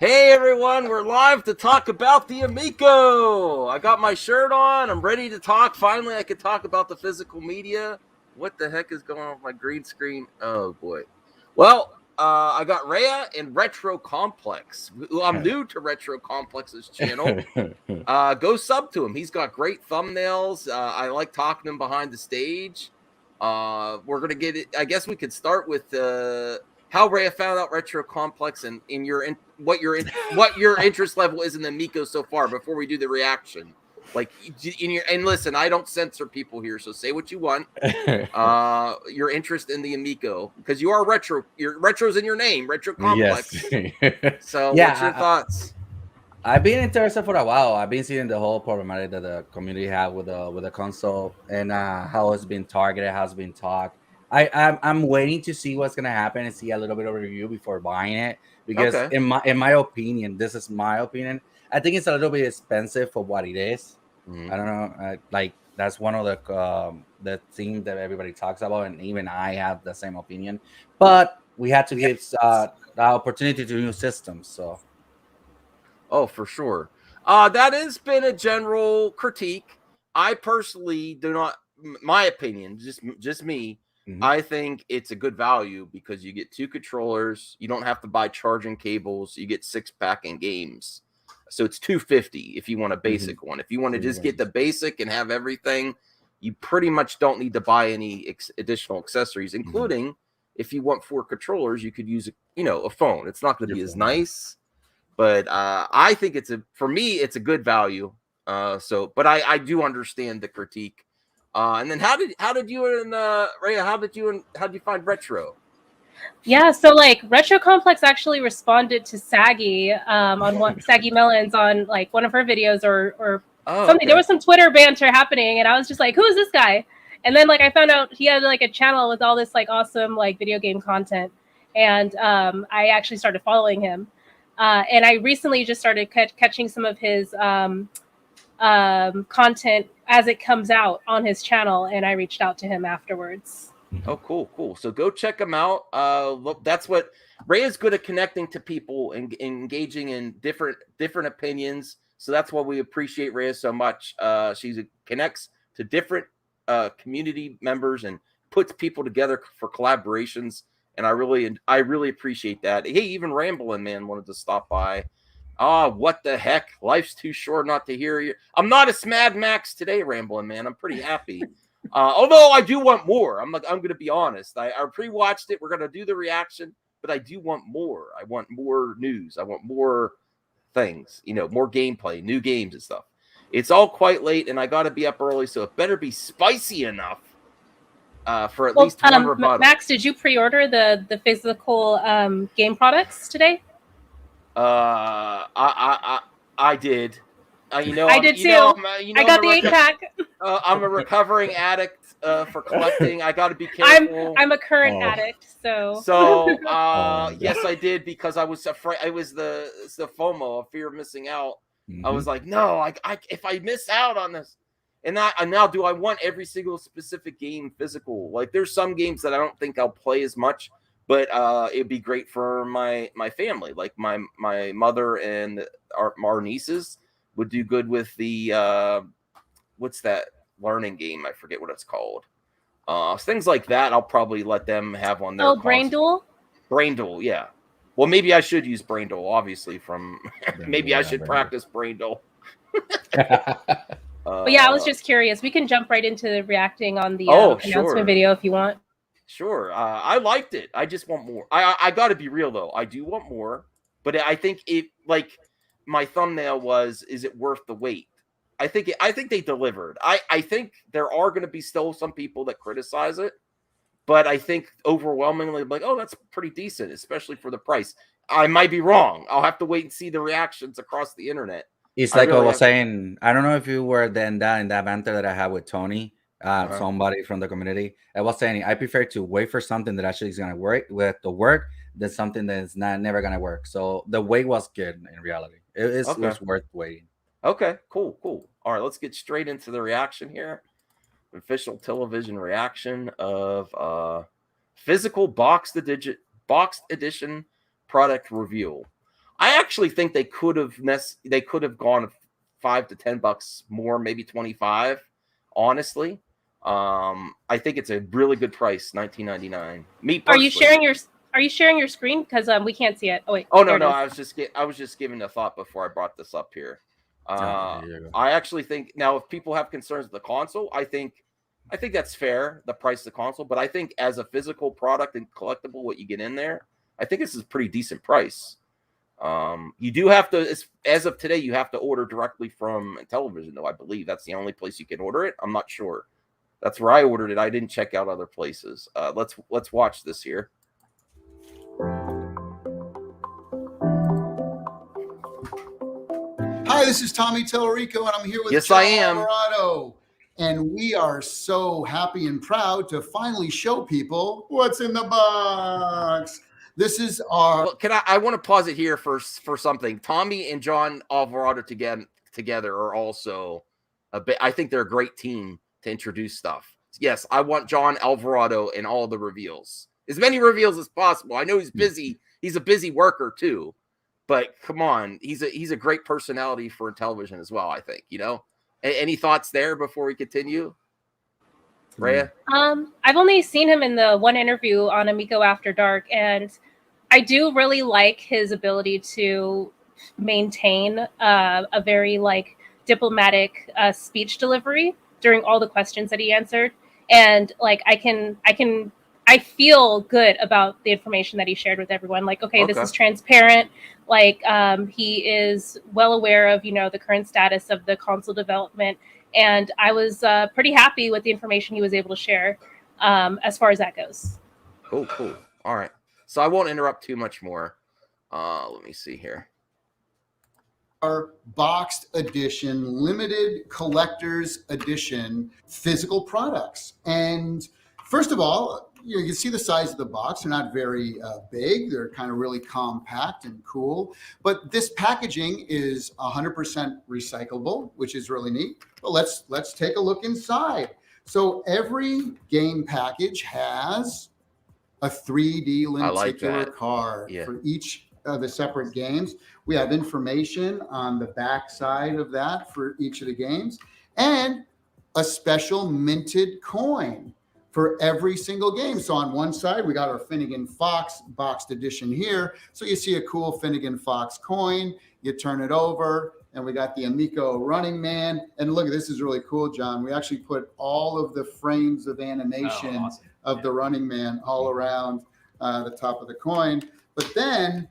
Hey everyone, we're live to talk about the Amico. I got my shirt on. I'm ready to talk. Finally, I could talk about the physical media. What the heck is going on with my green screen? Oh boy. Well, I got Rhea and Retro Complex. I'm new to Retro Complex's channel. Go sub to him. He's got great thumbnails. I like talking to him behind the stage. We're gonna get it. I guess we could start with how Rhea found out Retro Complex and what your interest level is in the Amico so far before we do the reaction. Like and listen, I don't censor people here, so say what you want. Your interest in the Amico, because you are retro. Your retro's in your name, Retro Complex. Yes. So what's your thoughts? I've been interested for a while. I've been seeing the whole problematic that the community have with the console and how it's been targeted, how it's been talked. I'm waiting to see what's gonna happen and see a little bit of review before buying it because Okay. in my opinion, this is my opinion. I think it's a little bit expensive for what it is. Mm-hmm. I don't know, like that's one of the things that everybody talks about, and even I have the same opinion. But we had to give the opportunity to new systems, so. Oh, for sure. That has been a general critique. I personally do not. My opinion, just me. Mhm. I think it's a good value because you get two controllers. You don't have to buy charging cables. You get 6-pack in games, so it's $250 if you want a basic one. If you want to just get the basic and have everything, you pretty much don't need to buy any additional accessories, including if you want 4 controllers, you could use a phone. It's not going to be as nice. But I think for me, it's a good value. But I do understand the critique. And then how did you and Rhea, how did you find Retro? Yeah, so like Retro Complex actually responded to Saggy on Saggy Melons on like one of her videos or something. Okay. There was some Twitter banter happening, and I was just like, "Who is this guy?" And then like I found out he had like a channel with all this like awesome like video game content, and I actually started following him. And I recently just started catching some of his content as it comes out on his channel, and I reached out to him afterwards. Oh, cool. So go check him out. Look, that's what Ray is good at, connecting to people and engaging in different opinions. So that's why we appreciate Rhea so much. She connects to different community members and puts people together for collaborations. And I really appreciate that. Hey, even Ramblin' Man wanted to stop by. What the heck? Life's too short not to hear you. I'm not a Smad Max today, Ramblin' Man. I'm pretty happy. Although I do want more. I'm going to be honest. I pre-watched it. We're going to do the reaction, but I do want more. I want more news. I want more things, more gameplay, new games and stuff. It's all quite late, and I got to be up early, so it better be spicy enough for at least one rebuttal. Max, did you pre-order the physical game products today? I did. I did too. I got the 8-pack. I'm a recovering addict for collecting. I got to be careful. I'm a current addict, so. Yes, I did, because I was afraid. It was the FOMO, a fear of missing out. I was like, no, I if I miss out on this, and now do I want every single specific game physical? Like, there's some games that I don't think I'll play as much, but it'd be great for my family. Like my mother and our nieces would do good with the what's that learning game? I forget what it's called. Things like that, I'll probably let them have on their console. Brain Duel? Brain Duel, yeah. Well, maybe I should use Brain Duel, obviously, from maybe I should practice Brain Duel. But yeah, I was just curious. We can jump right into reacting on the announcement video if you want. Sure. I liked it. I just want more. I got to be real, though. I do want more. But I think my thumbnail was, is it worth the wait? I think they delivered. I think there are going to be still some people that criticize it, but I think overwhelmingly like, oh, that's pretty decent, especially for the price. I might be wrong. I'll have to wait and see the reactions across the internet. It's like I was saying. I don't know if you were then in that banter that I had with Tony, somebody from the community. I was saying I prefer to wait for something that actually is going to work than something that's never going to work. So the wait was good in reality. It was worth waiting. Okay, cool. All right, let's get straight into the reaction here. Official Intellivision reaction of physical boxed edition product reveal. I actually think they could have gone $5 to $10 more, maybe 25. Honestly, I think it's a really good price, $19.99. Me personally. Are you sharing your screen? Because we can't see it. Oh wait. Oh no, I was just giving a thought before I brought this up here. I actually think now if people have concerns with the console, I think that's fair, the price of the console. But I think as a physical product and collectible, what you get in there, I think this is a pretty decent price. You do have to, as of today, you have to order directly from Intellivision, though. I believe that's the only place you can order it. I'm not sure. That's where I ordered it. I didn't check out other places. Let's watch this here. Hi, this is Tommy Tellerico, and I'm here with Yes, John I am. Alvarado. And we are so happy and proud to finally show people what's in the box. This is our... Well, I want to pause it here for something. Tommy and John Alvarado together are also I think they're a great team to introduce stuff. Yes, I want John Alvarado in all the reveals. As many reveals as possible. I know he's busy. He's a busy worker too. But come on, he's a great personality for Intellivision as well, I think, Any thoughts there before we continue? Rhea? I've only seen him in the one interview on Amico After Dark, and I do really like his ability to maintain a very diplomatic speech delivery during all the questions that he answered. And I feel good about the information that he shared with everyone. This is transparent. He is well aware of, the current status of the console development. And I was pretty happy with the information he was able to share as far as that goes. Cool. All right. So I won't interrupt too much more. Let me see here. Our boxed edition, limited collector's edition physical products. And first of all, you can see the size of the box. They're not very big. They're kind of really compact and cool. But this packaging is 100% recyclable, which is really neat. But let's take a look inside. So every game package has a 3D lenticular card for each of the separate games. We have information on the back side of that for each of the games, and a special minted coin for every single game. So on one side, we got our Finnegan Fox boxed edition here. So you see a cool Finnegan Fox coin, you turn it over, and we got the Amico Running Man. And look, this is really cool, John. We actually put all of the frames of animation of the Running Man all around the top of the coin. But then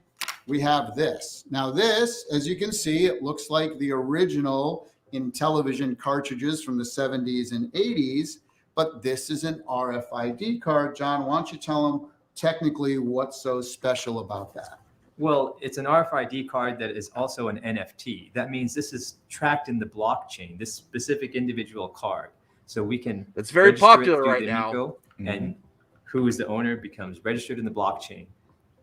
we have this. Now this, as you can see, it looks like the original Intellivision cartridges from the 70s and 80s, but this is an RFID card. John, why don't you tell them technically what's so special about that? Well, it's an RFID card that is also an NFT. That means this is tracked in the blockchain, this specific individual card. So we can... It's very popular right now. And who is the owner becomes registered in the blockchain.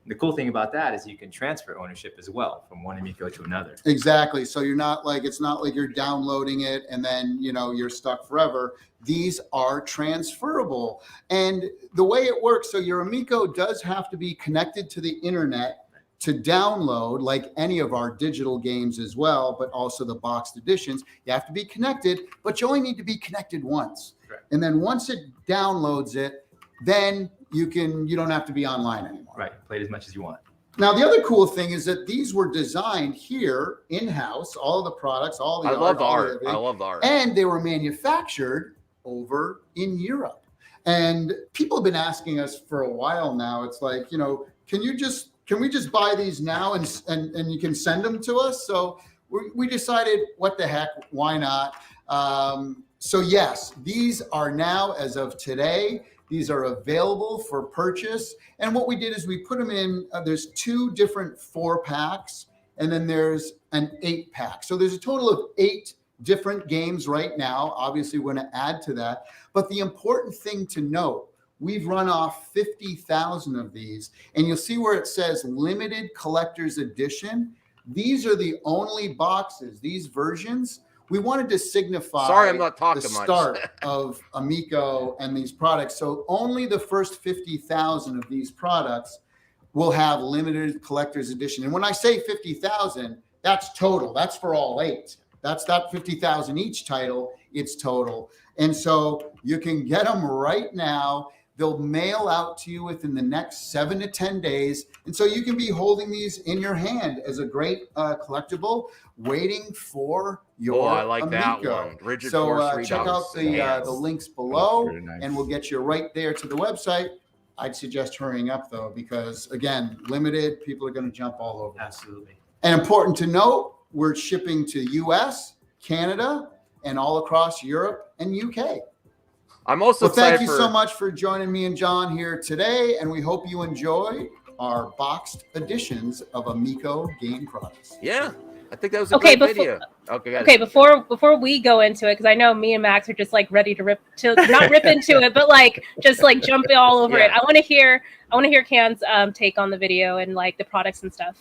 The cool thing about that is you can transfer ownership as well from one Amico to another. Exactly. So you're not it's not like you're downloading it and then, you're stuck forever. These are transferable. And the way it works, so your Amico does have to be connected to the internet to download, like any of our digital games as well, but also the boxed editions. You have to be connected, but you only need to be connected once. Correct. And then once it downloads it, then you don't have to be online anymore. Right. Play it as much as you want. Now, the other cool thing is that these were designed here in-house, all of the products, all the art. I love the art. And they were manufactured over in Europe. And people have been asking us for a while now. It's like, can we just buy these now and you can send them to us? So we decided, what the heck, why not? So yes, these are now, as of today, these are available for purchase. And what we did is we put them in, there's 2 different 4-packs, and then there's an 8-pack. So there's a total of 8 different games right now. Obviously, we're going to add to that. But the important thing to note, we've run off 50,000 of these, and you'll see where it says limited collector's edition. These are the only boxes, these versions. We wanted to signify the start of Amico and these products. So only the first 50,000 of these products will have limited collector's edition. And when I say 50,000, that's total. That's for all 8. That's not 50,000 each title. It's total. And so you can get them right now. They'll mail out to you within the next 7 to 10 days. And so you can be holding these in your hand as a great collectible, waiting for your I like that Amico. one. Rigid So Force check out the links below, and we'll get you right there to the website. I'd suggest hurrying up, though, because, again, limited, people are going to jump all over. Absolutely. And important to note, we're shipping to U.S., Canada, and all across Europe and UK. I'm also well, thank you so much for joining me and John here today, and we hope you enjoy our boxed editions of Amico game products. Yeah, I think that was a great video. Okay, before we go into it, because I know me and Max are just like ready to not rip into it, but like just like jump all over it. I want to hear Can's take on the video and like the products and stuff.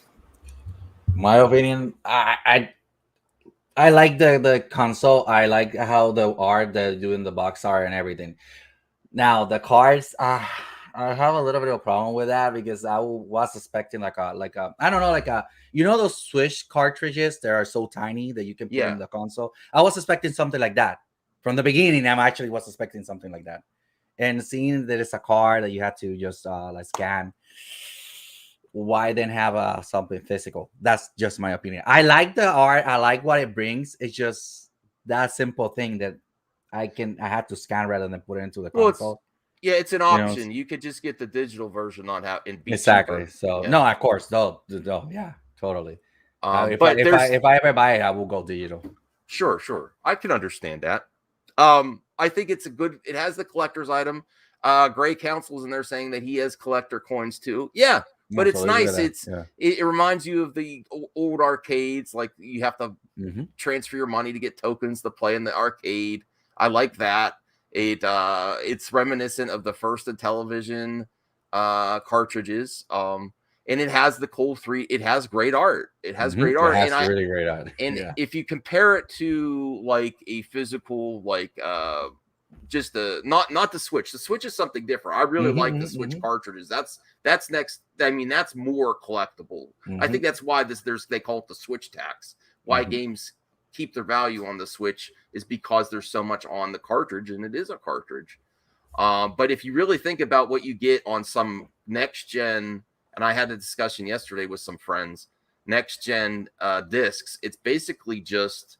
My opinion, I like the console. I like how the art they're doing, the box art and everything. Now the cards, I have a little bit of a problem with that because I was expecting like a I don't know, like a, you know, those Switch cartridges that are so tiny that you can put in the console. I was expecting something like that from the beginning. I actually was expecting something like that, and seeing that it's a card that you have to just like scan. Why then have something physical? That's just my opinion. I like the art. I like what it brings. It's just that simple thing that I have to scan rather than put it into the console. It's an option. You could just get the digital version on how and be exactly. cheaper. So no, of course, no, yeah, totally. If I ever buy it, I will go digital. Sure. I can understand that. I think it's it has the collector's item. Gray Council's in there saying that he has collector coins too. Yeah. But it's nice. It reminds you of the old arcades. Like you have to transfer your money to get tokens to play in the arcade. I like that. It's reminiscent of the first Intellivision cartridges. And it has the Cold 3. It has great art. It has great art. It has really great art. And if you compare it to like a physical, like just not the Switch. The Switch is something different. I really like the Switch cartridges. That's next. I mean, that's more collectible. I think that's why they call it the Switch tax. Why games keep their value on the Switch is because there's so much on the cartridge, and it is a cartridge. But if you really think about what you get on some next gen, and I had a discussion yesterday with some friends, next gen discs, it's basically just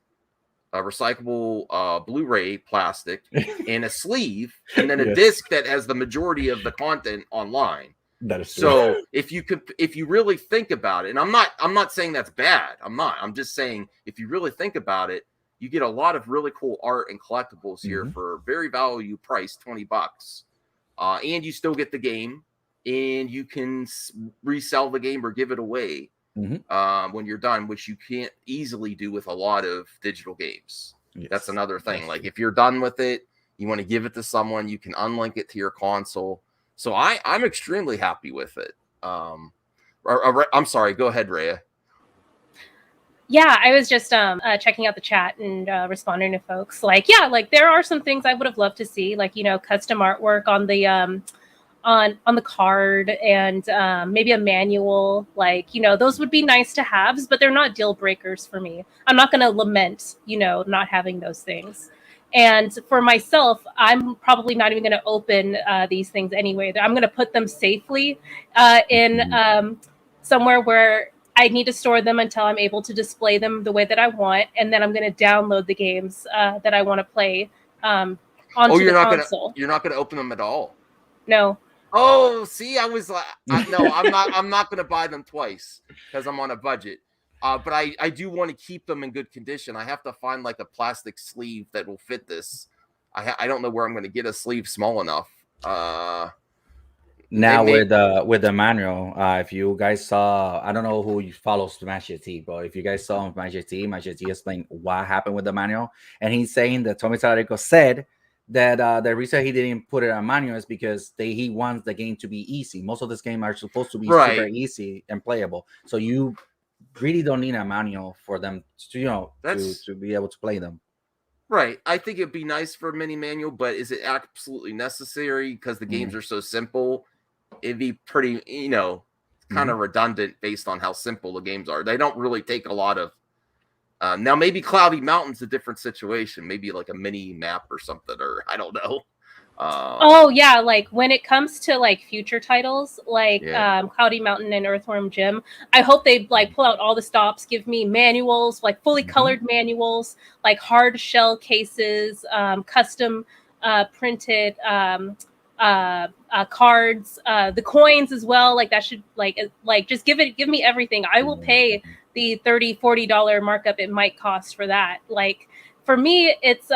a recyclable Blu-ray plastic and a sleeve, and then a disc that has the majority of the content online. That is true. So if you really think about it, and I'm not saying that's bad. I'm just saying if you really think about it, you get a lot of really cool art and collectibles here for very value price, $20. And you still get the game, and you can resell the game or give it away when you're done, which you can't easily do with a lot of digital games. That's another thing. Like if you're done with it, you want to give it to someone, you can unlink it to your console. So I'm extremely happy with it. I'm sorry. Go ahead, Rhea. Yeah, I was just checking out the chat and responding to folks. Like there are some things I would have loved to see, like custom artwork on the on the card and maybe a manual. Like those would be nice to have, but they're not deal breakers for me. I'm not going to lament not having those things. And for myself, I'm probably not even going to open these things anyway. I'm going to put them safely in somewhere where I need to store them until I'm able to display them the way that I want. And then I'm going to download the games that I want to play onto the console. You're not going to open them at all? No. Oh, see, I was like, no, I'm not going to buy them twice because I'm on a budget. But I do want to keep them in good condition. I have to find like a plastic sleeve that will fit this. I don't know where I'm going to get a sleeve small enough. Now with the manual, if you guys saw, I don't know who follows Magic T, but if you guys saw Magic T explained what happened with the manual, and he's saying that Tommy Tallarico said that the reason he didn't put it on manual is because he wants the game to be easy. Most of this game are supposed to be super easy and playable, so you really don't need a manual for them to to be able to play them. Right. I think it'd be nice for a mini manual, but is it absolutely necessary? Because the games are so simple. It'd be pretty, kind of redundant based on how simple the games are. They don't really take a lot of. Now maybe Cloudy Mountain's a different situation. Maybe like a mini map or something, or I don't know. Oh yeah, like when it comes to like future titles like Cloudy Mountain and Earthworm Jim, I hope they like pull out all the stops, give me manuals, like fully colored manuals, like hard shell cases, custom printed cards, the coins as well. Like that should like just give me everything. I will pay the $30-$40 markup it might cost for that. Like for me, it's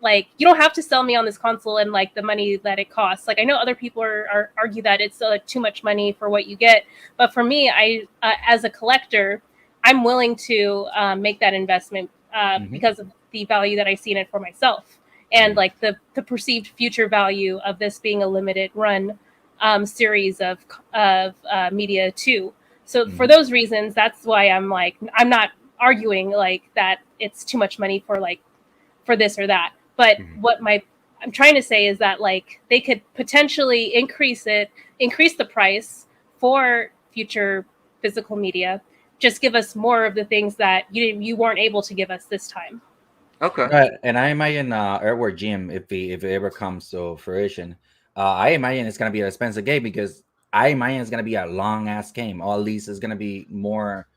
like you don't have to sell me on this console and like the money that it costs. Like I know other people are argue that it's too much money for what you get, but for me, I as a collector, I'm willing to make that investment because of the value that I see in it for myself, and like the perceived future value of this being a limited run series of media too. So for those reasons, that's why I'm not arguing like that it's too much money for this or that. But what I'm trying to say is that like they could potentially increase the price for future physical media. Just give us more of the things that you weren't able to give us this time. Okay. Right. And I imagine Earthworm Jim, if it ever comes to fruition, I imagine it's gonna be an expensive game because I imagine it's gonna be a long ass game, or at least it's gonna be more.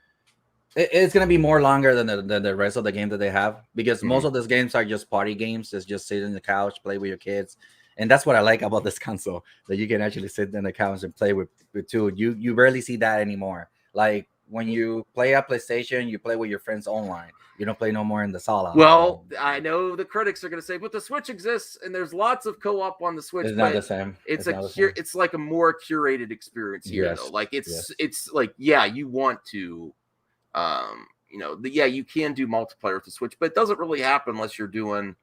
It's gonna be more longer than the rest of the game that they have, because most of those games are just party games. It's just sit on the couch, play with your kids, and that's what I like about this console, that you can actually sit on the couch and play with two. You rarely see that anymore. Like when you play a PlayStation, you play with your friends online. You don't play no more in the sala. Well, I know the critics are going to say, but the Switch exists, and there's lots of co-op on the Switch. It's not the same. It's like a more curated experience here, though. Like it's like you want to. You can do multiplayer with the Switch, but it doesn't really happen unless you're doing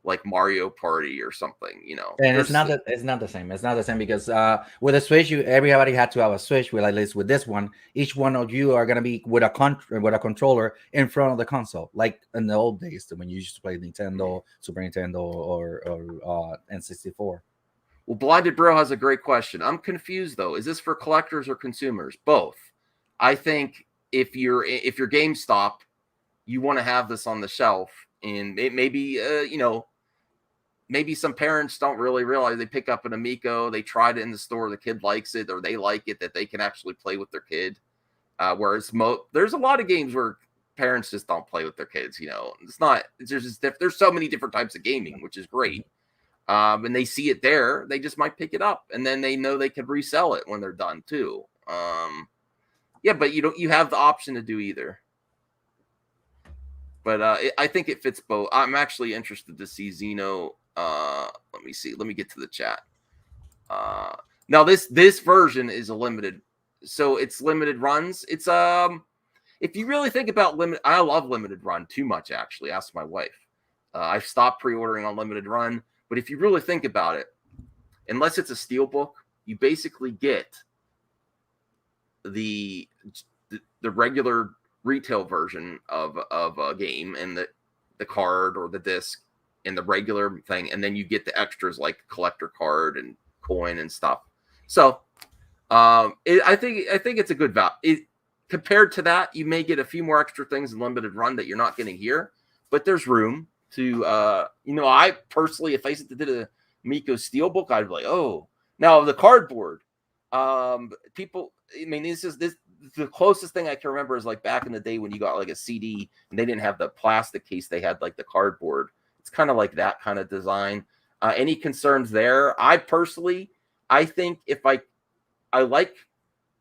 like Mario Party or something, And it's not the same. It's not the same because with a Switch, everybody had to have a Switch. With at least with this one, each one of you are gonna be with a controller in front of the console, like in the old days when you used to play Nintendo, Super Nintendo, or N64. Well, Blinded Bro has a great question. I'm confused though. Is this for collectors or consumers? Both. I think if you're GameStop, you want to have this on the shelf, and it maybe maybe some parents don't really realize they pick up an Amico, they tried it in the store, the kid likes it, or they like it, that they can actually play with their kid. Whereas there's a lot of games where parents just don't play with their kids. There's so many different types of gaming, which is great. And they see it there, they just might pick it up, and then they know they can resell it when they're done too. But you have the option to do either. But I think it fits both. I'm actually interested to see Xeno. Let me see. Let me get to the chat. Now this version is a limited, so it's limited runs. It's if you really think about I love limited run too much, actually. Ask my wife. I've stopped pre-ordering on limited run, but if you really think about it, unless it's a steelbook, you basically get the regular retail version of a game and the card or the disc and the regular thing, and then you get the extras like collector card and coin and stuff. So I think it's a good value. Compared to that, you may get a few more extra things in limited run that you're not getting here, but there's room to I personally, if I did a Amico Steelbook, I'd be like, oh, now the cardboard. People, I mean, this the closest thing I can remember is like back in the day when you got like a CD and they didn't have the plastic case, they had like the cardboard. It's kind of like that kind of design. Any concerns there? I think if I like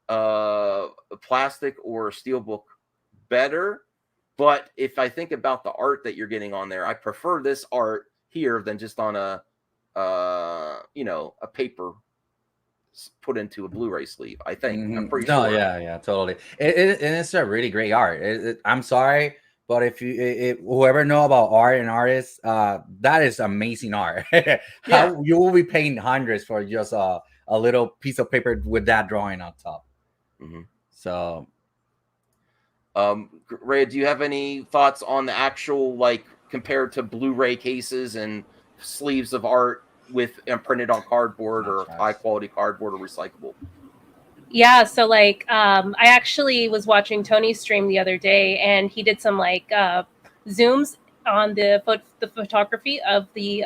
a plastic or a steelbook better, but if I think about the art that you're getting on there, I prefer this art here than just on a paper put into a Blu-ray sleeve. I think I'm pretty sure. Yeah, totally. And it's a really great art. I'm sorry, but if whoever know about art and artists, that is amazing art. How you will be paying hundreds for just a little piece of paper with that drawing on top. So, Ray, do you have any thoughts on the actual, like, compared to Blu-ray cases and sleeves of art with printed on cardboard or high quality cardboard or recyclable? Yeah, so like I actually was watching Tony's stream the other day, and he did some like zooms on the photography of the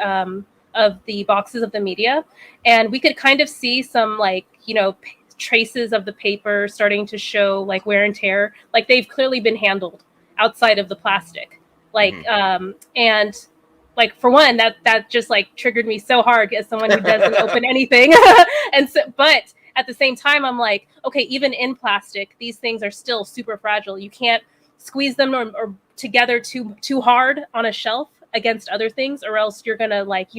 boxes of the media, and we could kind of see some like traces of the paper starting to show like wear and tear, like they've clearly been handled outside of the plastic, like and like for one that just like triggered me so hard as someone who doesn't open anything, and so but at the same time, I'm like, okay, even in plastic, these things are still super fragile. You can't squeeze them or together too hard on a shelf against other things, or else you're gonna like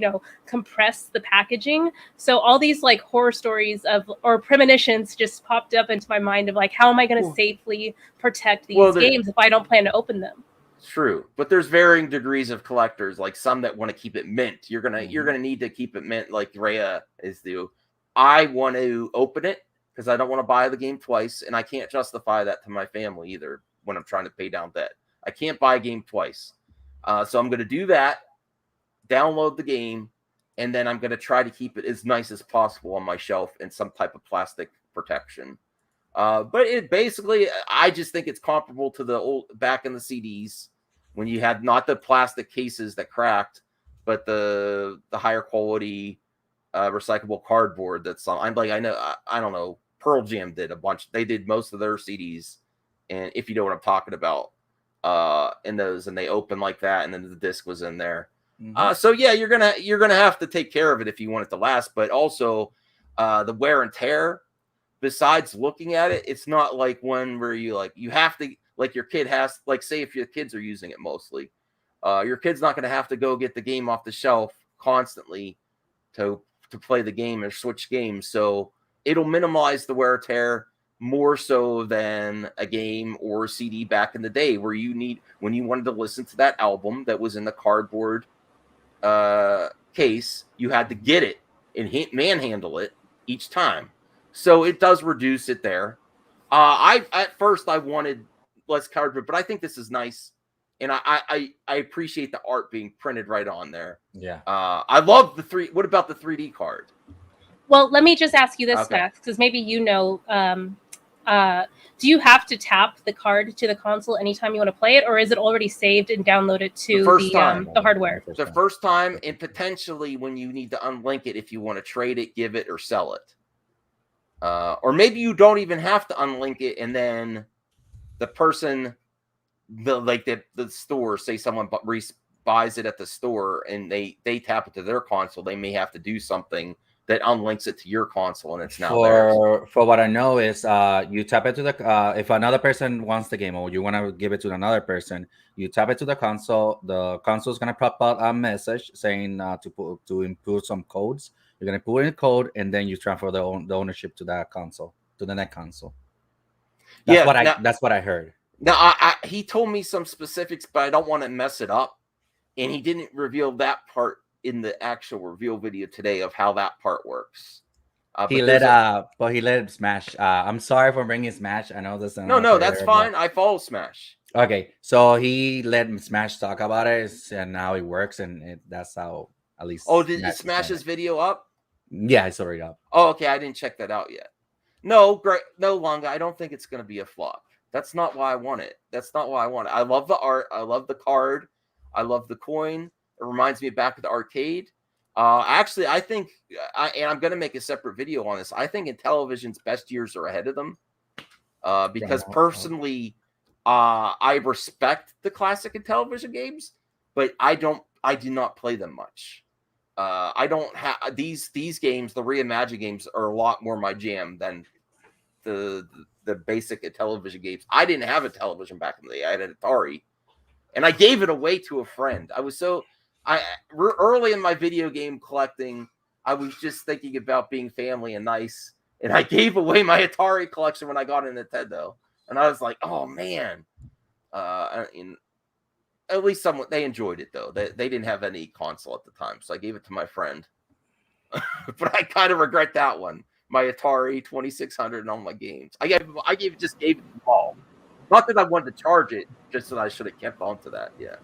compress the packaging. So all these like horror stories or premonitions just popped up into my mind of like, how am I gonna safely protect these games if I don't plan to open them? True, but there's varying degrees of collectors. Like some that want to keep it mint. You're gonna need to keep it mint, like Rhea is do. I want to open it because I don't want to buy the game twice, and I can't justify that to my family either when I'm trying to pay down debt. I can't buy a game twice. So I'm going to do that, download the game, and then I'm going to try to keep it as nice as possible on my shelf in some type of plastic protection. But it basically, I just think it's comparable to the old back in the CDs when you had not the plastic cases that cracked, but the higher quality recyclable cardboard. That's I don't know. Pearl Jam did a bunch. They did most of their CDs, and if you know what I'm talking about, in those, and they open like that, and then the disc was in there. So yeah, you're gonna have to take care of it if you want it to last. But also, the wear and tear. Besides looking at it, it's not like one where you have to, like, your kid has, like, say if your kids are using it mostly, your kid's not gonna have to go get the game off the shelf constantly to play the game or switch games. So it'll minimize the wear and tear more so than a game or a CD back in the day where when you wanted to listen to that album that was in the cardboard case, you had to get it and manhandle it each time. So it does reduce it there. At first I wanted less cardboard, but I think this is nice. And I appreciate the art being printed right on there. Yeah. I love what about the 3D card? Well, let me just ask you this, Okay. Max, because maybe do you have to tap the card to the console anytime you want to play it, or is it already saved and downloaded to the hardware? The first time, and potentially when you need to unlink it if you want to trade it, give it, or sell it. Or maybe you don't even have to unlink it, and then the person, the store, say someone buys it at the store and they tap it to their console, they may have to do something that unlinks it to your console, and it's now theirs. For what I know is you tap it to the if another person wants the game or you want to give it to another person, you tap it to the console. The console is gonna pop out a message saying to input some codes. You're gonna put in a code, and then you transfer the ownership to that console, to the next console. That's what I heard. Now he told me some specifics, but I don't want to mess it up, and he didn't reveal that part in the actual reveal video today of how that part works. He let Smash. I'm sorry for bringing Smash. I know this. No, that's fine. I follow Smash. Okay, so he let Smash talk about it and how it works, and that's how at least. Oh, did Smash's video up? Yeah, it's already up. Oh, okay. I didn't check that out yet. No, great. No, Longa. I don't think it's going to be a flop. That's not why I want it. I love the art. I love the card. I love the coin. It reminds me of back at the arcade. Actually, I think, and I'm going to make a separate video on this, I think Intellivision's best years are ahead of them. Because personally, I respect the classic Intellivision games, but I do not play them much. I don't have these games. The reimagined games are a lot more my jam than the basic Intellivision games. I didn't have a television back in the day. I had an Atari, and I gave it away to a friend. Early in my video game collecting, I was just thinking about being family and nice, and I gave away my Atari collection when I got a Nintendo, and I was like, oh man. At least they enjoyed it though. They didn't have any console at the time, so I gave it to my friend. But I kind of regret that one. My Atari 2600 and all my games. I just gave it to Paul. Not that I wanted to charge it, just that I should have kept on to that. Yeah.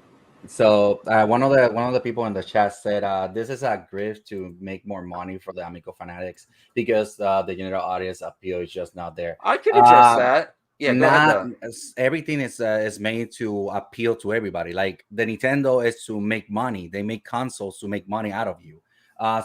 So one of the people in the chat said this is a grift to make more money for the Amico fanatics because the general audience appeal is just not there. I can address Uh, that. Yeah, go ahead. Not everything is made to appeal to everybody. Like the Nintendo is to make money. They make consoles to make money out of you.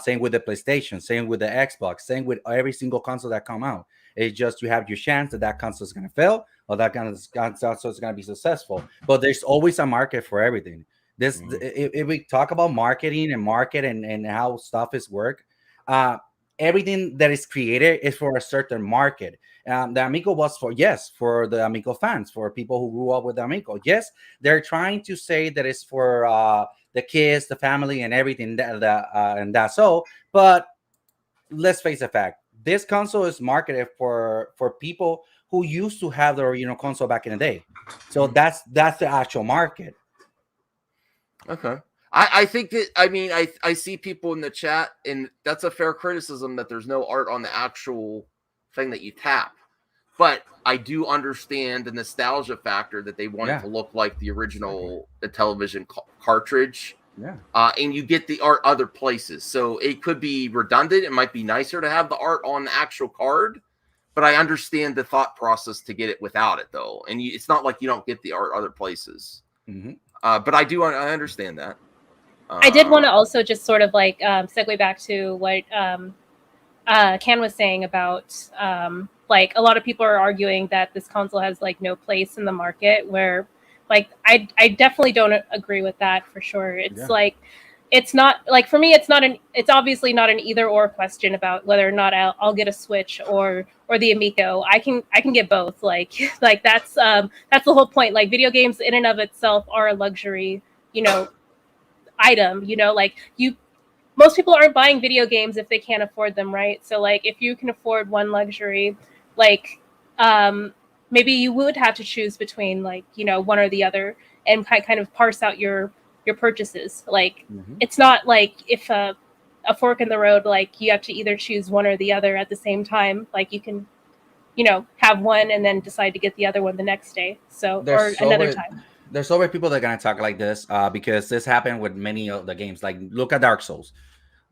Same with the PlayStation. Same with the Xbox. Same with every single console that come out. It's just you have your chance that that console is gonna fail or that kind of console is gonna be successful. But there's always a market for everything. This if we talk about marketing and market and how stuff is work, uh, everything that is created is for a certain market. The Amico was for the Amico fans, for people who grew up with the Amico. Yes, they're trying to say that it's for the kids, the family, and everything and that's so. But let's face the fact: this console is marketed for people who used to have the original console back in the day. So that's the actual market. Okay. I think that, I mean, I see people in the chat, and that's a fair criticism that there's no art on the actual thing that you tap. But I do understand the nostalgia factor that they want it to look like the original Intellivision cartridge. Yeah. And you get the art other places. So it could be redundant. It might be nicer to have the art on the actual card. But I understand the thought process to get it without it, though. And it's not like you don't get the art other places. Mm-hmm. But I understand that. I did want to also just sort of like segue back to what Ken was saying about like a lot of people are arguing that this console has like no place in the market, where like I definitely don't agree with that for sure. It's like it's not like, for me it's obviously not an either or question about whether or not I'll get a Switch or the Amico. I can get both. Like that's the whole point. Like video games in and of itself are a luxury, item, like most people aren't buying video games if they can't afford them, right? So like if you can afford one luxury, like maybe you would have to choose between like, one or the other, and kind of parse out your purchases. Like it's not like if a fork in the road, like you have to either choose one or the other at the same time. Like you can, have one and then decide to get the other one the next day. So or another time. There's always people that are gonna talk like this because this happened with many of the games. Like look at Dark Souls.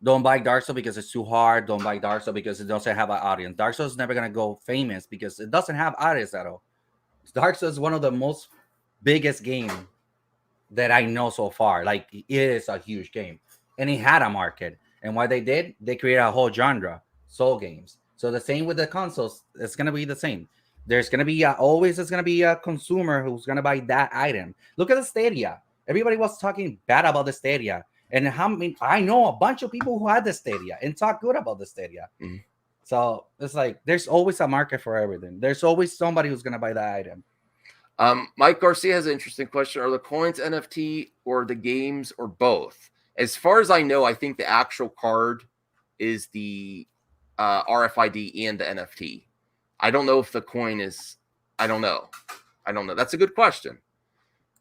Don't buy Dark Souls because it's too hard. Don't buy Dark Souls because it doesn't have an audience. Dark Souls is never gonna go famous because it doesn't have audience at all. Dark Souls is one of the most biggest game that I know so far. Like it is a huge game, and it had a market. And what they did, they created a whole genre, soul games. So the same with the consoles. It's gonna be the same. There's gonna be always there's gonna be a consumer who's gonna buy that item. Look at the Stadia. Everybody was talking bad about the Stadia, and I know a bunch of people who had the Stadia and talk good about the Stadia. So it's like there's always a market for everything. There's always somebody who's gonna buy that item. Mike Garcia has an interesting question. Are the coins NFT or the games or both? As far as I know, I think the actual card is the RFID and the NFT. I don't know if the coin is. I don't know. That's a good question.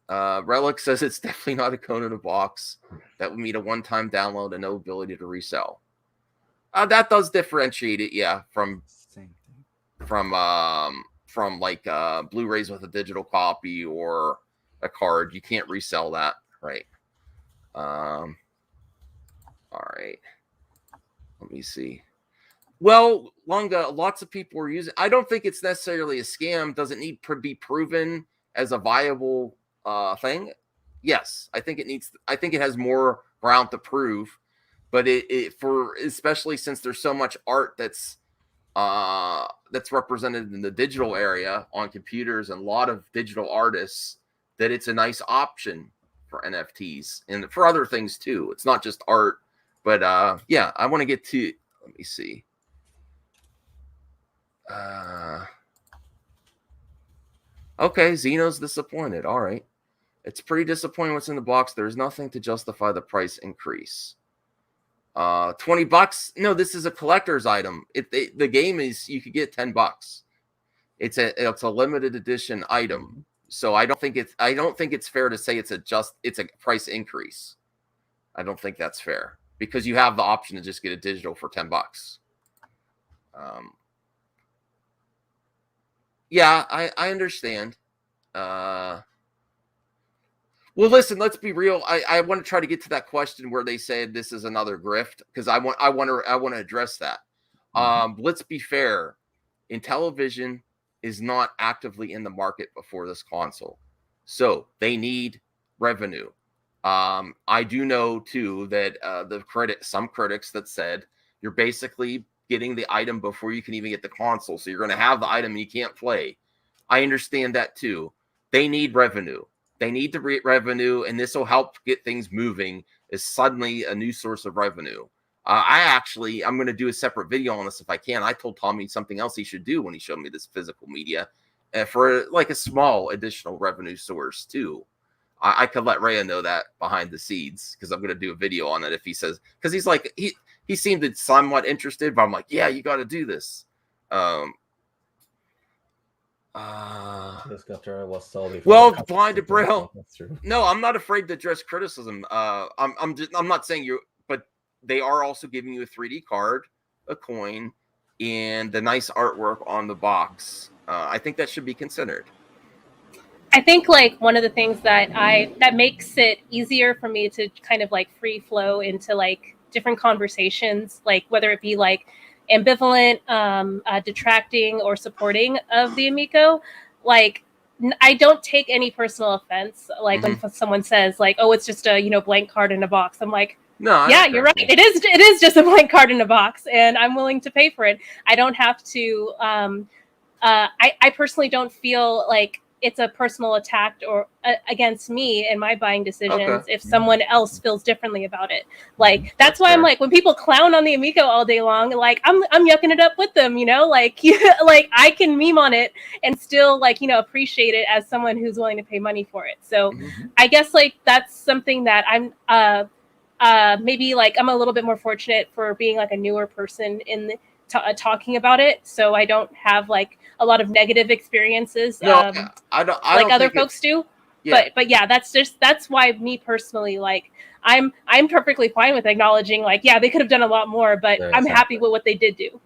Relic says it's definitely not a cone in a box. That would mean a one-time download and no ability to resell. That does differentiate it, yeah, from like Blu-rays with a digital copy or a card. You can't resell that, right? All right. Let me see. Well, Lunga, lots of people are using. I don't think it's necessarily a scam. Does it need to be proven as a viable thing? Yes, I think it needs. I think it has more ground to prove, but especially since there's so much art that's represented in the digital area on computers and a lot of digital artists, that it's a nice option for NFTs and for other things too. It's not just art, but yeah, I want to get to. Let me see. Okay, Xeno's disappointed. All right. It's pretty disappointing what's in the box. There's nothing to justify the price increase. $20. No, this is a collector's item. The game is, you could get $10. It's a limited edition item. So I don't think it's fair to say it's a price increase. I don't think that's fair because you have the option to just get a digital for $10. Yeah, I understand. Well, listen, let's be real. I want to try to get to that question where they said this is another grift, because I want to address that. Let's be fair. Intellivision is not actively in the market before this console, so they need revenue. I do know too that some critics that said you're basically getting the item before you can even get the console, so you're going to have the item and you can't play. I understand that too. They need revenue. They need the revenue, and this will help get things moving as suddenly a new source of revenue. I'm going to do a separate video on this if I can. I told Tommy something else he should do when he showed me this physical media for like a small additional revenue source too. I could let Rhea know that behind the scenes, because I'm going to do a video on it if he says, because he's like, he seemed somewhat interested, but I'm like, yeah, you got to do this. Well, blinded braille. No, I'm not afraid to address criticism. I'm not saying you, but they are also giving you a 3D card, a coin, and the nice artwork on the box. I think that should be considered. I think like one of the things that makes it easier for me to kind of like free flow into like different conversations, like whether it be like ambivalent, detracting, or supporting of the Amico, like I don't take any personal offense. Like when someone says like, "Oh, it's just a blank card in a box," I'm like, "No, yeah, you're right. It is just a blank card in a box, and I'm willing to pay for it. I don't have to." I personally don't feel like it's a personal attack or against me and my buying decisions if someone else feels differently about it. Like that's why I'm like, when people clown on the Amico all day long, like I'm yucking it up with them, like like I can meme on it and still like appreciate it as someone who's willing to pay money for it. So I guess like that's something that I'm maybe like I'm a little bit more fortunate for being like a newer person in the talking about it, so I don't have like a lot of negative experiences I don't like other folks do. Yeah. But yeah, that's why me personally, like I'm perfectly fine with acknowledging like, yeah, they could have done a lot more, but I'm happy with what they did do.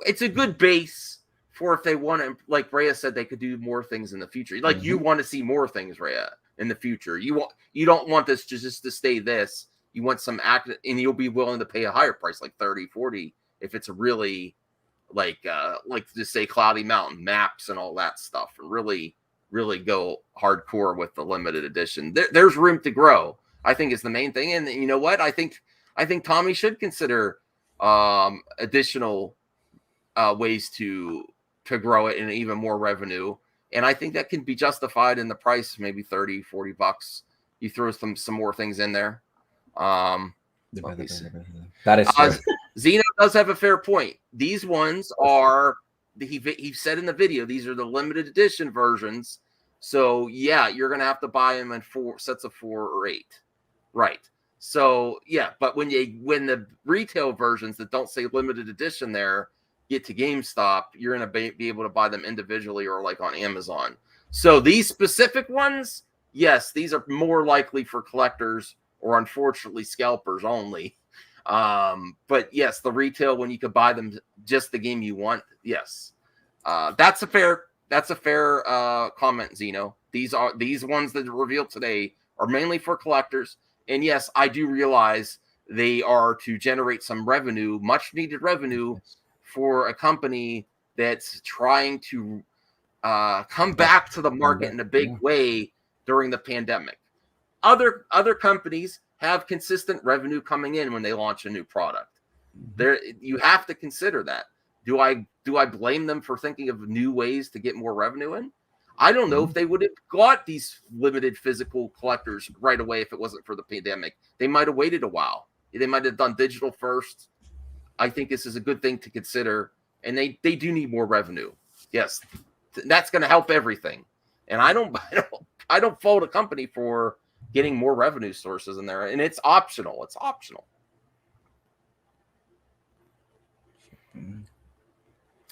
It's a good base for if they want to, like Rhea said, they could do more things in the future. Like you want to see more things, Rhea, in the future. You don't want this just to stay this. You want some act, and you'll be willing to pay a higher price, like 30, 40, if it's really like just say Cloudy Mountain maps and all that stuff, and really go hardcore with the limited edition. There's room to grow, I think, is the main thing. And you know what? I think Tommy should consider additional ways to grow it and even more revenue. And I think that can be justified in the price, maybe $30-$40. You throw some more things in there. That is true. Zeno does have a fair point. These ones are, he said in the video, these are the limited edition versions. So yeah, you're going to have to buy them in 4 sets of 4 or 8. Right. So yeah, but when the retail versions that don't say limited edition there get to GameStop, you're going to be able to buy them individually or like on Amazon. So these specific ones, yes, these are more likely for collectors or unfortunately scalpers only. But yes, the retail, when you could buy them just the game you want, yes. That's a fair comment, Zeno. These ones that are revealed today are mainly for collectors. And yes, I do realize they are to generate some revenue, much needed revenue for a company that's trying to come back to the market in a big way during the pandemic. Other companies have consistent revenue coming in when they launch a new product. You have to consider that. Do I blame them for thinking of new ways to get more revenue in? I don't know if they would have got these limited physical collectors right away if it wasn't for the pandemic. They might have waited a while. They might have done digital first. I think this is a good thing to consider, and they do need more revenue. Yes, that's going to help everything. And I don't fault a company for getting more revenue sources in there, and it's optional. It's optional.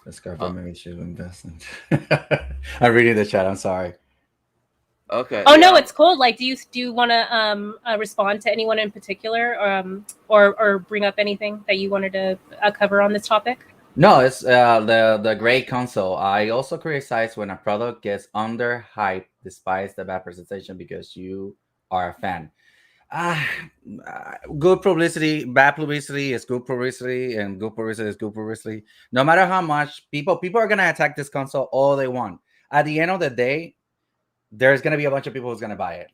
This government maybe should invest in. I'm reading the chat. I'm sorry. Okay. Oh no, it's cool. Like, do you want to respond to anyone in particular, or bring up anything that you wanted to cover on this topic? No, it's the great console. I also criticize when a product gets underhyped despite the bad presentation, because you are a fan. Ah, good publicity, bad publicity is good publicity, and good publicity is good publicity. No matter how much people are gonna attack this console all they want. At the end of the day, there's gonna be a bunch of people who's gonna buy it.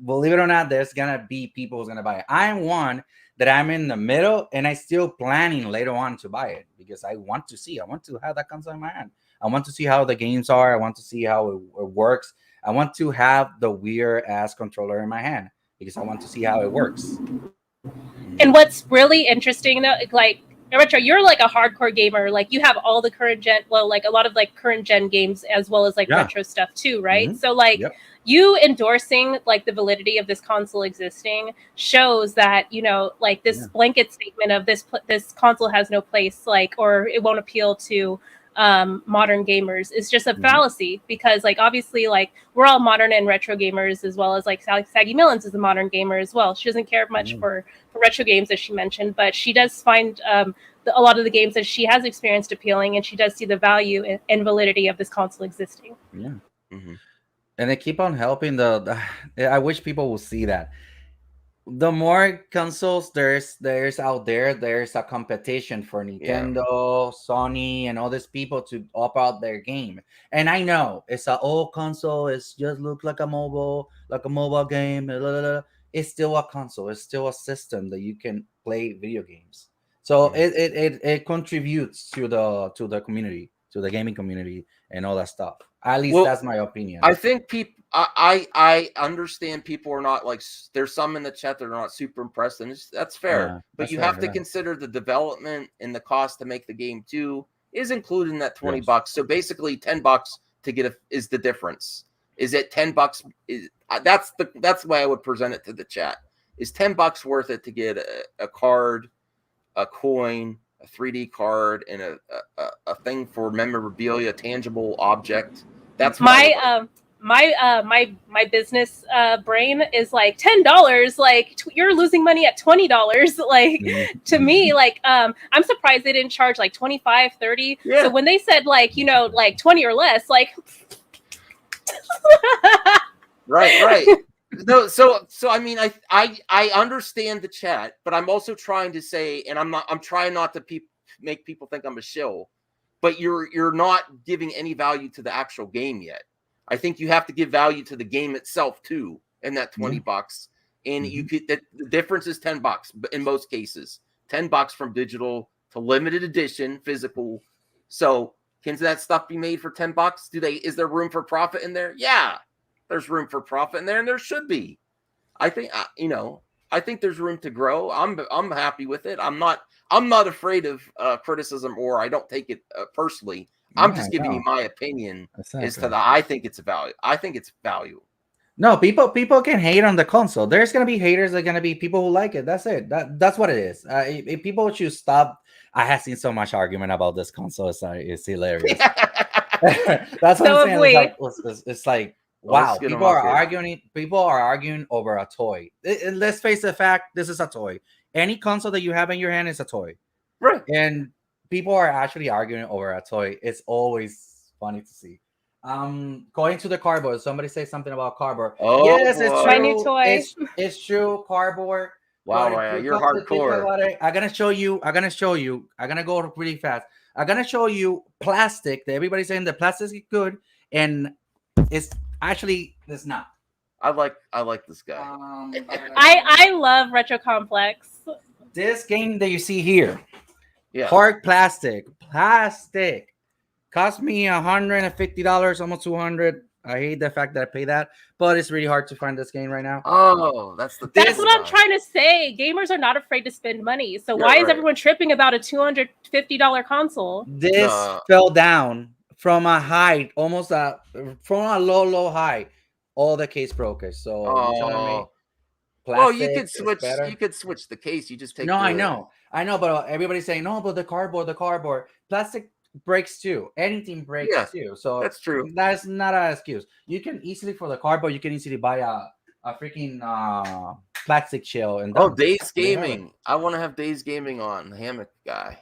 Believe it or not, there's gonna be people who's gonna buy it. I am one that I'm in the middle, and I still planning later on to buy it because I want to see. I want to have that console in my hand. I want to see how the games are. I want to see how it works. I want to have the weird ass controller in my hand because I want to see how it works. And what's really interesting though, like Retro, you're like a hardcore gamer. Like you have all the current gen, well, like a lot of like current gen games as well as like retro stuff too, right? Mm-hmm. So like you endorsing like the validity of this console existing shows that, you know, like this blanket statement of this console has no place, like, or it won't appeal to modern gamers is just a fallacy, because like obviously like we're all modern and retro gamers, as well as like Saggy Millens is a modern gamer as well. She doesn't care much for retro games, as she mentioned, but she does find a lot of the games that she has experienced appealing, and she does see the value and validity of this console existing. And they keep on helping I wish people will see that. The more consoles there's out there, there's a competition for Nintendo, Sony, and all these people to up out their game. And I know it's an old console, it's just look like a mobile game. Blah, blah, blah. It's still a console, it's still a system that you can play video games. So it contributes to the community, to the gaming community, and all that stuff. At least that's my opinion. I think people. I understand people are not like. There's some in the chat that are not super impressed, and that's fair. But you have to consider the development and the cost to make the game too is included in that $20. So basically, $10 to get is the difference. Is it $10? That's the way I would present it to the chat. Is $10 worth it to get a card, a coin, a 3D card, and a thing for memorabilia, a tangible object? That's my my business brain is like $10. Like you're losing money at $20. Like to me, like I'm surprised they didn't charge like 25, 30. So when they said like, you know, like 20 or less, like right. No, so I mean, I understand the chat, but I'm also trying to say, and I'm trying not to make people think I'm a shill, but you're not giving any value to the actual game yet. I think you have to give value to the game itself too, in that $20. And you could the difference is $10 in most cases. $10 from digital to limited edition physical. So can that stuff be made for $10? Is there room for profit in there? Yeah, there's room for profit in there, and there should be. I think I think there's room to grow. I'm happy with it. I'm not afraid of criticism, or I don't take it personally. I'm just giving you my opinion as to I think it's a value. I think it's value. No, people can hate on the console. There's gonna be haters. There's gonna be people who like it. That's it. That's what it is. If people should stop. I have seen so much argument about this console. It's hilarious. That's what I'm saying. It's like wow. People are arguing. People are arguing over a toy. Let's face the fact. This is a toy. Any console that you have in your hand is a toy. Right. And people are actually arguing over a toy. It's always funny to see. Going to the cardboard. Somebody say something about cardboard. Oh, yes, it's true. My new toy. It's true. Cardboard. Wow, you're hardcore. I'm gonna show you. I'm gonna go pretty fast. I'm gonna show you plastic. Everybody's saying the plastic is good, and it's not. I like this guy. I love Retro Complex. This game that you see here. Yeah. Hard plastic cost me $150, almost $200. I hate the fact that I pay that, but it's really hard to find this game right now. Oh, that's what I'm trying to say. Gamers are not afraid to spend money. So why is everyone tripping about a $250 console? This fell down from a height, from a low height. All the case broke. So you're telling me. Well, you could switch. You could switch the case. You just take. No, I know, but everybody's saying no. But the cardboard, plastic breaks too. Anything breaks too. So that's true. That's not an excuse. You can easily for the cardboard. You can easily buy a freaking plastic shell. And Days Gaming. I want to have Days Gaming on hammock guy.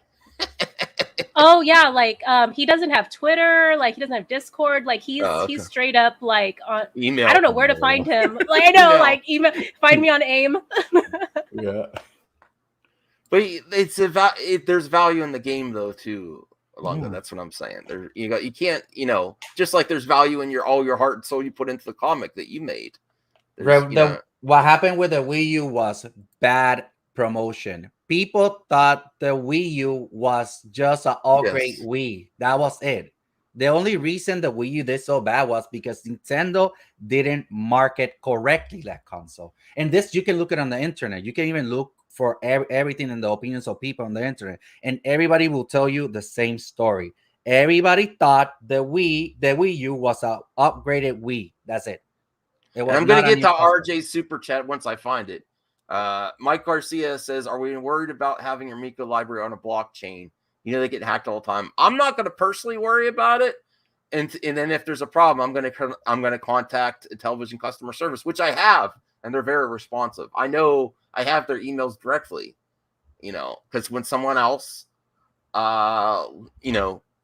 Oh yeah, like he doesn't have Twitter, like he doesn't have Discord, like he's straight up like on Email. I don't know where to find him. Like I know, Email. like email, find me on AIM. Yeah. But it's there's value in the game though too. Along that's what I'm saying. You can't, just like there's value in all your heart and soul you put into the comic that you made. What happened with the Wii U was bad promotion. People thought the Wii U was just an upgrade Wii. That was it. The only reason the Wii U did so bad was because Nintendo didn't market correctly that console. And this, you can look it on the internet. You can even look for everything in the opinions of people on the internet, and everybody will tell you the same story. Everybody thought the Wii U was an upgraded Wii. That's it. I'm going to get to RJ's super chat once I find it. Mike Garcia says, are we worried about having your Amico library on a blockchain? They get hacked all the time. I'm not going to personally worry about it. And then if there's a problem, I'm going to contact Intellivision customer service, which I have, and they're very responsive. I know I have their emails directly, because when someone else,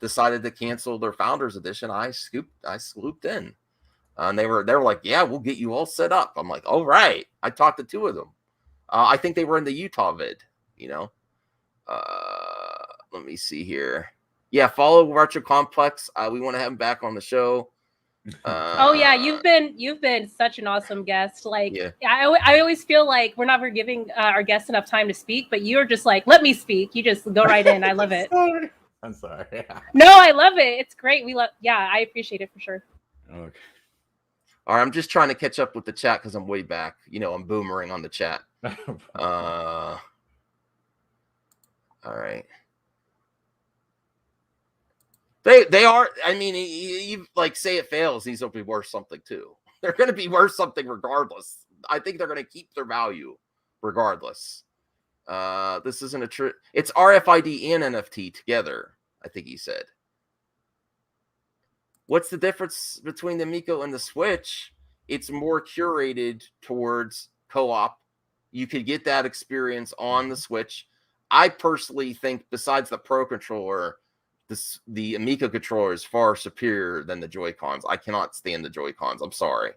decided to cancel their Founders Edition, I swooped in. And they were like, yeah, we'll get you all set up. I'm like, all right. I talked to two of them. I think they were in the Utah vid, let me see here. Yeah, follow Retro Complex. We want to have him back on the show. Oh yeah, you've been such an awesome guest. Like, I always feel like we're never giving our guests enough time to speak, but you're just like, let me speak. You just go right in. I love it. I'm sorry. No, I love it. It's great. I appreciate it for sure. Okay. All right, I'm just trying to catch up with the chat because I'm way back. I'm boomerang on the chat. All right. They are. I mean, you like say it fails, these will be worth something too. They're going to be worth something regardless. I think they're going to keep their value regardless. This isn't a true. It's RFID and NFT together, I think he said. What's the difference between the Amico and the Switch? It's more curated towards co-op. You could get that experience on the Switch. I personally think, besides the Pro Controller, the Amico controller is far superior than the Joy-Cons. I cannot stand the Joy-Cons. I'm sorry.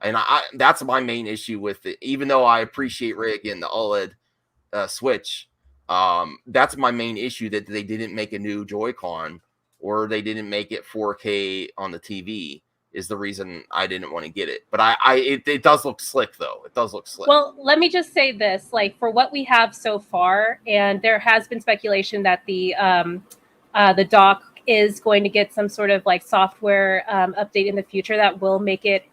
And that's my main issue with it. Even though I appreciate Ray again, the OLED Switch, that's my main issue, that they didn't make a new Joy-Con, or they didn't make it 4K on the TV, is the reason I didn't want to get it. But it does look slick, though. It does look slick. Well, let me just say this, like, for what we have so far, and there has been speculation that the dock is going to get some sort of like software update in the future that will make it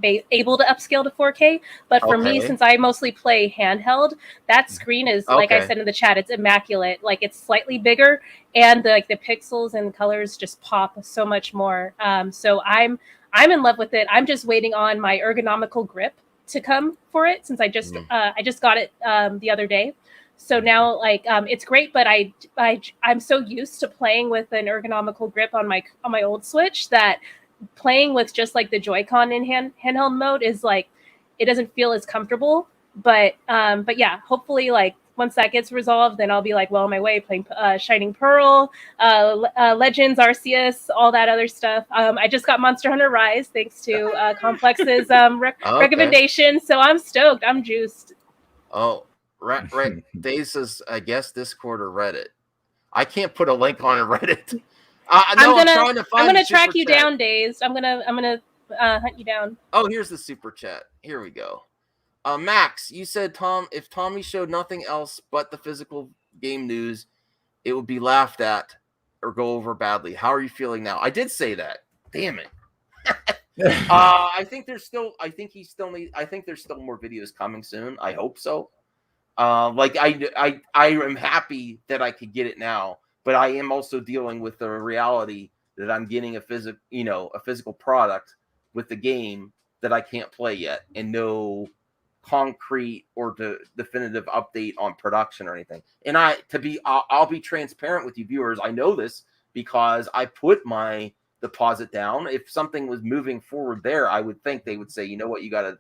able to upscale to 4K. But for me, since I mostly play handheld, that screen is, like I said in the chat, it's immaculate. Like, it's slightly bigger, and the pixels and colors just pop so much more. So I'm in love with it. I'm just waiting on my ergonomical grip to come for it, since I just got it the other day. So now, like, it's great, but I'm so used to playing with an ergonomical grip on my old Switch that playing with just like the Joy-Con in handheld mode is like, it doesn't feel as comfortable. But yeah, hopefully, like, once that gets resolved, then I'll be like well on my way, playing Shining Pearl, Legends, Arceus, all that other stuff. I just got Monster Hunter Rise thanks to Complex's recommendation, so I'm stoked. I'm juiced. Oh. Right. Dave says, I guess Discord or Reddit. I can't put a link on Reddit. I'm gonna track you down, Daze. I'm gonna hunt you down. Oh, here's the super chat. Here we go. Max, you said if Tommy showed nothing else but the physical game news, it would be laughed at or go over badly. How are you feeling now? I did say that. Damn it. I think there's still more videos coming soon. I hope so. Like I am happy that I could get it now, but I am also dealing with the reality that I'm getting a physical product with the game that I can't play yet, and no concrete or definitive update on production or anything. And I'll be transparent with you viewers. I know this because I put my deposit down. If something was moving forward there, I would think they would say, you know what, you got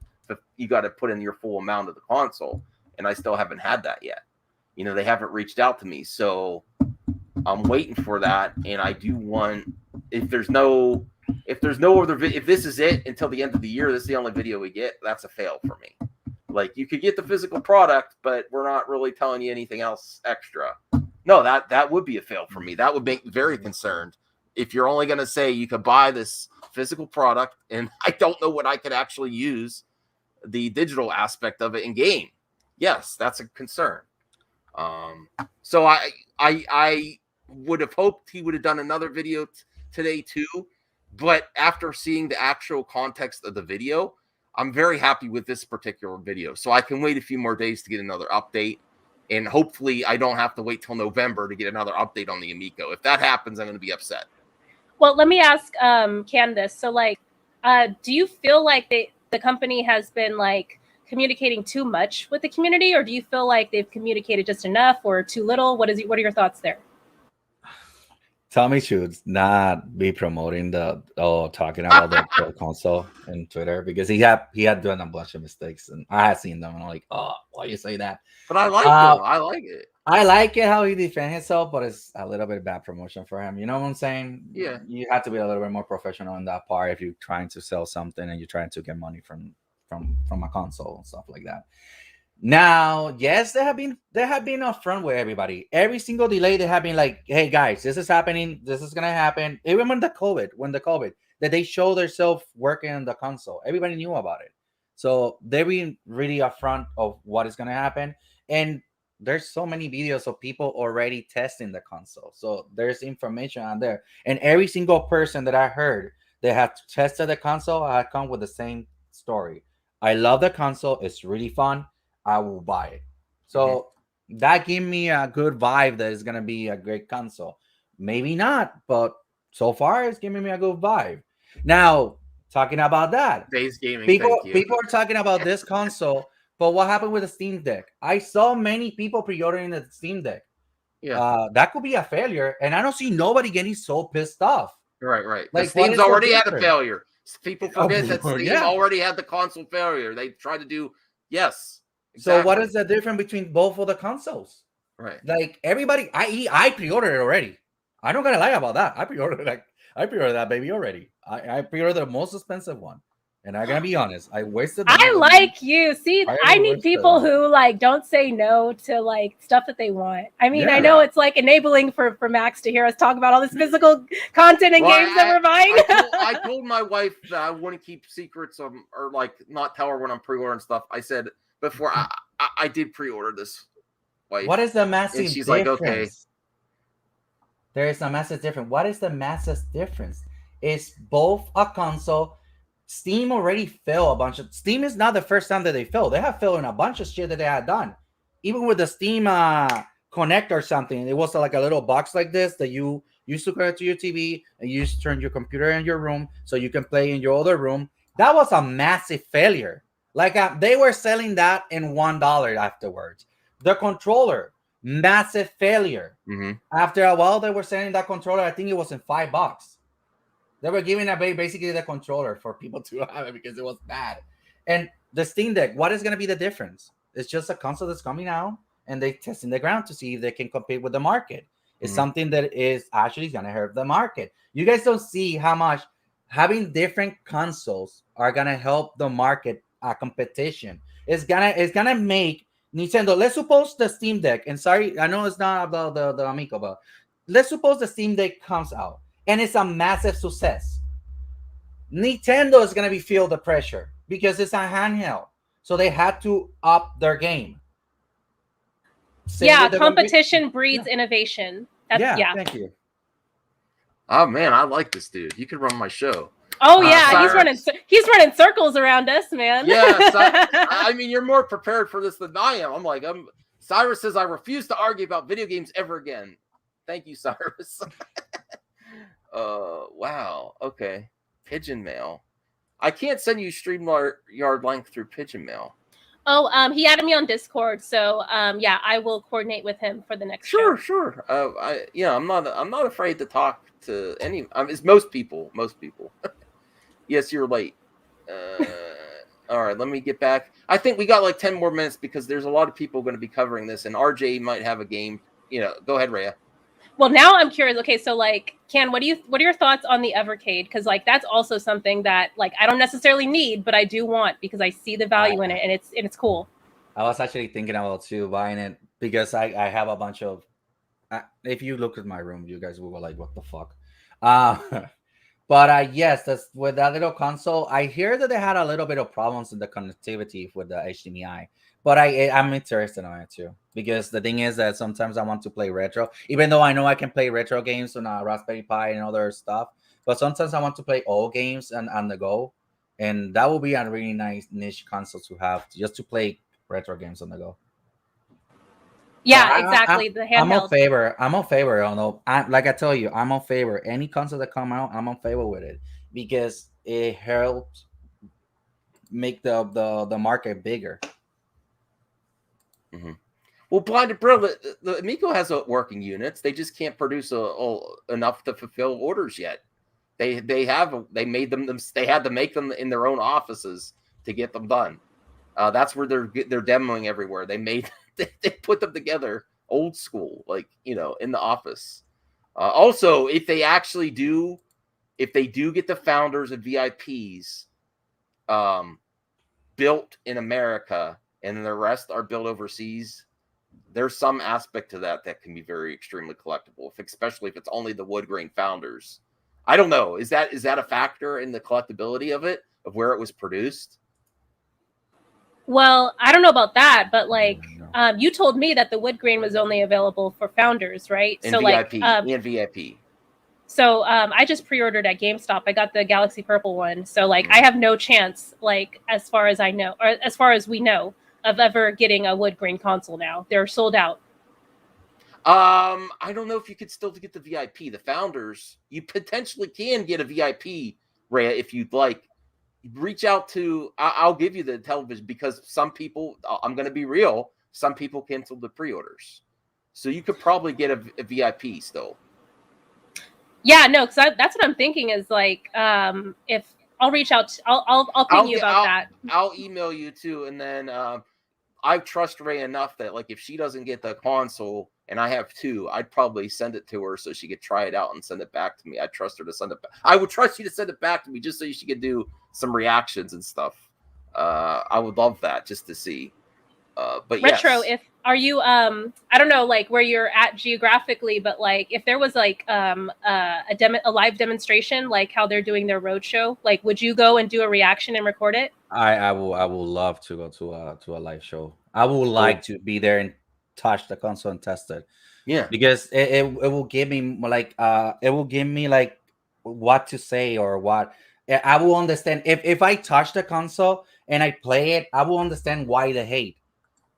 to put in your full amount of the console. And I still haven't had that yet. They haven't reached out to me. So I'm waiting for that, and I do want if there's no other if this is it until the end of the year, this is the only video we get. That's a fail for me. Like, you could get the physical product, but we're not really telling you anything else extra. No, that would be a fail for me. That would make me very concerned if you're only going to say you could buy this physical product, and I don't know what I could actually use the digital aspect of it in game. Yes, that's a concern. So I would have hoped he would have done another video today too, but after seeing the actual context of the video, I'm very happy with this particular video. So I can wait a few more days to get another update, and hopefully I don't have to wait till November to get another update on the Amico. If that happens, I'm going to be upset. Well, let me ask Candace. So, like, do you feel like the company has been like communicating too much with the community, or do you feel like they've communicated just enough or too little? What are your thoughts there? Tommy should not be promoting talking about the Pro console in Twitter, because he had done a bunch of mistakes, and I had seen them, and I'm like, oh, why you say that? But I like him. I like it. I like it how he defends himself, but it's a little bit bad promotion for him. You know what I'm saying? Yeah. You have to be a little bit more professional in that part if you're trying to sell something and you're trying to get money from a console and stuff like that. Now, yes, they have been upfront with everybody. Every single delay, they have been like, "Hey guys, this is happening. This is gonna happen." Even when the COVID, that they show themselves working on the console, everybody knew about it. So they've been really upfront of what is gonna happen, and there's so many videos of people already testing the console. So there's information on there, and every single person that I heard that have tested the console, I come with the same story. I love the console. It's really fun. I will buy it. So that gave me a good vibe that it's gonna be a great console. Maybe not, but so far it's giving me a good vibe. Now, talking about that, Days Gaming, people are talking about this console, but what happened with the Steam Deck? I saw many people pre-ordering the Steam Deck. Yeah, that could be a failure, and I don't see nobody getting so pissed off. right. Like, Steam's already had a failure. People forget that Steam yeah. already had the console failure. They tried to do Exactly. So what is the difference between both of the consoles? Right. Like, everybody, I pre-ordered it already. I don't gotta lie about that. I pre-ordered that baby already. I pre-ordered the most expensive one. And I'm gonna be honest, I wasted. I like you. See, I need people who like don't say no to like stuff that they want. I mean, I know it's like enabling for Max to hear us talk about all this physical content and games that we're buying. I told my wife that I wouldn't keep secrets or like not tell her when I'm pre-ordering stuff. I said before I did pre-order this. Wife. What is the massive and she's difference? Like, okay. There is a massive difference. What is the massive difference? It's both a console. Steam already failed a bunch of. Steam is not the first time that they failed. They have failed in a bunch of shit that they had done. Even with the Steam Connect or something, it was like a little box like this that you used to connect to your TV, and you used to turn your computer in your room so you can play in your other room. That was a massive failure. Like they were selling that in $1 afterwards. The controller, massive failure. After a while, they were selling that controller. I think it was in $5. They were giving away basically the controller for people to have it because it was bad. And the Steam Deck, what is going to be the difference? It's just a console that's coming out, and they're testing the ground to see if they can compete with the market. It's something that is actually going to hurt the market. You guys don't see how much having different consoles are going to help the market competition. It's gonna make Nintendo. Let's suppose the Steam Deck, and sorry, I know it's not about the Amico, but let's suppose the Steam Deck comes out and it's a massive success. Nintendo is gonna feel the pressure because it's a handheld, so they had to up their game. Competition breeds innovation. Thank you. Oh man, I like this dude. You could run my show. Oh yeah, he's running circles around us, man. Yes, I mean, you're more prepared for this than I am. Cyrus says I refuse to argue about video games ever again. Thank you, Cyrus. Wow. Okay. Pigeon Mail. I can't send you StreamYard link through Pigeon Mail. Oh, he added me on Discord, so I will coordinate with him for the next show. Sure. I'm not afraid to talk to any. It's most people. Yes, you're late. All right, let me get back. I think we got like 10 more minutes because there's a lot of people going to be covering this, and RJ might have a game. Go ahead, Rhea. Well, now I'm curious. Okay, so like, Ken, what are your thoughts on the Evercade? Because like that's also something that like I don't necessarily need, but I do want because I see the value in it, and it's cool. I was actually thinking about too buying it because I have a bunch of. If you look at my room, you guys will go like, "What the fuck?" But yes, that's with that little console. I hear that they had a little bit of problems in the connectivity with the HDMI, but I'm interested in it too because the thing is that sometimes I want to play retro, even though I know I can play retro games on a Raspberry Pi and other stuff. But sometimes I want to play old games and on the go, and that will be a really nice niche console to have just to play retro games on the go. Yeah, exactly. The handheld. I'm on favor. I'm on favor. I don't know. Like I tell you, I'm on favor. Any console that come out, I'm on favor with it because it helps make the market bigger. Mm-hmm. Well, Blinded Bro, the Amico has working units. They just can't produce enough to fulfill orders yet. They made them. They had to make them in their own offices to get them done. That's where they're demoing everywhere. They put them together old school, like, you know, in the office. Also, if they do get the founders and VIPs built in America and the rest are built overseas, there's some aspect to that can be very extremely collectible, especially if it's only the wood grain founders. I don't know. Is that a factor in the collectability of it, of where it was produced? Well, I don't know about that, but like you told me that the wood grain was only available for founders, right? And so VIP, like VIP. So I just pre-ordered at GameStop. I got the Galaxy Purple one. So like I have no chance, like as far as I know, or as far as we know, of ever getting a wood grain console now. They're sold out. I don't know if you could still get the VIP. The founders, you potentially can get a VIP, Rhea, if you'd like. Reach out to, I'll give you the Intellivision, because some people, I'm going to be real, some people canceled the pre-orders. So you could probably get a VIP still. Yeah, no, because that's what I'm thinking is like, if I'll reach out, I'll ping you about that. I'll email you too. And then I trust Ray enough that like if she doesn't get the console and I have two, I'd probably send it to her so she could try it out and send it back to me. I trust her to send it back. I would trust you to send it back to me just so she could do some reactions and stuff. I would love that just to see. But Retro, yes. are you I don't know like where you're at geographically, but like if there was like a live demonstration like how they're doing their roadshow, like would you go and do a reaction and record it? I will love to go to a live show. I would like to be there and touch the console and test it. Yeah, because it will give me like what to say or what I will understand if I touch the console and I play it. I will understand why the hate.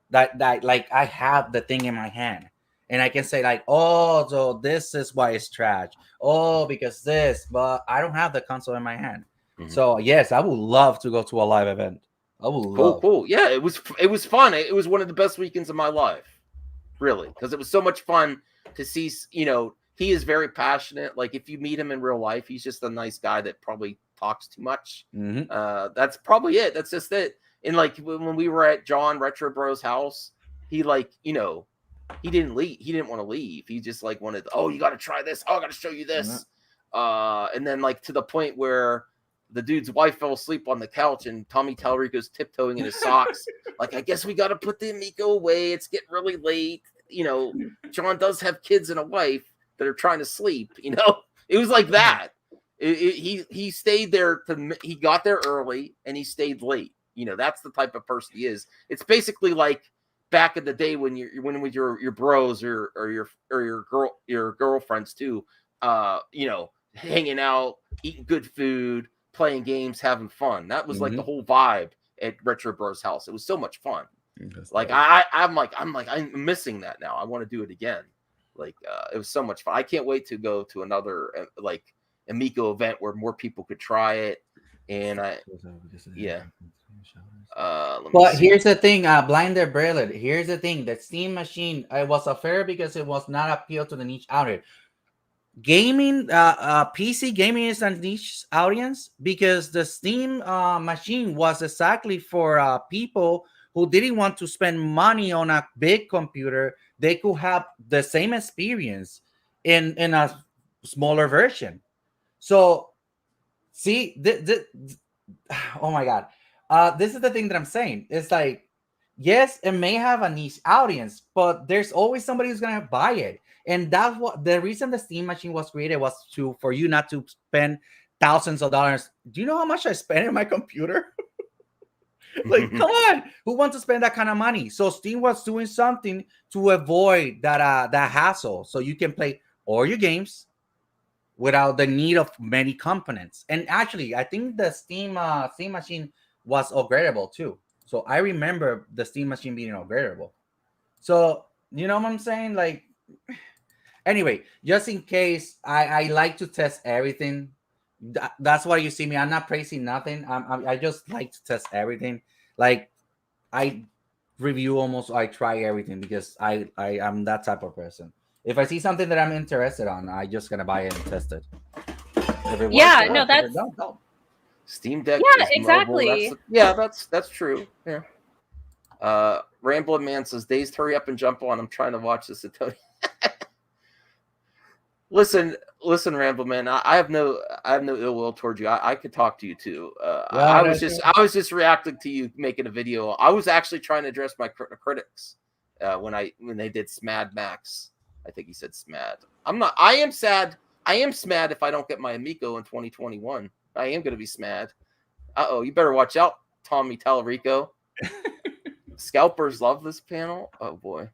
That like I have the thing in my hand and I can say like, oh, so this is why it's trash. Oh, because this, but I don't have the console in my hand. Mm-hmm. So yes, I would love to go to a live event. I would love. Cool. Yeah, it was fun. It was one of the best weekends of my life, really, because it was so much fun to see. You know, he is very passionate. Like if you meet him in real life, he's just a nice guy that probably talks too much. Mm-hmm. That's probably it. That's just it. And like when we were at John Retro Bro's house, he like, you know, he didn't leave. He didn't want to leave. He just like wanted, oh, you got to try this. Oh, I got to show you this. Mm-hmm. And then like to the point where the dude's wife fell asleep on the couch and Tommy Tallarico's tiptoeing in his socks. Like, I guess we got to put the Amico away. It's getting really late. You know, John does have kids and a wife that are trying to sleep. You know, it was like that. He stayed there. He got there early and he stayed late. You know, that's the type of person he is. It's basically like back in the day when with your bros or your girlfriends too, you know, hanging out, eating good food, playing games, having fun. That was like the whole vibe at Retro Bros house. It was so much fun. Like I'm missing that now. I want to do it again. Like it was so much fun. I can't wait to go to another like Amico event where more people could try it. And but here's the thing, Blinder Brilliant. Here's the thing: the Steam machine was unfair because it was not appeal to the niche audience. Gaming, PC gaming is a niche audience because the Steam machine was exactly for people who didn't want to spend money on a big computer. They could have the same experience in a smaller version. So see, oh my god, this is the thing that I'm saying. It's like, yes, it may have a niche audience, but there's always somebody who's gonna buy it. And that's what the reason the Steam machine was created was for you not to spend thousands of dollars. Do you know how much I spend in my computer? Like, come on, who wants to spend that kind of money? So Steam was doing something to avoid that hassle, so you can play all your games without the need of many components. And actually, I think the Steam machine was upgradable too. So I remember the Steam machine being upgradable. So you know what I'm saying? Like, anyway, just in case, I like to test everything. That's why you see me. I'm not praising nothing. I just like to test everything. Like, I review I try everything because I'm that type of person. If I see something that I'm interested on, I just gonna buy it and test it. If it Yeah, works, no, if it that's don't. Steam Deck. Yeah, is exactly. Mobile. That's true. Yeah. Rambling Man says, "Dazed, hurry up and jump on. I'm trying to watch this." Listen, Ramble Man. I have no ill will towards you. I could talk to you too. I was just reacting to you making a video. I was actually trying to address my critics when they did Smad Max. I think he said Smad. I'm not. I am sad. I am Smad if I don't get my Amico in 2021. I am going to be Smad. You better watch out, Tommy Tallarico. Scalpers love this panel. Oh boy.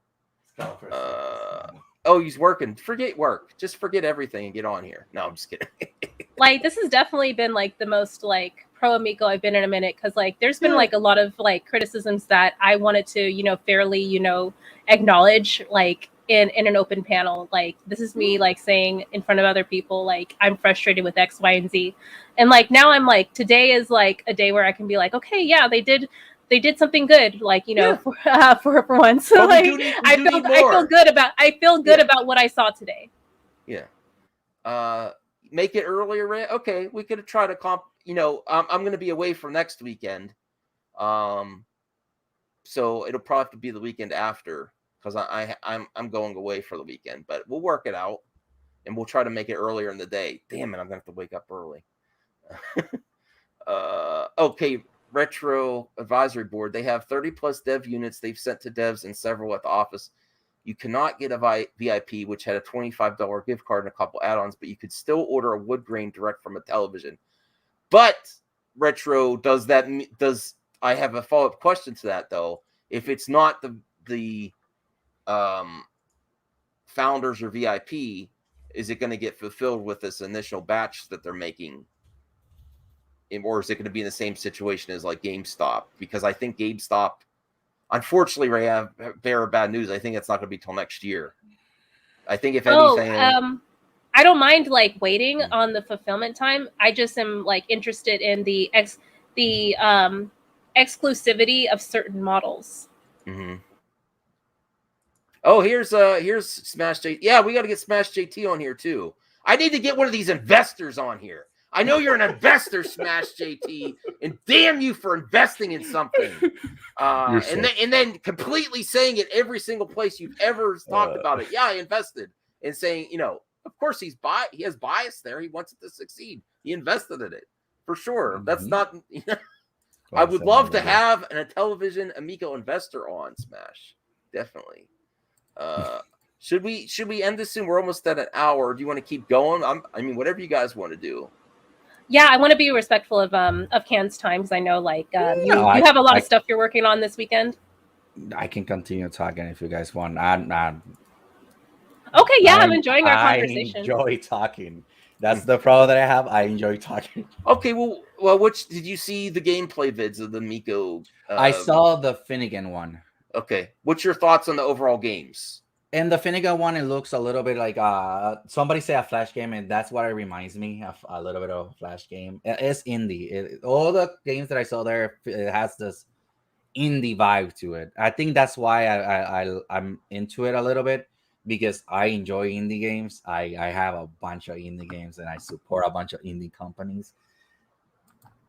He's working. Forget work. Just forget everything and get on here. No, I'm just kidding. Like, this has definitely been like the most like pro Amico I've been in a minute, because like there's been like a lot of like criticisms that I wanted to fairly acknowledge, like in an open panel. Like, this is me like saying in front of other people, like, I'm frustrated with X, Y, and Z. And like now I'm like, today is like a day where I can be like, okay, yeah, they did something good, like for once. So like, I feel good about what I saw today. Yeah. Make it earlier, Ray. Okay, we could try to I'm going to be away for next weekend, so it'll probably have to be the weekend after, because I'm going away for the weekend. But we'll work it out, and we'll try to make it earlier in the day. Damn it, I'm going to have to wake up early. Okay. Retro Advisory Board. They have 30 plus dev units they've sent to devs and several at the office. You cannot get a VIP, which had a $25 gift card and a couple add-ons, but you could still order a wood grain direct from a television. But Retro, I have a follow-up question to that though. If it's not the founders or VIP, is it going to get fulfilled with this initial batch that they're making? Or is it going to be in the same situation as like GameStop? Because I think GameStop, unfortunately, Ray, I have very bad news. I think it's not going to be till next year. I think if anything, I don't mind like waiting on the fulfillment time. I just am like interested in the exclusivity of certain models. Mm-hmm. Oh, here's Smash JT. Yeah, we got to get Smash JT on here too. I need to get one of these investors on here. I know you're an investor, Smash JT, and damn you for investing in something. And then completely saying it every single place you've ever talked about it. Yeah, I invested. And saying, of course he has bias there. He wants it to succeed. He invested in it for sure. Mm-hmm. That's not. I would love to have an Intellivision Amico investor on Smash. Definitely. Should we end this soon? We're almost at an hour. Do you want to keep going? I mean, whatever you guys want to do. Yeah, I want to be respectful of Can's time, because I know like you have a lot of stuff you're working on this weekend. I can continue talking if you guys want. Okay, yeah, I'm enjoying our conversation. I enjoy talking. That's the problem that I have. I enjoy talking. Okay, well, did you see the gameplay vids of the Miko? I saw the Finnegan one. Okay, what's your thoughts on the overall games? And the Finnegan one, it looks a little bit like somebody say a Flash game, and that's what it reminds me of, a little bit of a Flash game. It's indie. All the games that I saw there, it has this indie vibe to it. I think that's why I'm into it a little bit, because I enjoy indie games. I have a bunch of indie games, and I support a bunch of indie companies.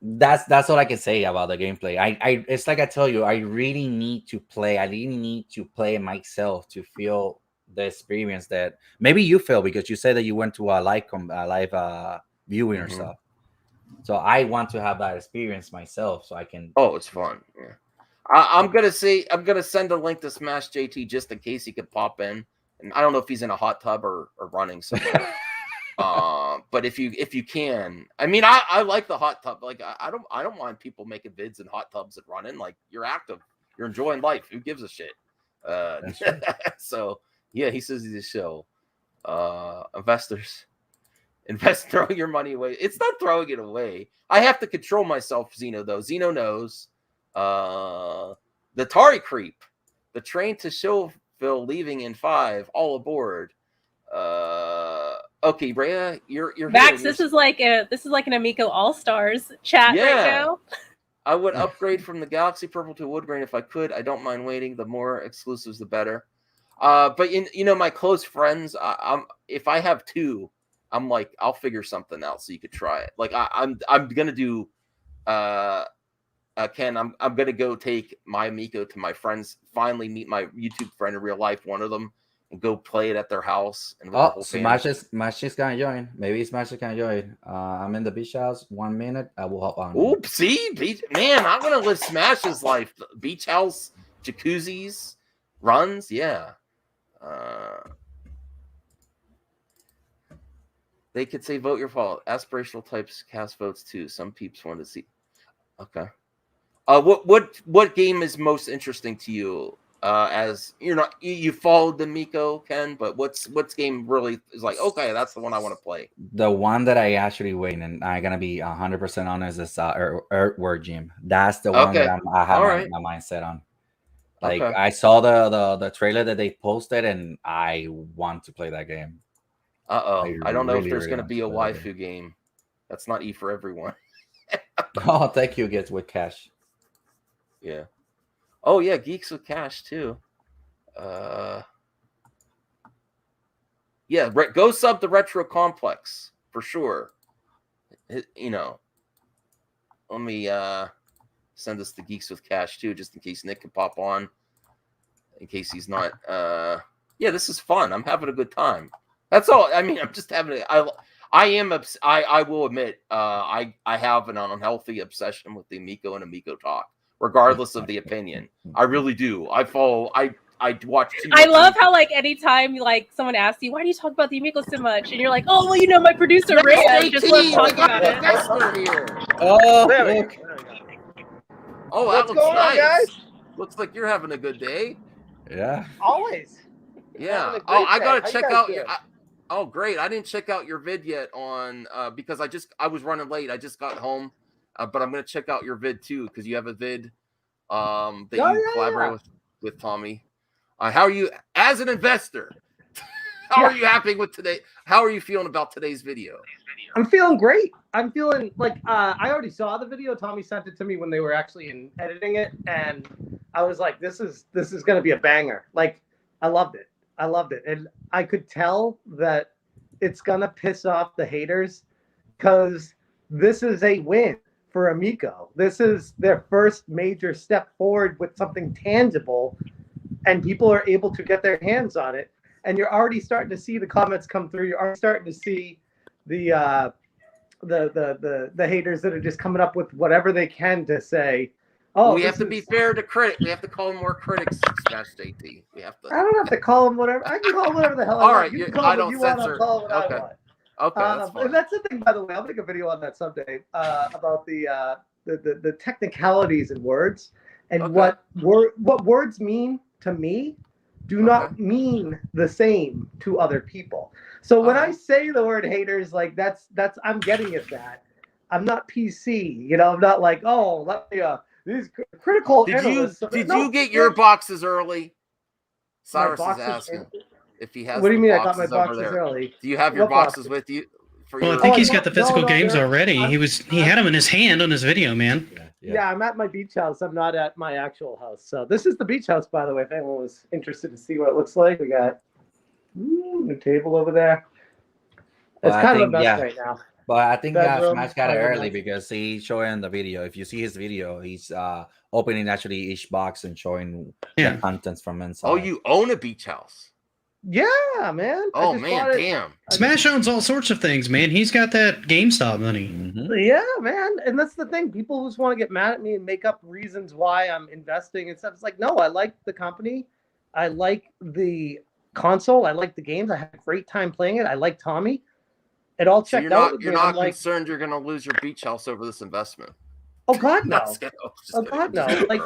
That's all I can say about the gameplay. I it's like I tell you, I really need to play. I really need to play myself to feel the experience that maybe you feel, because you said that you went to a live viewing or Mhm. stuff. So I want to have that experience myself, so I can. Oh, it's fun. Yeah. I'm gonna send a link to Smash JT just in case he could pop in. And I don't know if he's in a hot tub or running somewhere. But if you can, I mean, I like the hot tub. Like I don't mind people making vids in hot tubs and running. Like you're active, you're enjoying life. Who gives a shit? So yeah, he says he's a show. Investors. Invest throwing your money away. It's not throwing it away. I have to control myself, Zeno, though. Zeno knows. The Tari creep. The train to Showville leaving in 5. All aboard. Okay, Rhea, you're Max, here. this is like an Amico All-Stars chat right now. I would upgrade from the Galaxy Purple to Wood Grain if I could. I don't mind waiting. The more exclusives, the better. But my close friends, if I have 2, I'm like, I'll figure something out so you could try it. Like I'm gonna do, Ken, I'm gonna go take my Amico to my friends. Finally meet my YouTube friend in real life, one of them, and go play it at their house. And with the whole Smash is gonna join. Maybe Smash is gonna join. I'm in the beach house. 1 minute, I will hop on. Oop, see, man, I'm gonna live Smash's life. Beach house, jacuzzis, runs, yeah. They could say vote your fault. Aspirational types cast votes too. Some peeps want to see. Okay. What game is most interesting to you? As you followed the Amico, Ken, but what's game really is like? Okay, that's the one I want to play. The one that I actually win, and I'm gonna be 100% honest, is Earthworm Jim. That's the one that I have my mindset on. Like I saw the trailer that they posted, and I want to play that game. I don't know if there's going to be a waifu game. That's not E for everyone. Oh, thank you, Gets with Cash. Yeah. Oh yeah, Geeks with Cash too. Yeah, go sub the Retro Complex for sure. Let me send us the Geeks with Cash too, just in case Nick can pop on. In case he's not. Yeah, this is fun. I'm having a good time. That's all. I mean, I'm just having I will admit, I have an unhealthy obsession with the Amico and Amico talk, regardless of the opinion. I really do. I watch. I love how anytime someone asks you, why do you talk about the Amico so much, and you're like, oh well, my producer Ray just loves talking about it. Here. Oh, look. Oh, that looks nice. Guys? Looks like you're having a good day. Yeah. Always. Yeah. Oh, I gotta check out your. Oh, great! I didn't check out your vid yet on because I was running late. I just got home, but I'm gonna check out your vid too because you have a vid that you collaborate with Tommy. How are you as an investor? How are you happy with today? How are you feeling about today's video? I'm feeling great. I'm feeling like I already saw the video. Tommy sent it to me when they were actually editing it, and I was like, "This is gonna be a banger." Like, I loved it. And I could tell that it's gonna piss off the haters because this is a win for Amico. This is their first major step forward with something tangible, and people are able to get their hands on it. And you're already starting to see the comments come through. You're already starting to see the haters that are just coming up with whatever they can to say. Oh, we have to be fair to critics. We have to call them more critics. Smash JT. We have to. I don't have to call them whatever. I can call them whatever the hell I want. Right, you can call them what you want. I'll call them what I want. Okay, that's fine. And that's the thing, by the way. I'll make a video on that someday about the technicalities in words and what words mean to me do not mean the same to other people. So when I say the word haters, like that's I'm getting at that. I'm not PC. I'm not like, oh, let me these critical analysts. Did you get your boxes early? Cyrus is asking if he has. What do you mean? I got my boxes early. Do you have your boxes with you? Well, I think he's got the physical games already. He had them in his hand on his video, man. Yeah, I'm at my beach house. I'm not at my actual house. So this is the beach house, by the way. If anyone was interested to see what it looks like, we got the table over there. It's kind of a mess right now. But I think Smash got it early because he's showing the video. If you see his video, he's opening actually each box and showing the contents from inside. Oh, you own a beach house? Yeah, man. Oh I just man, bought it. damn. Smash owns all sorts of things, man. He's got that GameStop money. Yeah, man. And that's the thing. People just want to get mad at me and make up reasons why I'm investing and stuff. It's like, no, I like the company. I like the console. I like the games. I had a great time playing it. I like Tommy. It all So checked out with you're me. not concerned you're going to lose your beach house over this investment. Oh God, no. Just Oh kidding. God, no. Just Like,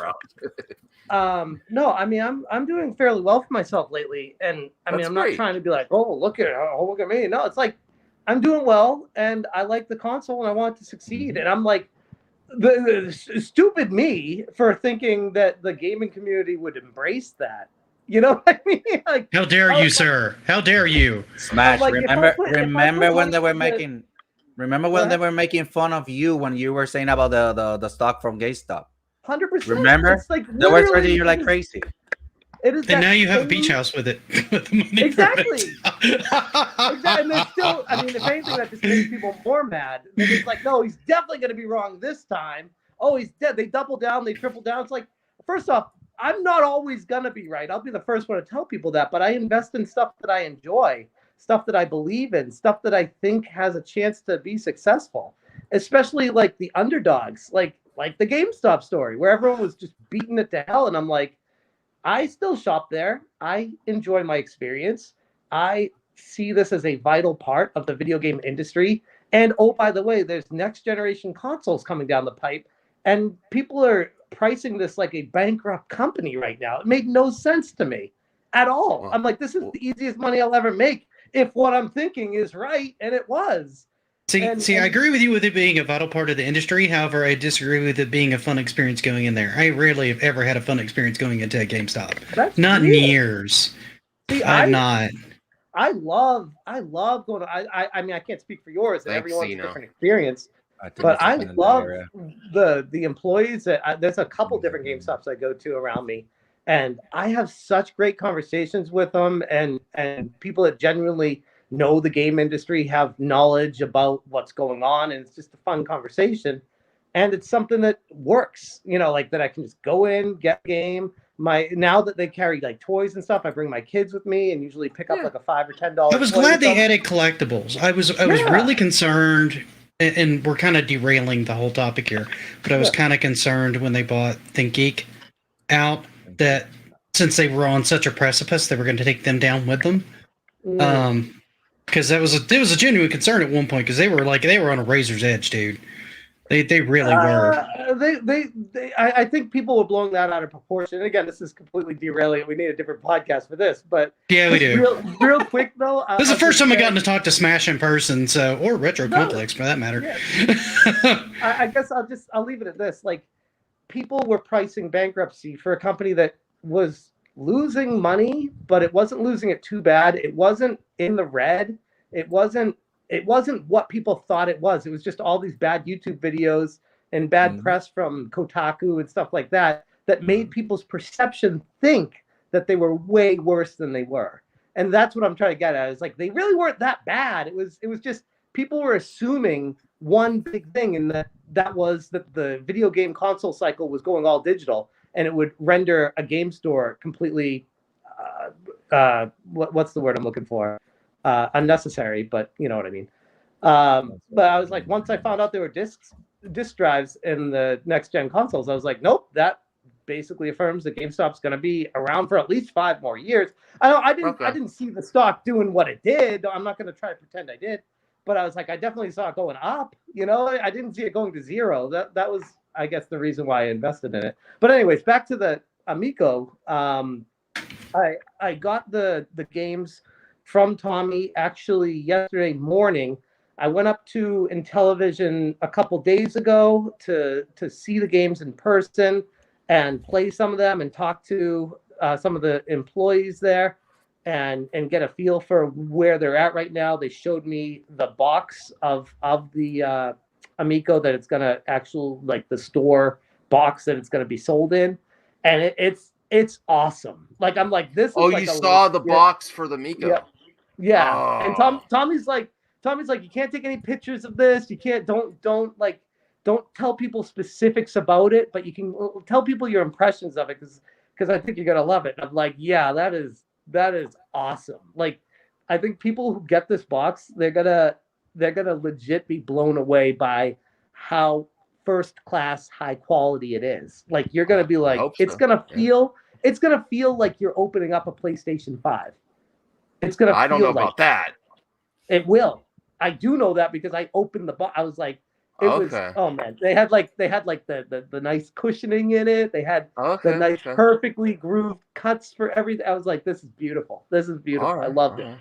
no. I mean, I'm doing fairly well for myself lately, and I mean, That's I'm great. not trying to be like, oh, look at me. No, it's like I'm doing well, and I like the console, and I want it to succeed. And I'm like, the stupid me for thinking that the gaming community would embrace that. You know what I mean? Like, How dare you, sir? How dare you? Smash. Like, if I Remember put when they money were into- making? Remember when they were making fun of you when you were saying about the stock from GameStop? 100%. Remember? It's like They were literally, treating you like crazy. It is And that now you have a same- beach house with it. With the money Exactly. from it. Exactly. And there's still, I mean, if anything, that just makes people more mad. It's like, no, he's definitely going to be wrong this time. Oh, he's dead. They double down, they triple down. It's like, first off, I'm not always going to be right. I'll be the first one to tell people that, but I invest in stuff that I enjoy, stuff that I believe in, stuff that I think has a chance to be successful, especially like the underdogs, like the GameStop story where everyone was just beating it to hell. And I'm like, I still shop there. I enjoy my experience. I see this as a vital part of the video game industry. And oh, by the way, there's next generation consoles coming down the pipe, and people are pricing this like a bankrupt company right now. It made no sense to me at all. Well, I'm like, this is the easiest money I'll ever make if what I'm thinking is right, and it was. See, I agree with you with it being a vital part of the industry. However, I disagree with it being a fun experience going in there. I rarely have ever had a fun experience going into a GameStop. That's Not in weird. years. See, I've not. I love going to, I mean, I can't speak for yours, and Thanks, everyone's Zeno. different experience. But I love the employees that there's a couple different GameStops I go to around me, and I have such great conversations with them, and people that genuinely know the game industry, have knowledge about what's going on, and it's just a fun conversation, and it's something that works, you know, like that I can just go in, get a game. Now that they carry like toys and stuff, I bring my kids with me and usually pick up like a $5 or $10. I was glad they added collectibles. I was really concerned, and we're kind of derailing the whole topic here, but I was kind of concerned when they bought ThinkGeek out that since they were on such a precipice, they were going to take them down with them. Because it was a genuine concern at one point, because they were on a razor's edge, dude. They really were. I think people were blowing that out of proportion. And again, this is completely derailing. We need a different podcast for this, but yeah, we do. Real quick though, this is the first time I've gotten to talk to Smash in person, or Retro Complex for that matter. Yeah. I guess I'll leave it at this. Like, people were pricing bankruptcy for a company that was losing money, but it wasn't losing it too bad. It wasn't in the red. It wasn't what people thought it was. It was just all these bad YouTube videos and bad press from Kotaku and stuff like that made people's perception think that they were way worse than they were. And that's what I'm trying to get at. Is like, they really weren't that bad. It was just people were assuming one big thing, and that was that the video game console cycle was going all digital, and it would render a game store completely what's the word I'm looking for? Unnecessary, but you know what I mean. But I was like, once I found out there were disk drives in the next gen consoles, I was like, nope, that basically affirms that GameStop's going to be around for at least 5 more years. I didn't see the stock doing what it did. I'm not going to try to pretend I did, but I was like, I definitely saw it going up. You know, I didn't see it going to zero. That was, I guess, the reason why I invested in it. But anyways, back to the Amico. I got the games from Tommy actually yesterday morning. I went up to Intellivision a couple days ago to see the games in person and play some of them and talk to some of the employees there and get a feel for where they're at right now. They showed me the box of the Amico that it's gonna like the store box that it's gonna be sold in, and it's awesome. Like, I'm like, this is you like saw the box for the Amico. Yeah. Oh. And Tommy's like, you can't take any pictures of this. You can't, don't tell people specifics about it, but you can tell people your impressions of it because I think you're gonna love it. And I'm like, yeah, that is That is awesome. Like, I think people who get this box, they're gonna legit be blown away by how first class high quality it is. Like, you're gonna be like, hope it's so. gonna Yeah. feel it's gonna feel like you're opening up a PlayStation 5. It's gonna I don't feel know like about that. it will. I do know that because I opened the box. I was like, it was, Okay. oh man, they had like the nice cushioning in it. They had Okay. the nice Okay. perfectly grooved cuts for everything. I was like, this is beautiful. This is beautiful. All right, I loved all it.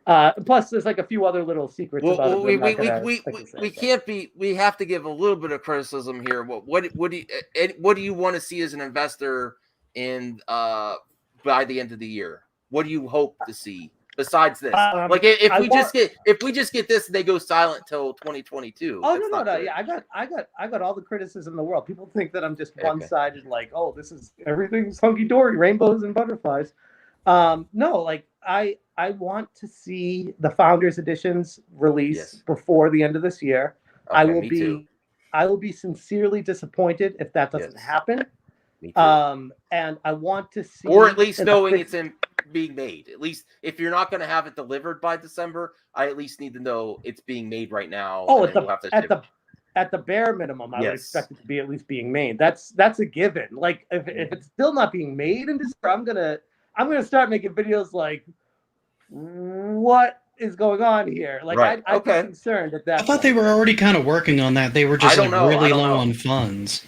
right. Plus, there's like a few other little secrets about it. Well, That I'm not gonna stick to say, but- can't be. We have to give a little bit of criticism here. What do you want to see as an investor in by the end of the year? What do you hope to see besides this? Like if we just get this, and they go silent till 2022. Oh that's no, not good. yeah, I got all the criticism in the world. People think that I'm just Okay. one-sided, like, oh, this is everything's hunky dory, rainbows and butterflies. No, like I want to see the Founders Editions release Yes. before the end of this year. Okay, I will me be too. I will be sincerely disappointed if that doesn't Yes. happen. Me too. And I want to see, or at least the knowing fix- it's being made. At least if you're not going to have it delivered by December, I at least need to know it's being made right now. Oh, and then we'll have to ship. at the bare minimum, I would Yes. expect it to be at least being made. That's a given. Like if it's still not being made in December, I'm gonna start making videos like, what is going on here? Like Right. I'd Okay. be concerned at that. I thought they were already kind of working on that. They were just don't like know. I really don't low know. on funds.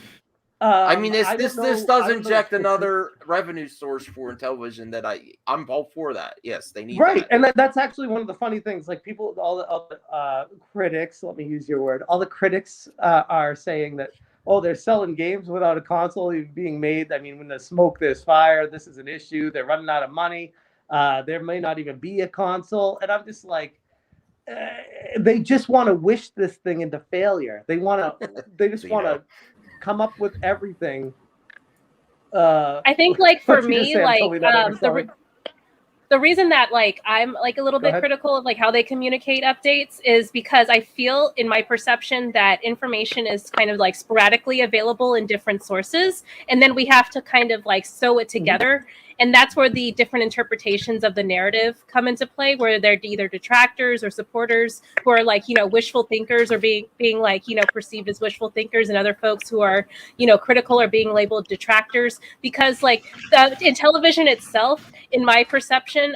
I mean, I this don't know- does I don't know inject if- another revenue source for Intellivision that I'm all for that. Yes, they need right, that. and that's actually one of the funny things. Like people, all the critics, let me use your word. All the critics are saying that, oh, they're selling games without a console even being made. I mean, when there's smoke, there's fire. This is an issue. They're running out of money. There may not even be a console, and I'm just like, they just want to wish this thing into failure. They want to. They just So, want to come up with everything. I think, like, for What's you gonna me, say? I'm like, totally not underselling. the reason that, like, I'm like a little Go bit ahead. critical of like how they communicate updates is because I feel, in my perception, that information is kind of like sporadically available in different sources, and then we have to kind of like sew it together. And that's where the different interpretations of the narrative come into play, where they're either detractors or supporters who are like, wishful thinkers, or being like, perceived as wishful thinkers, and other folks who are, critical or being labeled detractors. Because like the Intellivision itself, in my perception,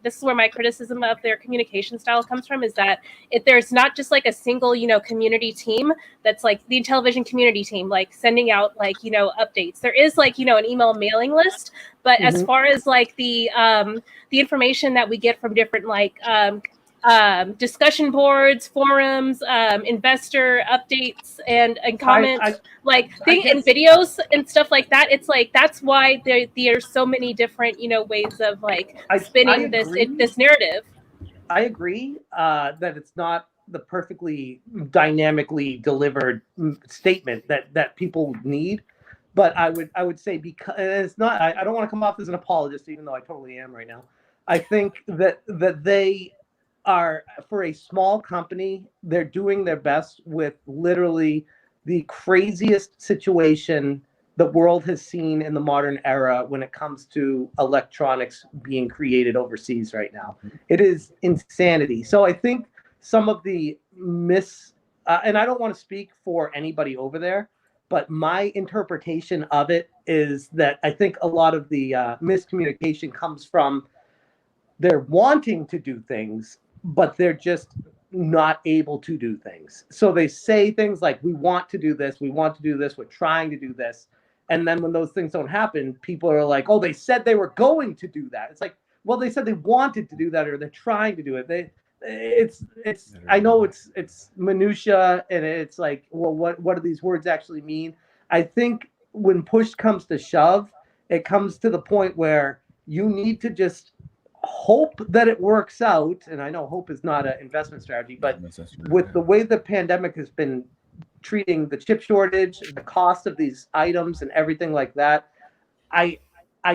this is where my criticism of their communication style comes from, is that there's not just like a single, community team that's like the Intellivision community team, like sending out like, updates. There is like, an email mailing list. But as far as like the information that we get from different like discussion boards, forums, investor updates, and comments, and videos and stuff like that, it's like that's why there's so many different ways of like spinning this narrative. I agree that it's not the perfectly dynamically delivered statement that people need. But I would say, because it's not, I don't want to come off as an apologist, even though I totally am right now. I think that they are, for a small company, they're doing their best with literally the craziest situation the world has seen in the modern era when it comes to electronics being created overseas right now. It is insanity. So I think some of the and I don't want to speak for anybody over there, but my interpretation of it is that I think a lot of the miscommunication comes from they're wanting to do things, but they're just not able to do things. So they say things like, we want to do this, we're trying to do this. And then when those things don't happen, people are like, oh, they said they were going to do that. It's like, well, they said they wanted to do that, or they're trying to do it. I know it's minutia, and it's like, well, what do these words actually mean? I think when push comes to shove, it comes to the point where you need to just hope that it works out. And I know hope is not an investment strategy, but with the way the pandemic has been treating the chip shortage, the cost of these items and everything like that, I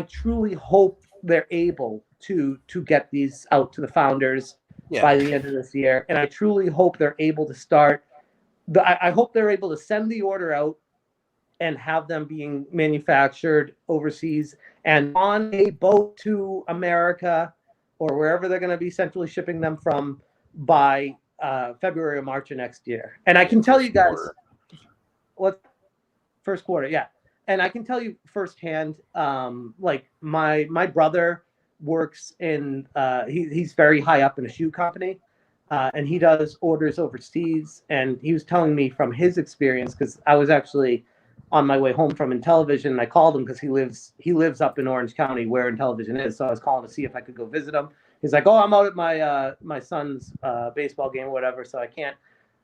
truly hope they're able to get these out to the founders by the end of this year. And I truly hope they're able to start I hope they're able to send the order out and have them being manufactured overseas and on a boat to America or wherever they're going to be centrally shipping them from by February or March of next year. And I can tell you guys, what first quarter, yeah. And I can tell you firsthand, like my brother works in, he's very high up in a shoe company, and he does orders overseas. And he was telling me from his experience, because I was actually on my way home from Intellivision, and I called him because he lives up in Orange County where Intellivision is. So I was calling to see if I could go visit him. He's like, "Oh, I'm out at my son's baseball game or whatever, so I can't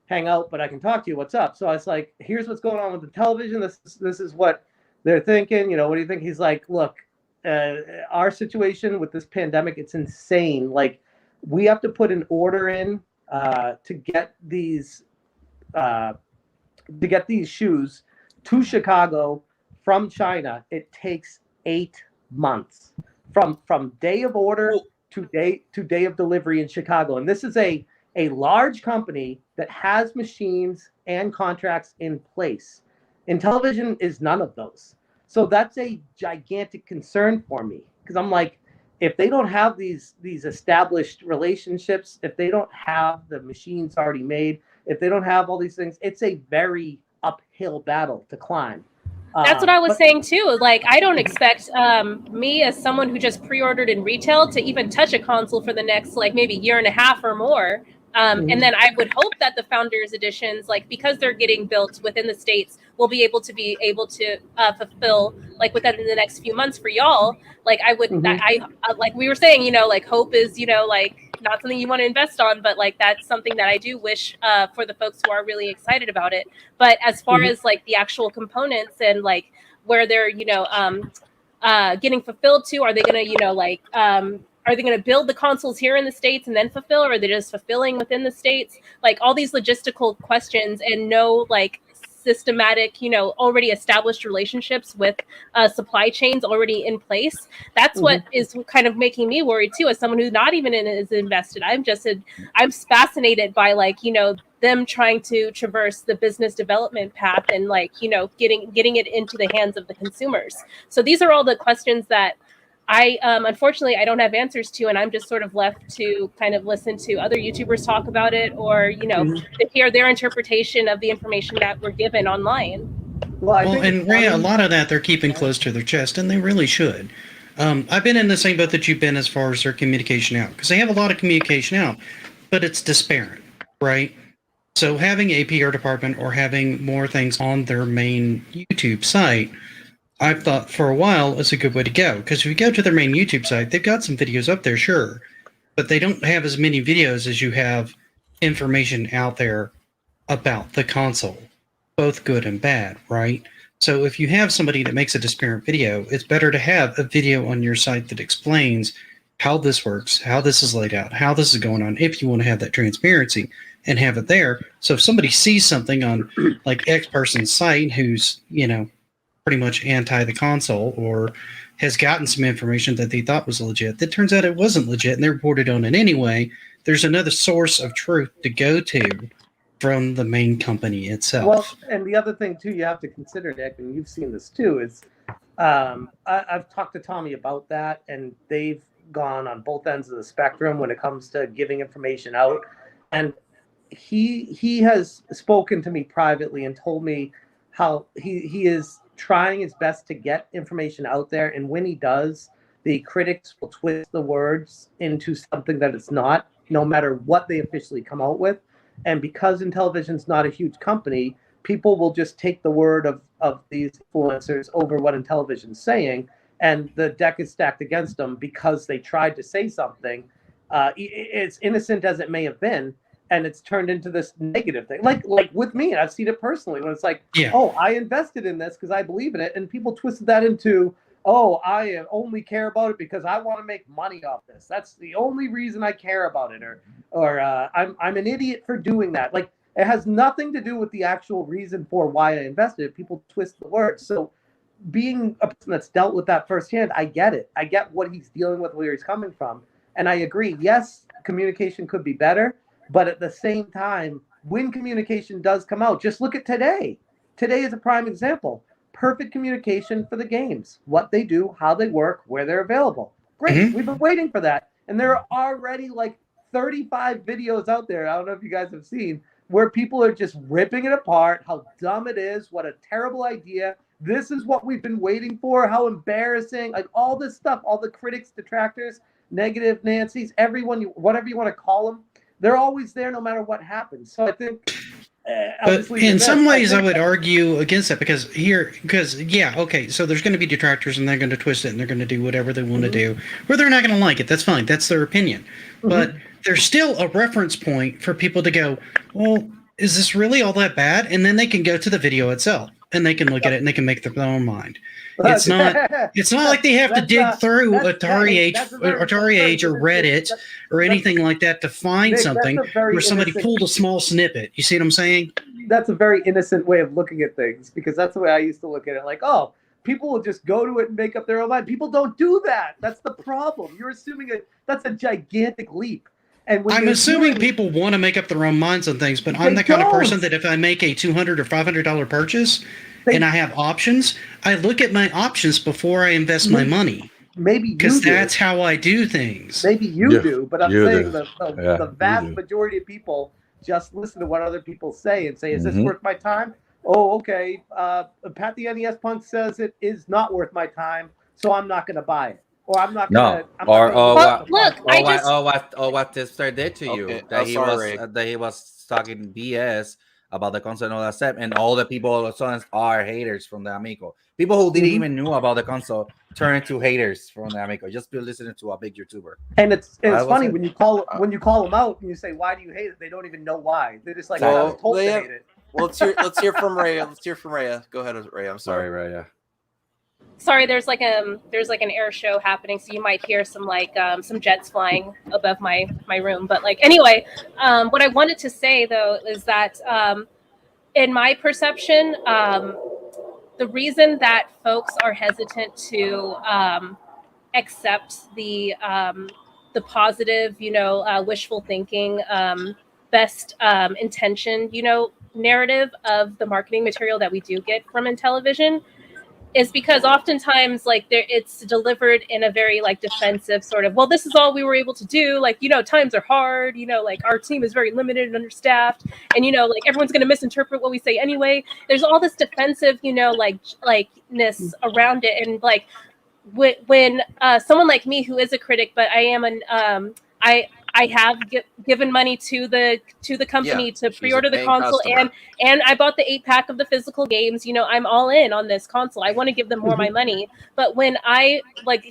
hang out, but I can talk to you. What's up?" So I was like, "Here's what's going on with Intellivision. This is what they're thinking. You know, what do you think?" He's like, "Look, our situation with this pandemic, it's insane. Like, we have to put an order in to get these shoes to Chicago from China. It takes 8 months from day of order to day of delivery in Chicago. And this is a large company that has machines and contracts in place. Intellivision is none of those. So that's a gigantic concern for me, because I'm like, if they don't have these established relationships, if they don't have the machines already made, if they don't have all these things, it's a very uphill battle to climb. That's what I was saying too. Like, I don't expect me as someone who just pre-ordered in retail to even touch a console for the next like maybe year and a half or more. And then I would hope that the founders editions, like, because they're getting built within the States, will be able to fulfill like within the next few months for y'all. Like, I would, I like we were saying, you know, like hope is, you know, like not something you want to invest on, but like that's something that I do wish for the folks who are really excited about it. But as far as like the actual components and like where they're, you know, getting fulfilled to, are they going to, you know, like, are they going to build the consoles here in the States and then fulfill, or are they just fulfilling within the States? Like all these logistical questions and no like systematic, you know, already established relationships with supply chains already in place. That's what is kind of making me worried too, as someone who's not even is invested. I'm fascinated by like, you know, them trying to traverse the business development path and like, you know, getting it into the hands of the consumers. So these are all the questions that I unfortunately I don't have answers to, and I'm just sort of left to kind of listen to other YouTubers talk about it, or you know, to hear their interpretation of the information that we're given online. Well, and Ray, a lot of that they're keeping close to their chest, and they really should. I've been in the same boat that you've been as far as their communication out, because they have a lot of communication out, but it's disparate, right? So having a PR department or having more things on their main YouTube site, I've thought for a while is a good way to go, because if you go to their main YouTube site, they've got some videos up there, sure, but they don't have as many videos as you have information out there about the console, both good and bad, right? So if you have somebody that makes a disparate video, it's better to have a video on your site that explains how this works, how this is laid out, how this is going on, if you want to have that transparency and have it there. So if somebody sees something on like X person's site who's, you know, pretty much anti the console, or has gotten some information that they thought was legit that turns out it wasn't legit and they reported on it anyway, there's another source of truth to go to from the main company itself. Well, and the other thing too you have to consider, Nick, and you've seen this too, is I've talked to Tommy about that, and they've gone on both ends of the spectrum when it comes to giving information out. And he has spoken to me privately and told me how he is trying his best to get information out there, and when he does, the critics will twist the words into something that it's not, no matter what they officially come out with. And because Intellivision's not a huge company, people will just take the word of these influencers over what Intellivision's saying, and the deck is stacked against them because they tried to say something, as innocent as it may have been, and it's turned into this negative thing. Like with me, I've seen it personally when it's like, oh, I invested in this because I believe in it, and people twisted that into, oh, I only care about it because I want to make money off this. That's the only reason I care about it, or I'm an idiot for doing that. Like, it has nothing to do with the actual reason for why I invested. People twist the words. So being a person that's dealt with that firsthand, I get it. I get what he's dealing with, where he's coming from, and I agree. Yes, communication could be better. But at the same time, when communication does come out, just look at today. Today is a prime example. perfect communication for the games, what they do, how they work, where they're available. Great. We've been waiting for that. And there are already like 35 videos out there. I don't know if you guys have seen where people are just ripping it apart, how dumb it is, what a terrible idea. This is what we've been waiting for, how embarrassing, like all this stuff, all the critics, detractors, negative Nancy's, everyone, whatever you want to call them, they're always there no matter what happens. So I think but in some ways I would argue against that because yeah, okay, so there's going to be detractors and they're going to twist it and they're going to do whatever they want to do, or they're not going to like it. That's fine. That's their opinion. But there's still a reference point for people to go, well, is this really all that bad? And then they can go to the video itself and they can look at it and they can make their own mind. It's not like they have to dig through Atari Age or Reddit or anything like that to find Nick, something where somebody pulled a small snippet. You see what I'm saying? That's a very innocent way of looking at things, because that's the way I used to look at it. Like, oh, people will just go to it and make up their own mind. People don't do that. That's the problem. You're assuming that's a gigantic leap. And I'm assuming people want to make up their own minds on things, but I'm the kind of person that if I make a $200 or $500 purchase and I have options, I look at my options before I invest my money. Maybe because that's how I do things. Maybe you do, but I'm saying the vast majority of people just listen to what other people say and say, "Is this worth my time?" Oh, okay. Pat the NES Punk says it is not worth my time, so I'm not going to buy it. Or I'm not going to. What Tipster did to you that he was talking BS about the console and all that stuff, and all the people all of a sudden are haters from the Amico. People who didn't even know about the console turn into haters from the Amico just by listening to a big YouTuber. And it's funny when you call them out and you say, "Why do you hate it?" They don't even know why. They're just like, "I was told to hate it." Well, let's hear from Rhea. Let's hear from Rhea. Go ahead, Rhea. I'm sorry, Rhea. Sorry, there's like an air show happening, so you might hear some some jets flying above my room. But like anyway, what I wanted to say though is that in my perception, the reason that folks are hesitant to accept the positive, wishful thinking, best intention, narrative of the marketing material that we do get from Intellivision is because oftentimes it's delivered in a very defensive sort of, well, this is all we were able to do. Times are hard, our team is very limited and understaffed. And, everyone's going to misinterpret what we say anyway. There's all this defensive, likeness around it. And when someone like me, who is a critic, but I am I have given money to the company to pre-order the console, and I bought the 8-pack of the physical games. I'm all in on this console. I want to give them more of my money. But when I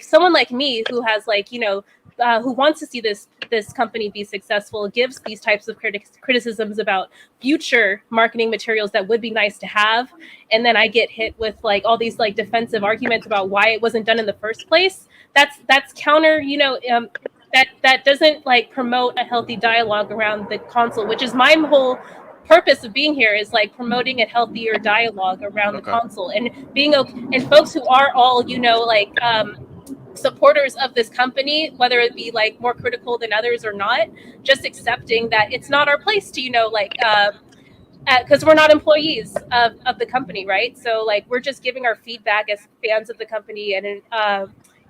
someone like me who has who wants to see this company be successful, gives these types of criticisms about future marketing materials that would be nice to have, and then I get hit with all these defensive arguments about why it wasn't done in the first place. That's counter, that doesn't promote a healthy dialogue around the console, which is my whole purpose of being here, is promoting a healthier dialogue around the console and being and folks who are all supporters of this company, whether it be more critical than others or not, just accepting that it's not our place to because we're not employees of the company, right? So we're just giving our feedback as fans of the company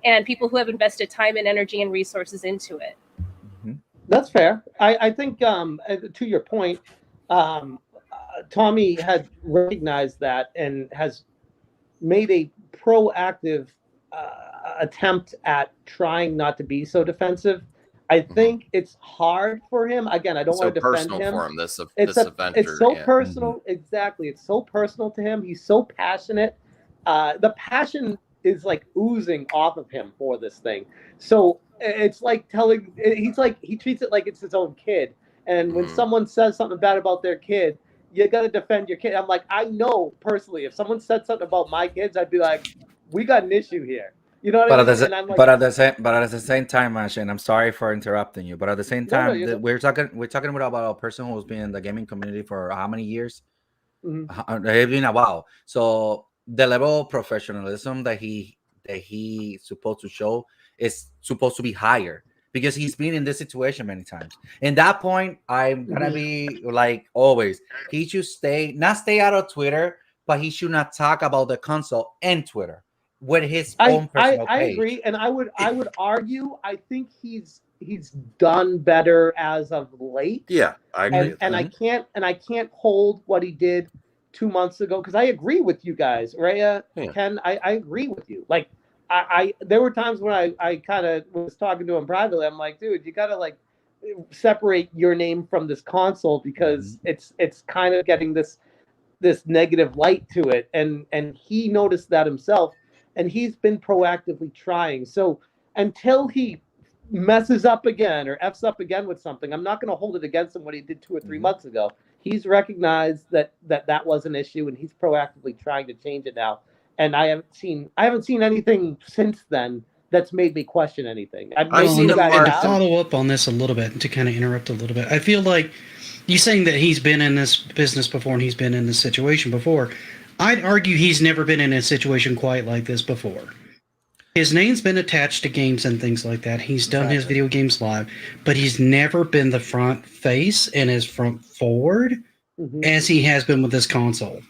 and people who have invested time and energy and resources into it. That's fair. I think to your point, Tommy had recognized that and has made a proactive attempt at trying not to be so defensive. I think it's hard for him. Again, I don't want to defend him. For him, this event. It's so personal. Exactly. It's so personal to him. He's so passionate. The passion is oozing off of him for this thing. So it's he treats it like it's his own kid. And when someone says something bad about their kid, you got to defend your kid. I'm I know personally, if someone said something about my kids, I'd be like, we got an issue here. You know what I mean? But at the same time, Mash, and I'm sorry for interrupting you, but at the same time, we're talking about a person who's been in the gaming community for how many years? It's been a while. So the level of professionalism that he's supposed to show is supposed to be higher because he's been in this situation many times. And that point, I'm gonna be always, he should stay out of Twitter, but he should not talk about the console and Twitter with his own personal I page. agree, and I would argue I think he's done better as of late. Yeah, I agree. And I can't hold what he did 2 months ago, because I agree with you guys, Rhea, Ken. I agree with you. Like I there were times when I kind of was talking to him privately. I'm like, dude, you gotta like separate your name from this console, because it's kind of getting this negative light to it, and he noticed that himself, and he's been proactively trying. So until he messes up again or f's up again with something, I'm not going to hold it against him what he did 2 or 3 months ago. He's recognized that was an issue, and he's proactively trying to change it now. And I haven't seen anything since then that's made me question anything. I've seen him to follow up on this a little bit, to kind of interrupt a little bit. I feel like you saying that he's been in this business before and he's been in this situation before. I'd argue he's never been in a situation quite like this before. His name's been attached to games and things like that. He's done his video games live, but he's never been the front face and as front forward as he has been with this console.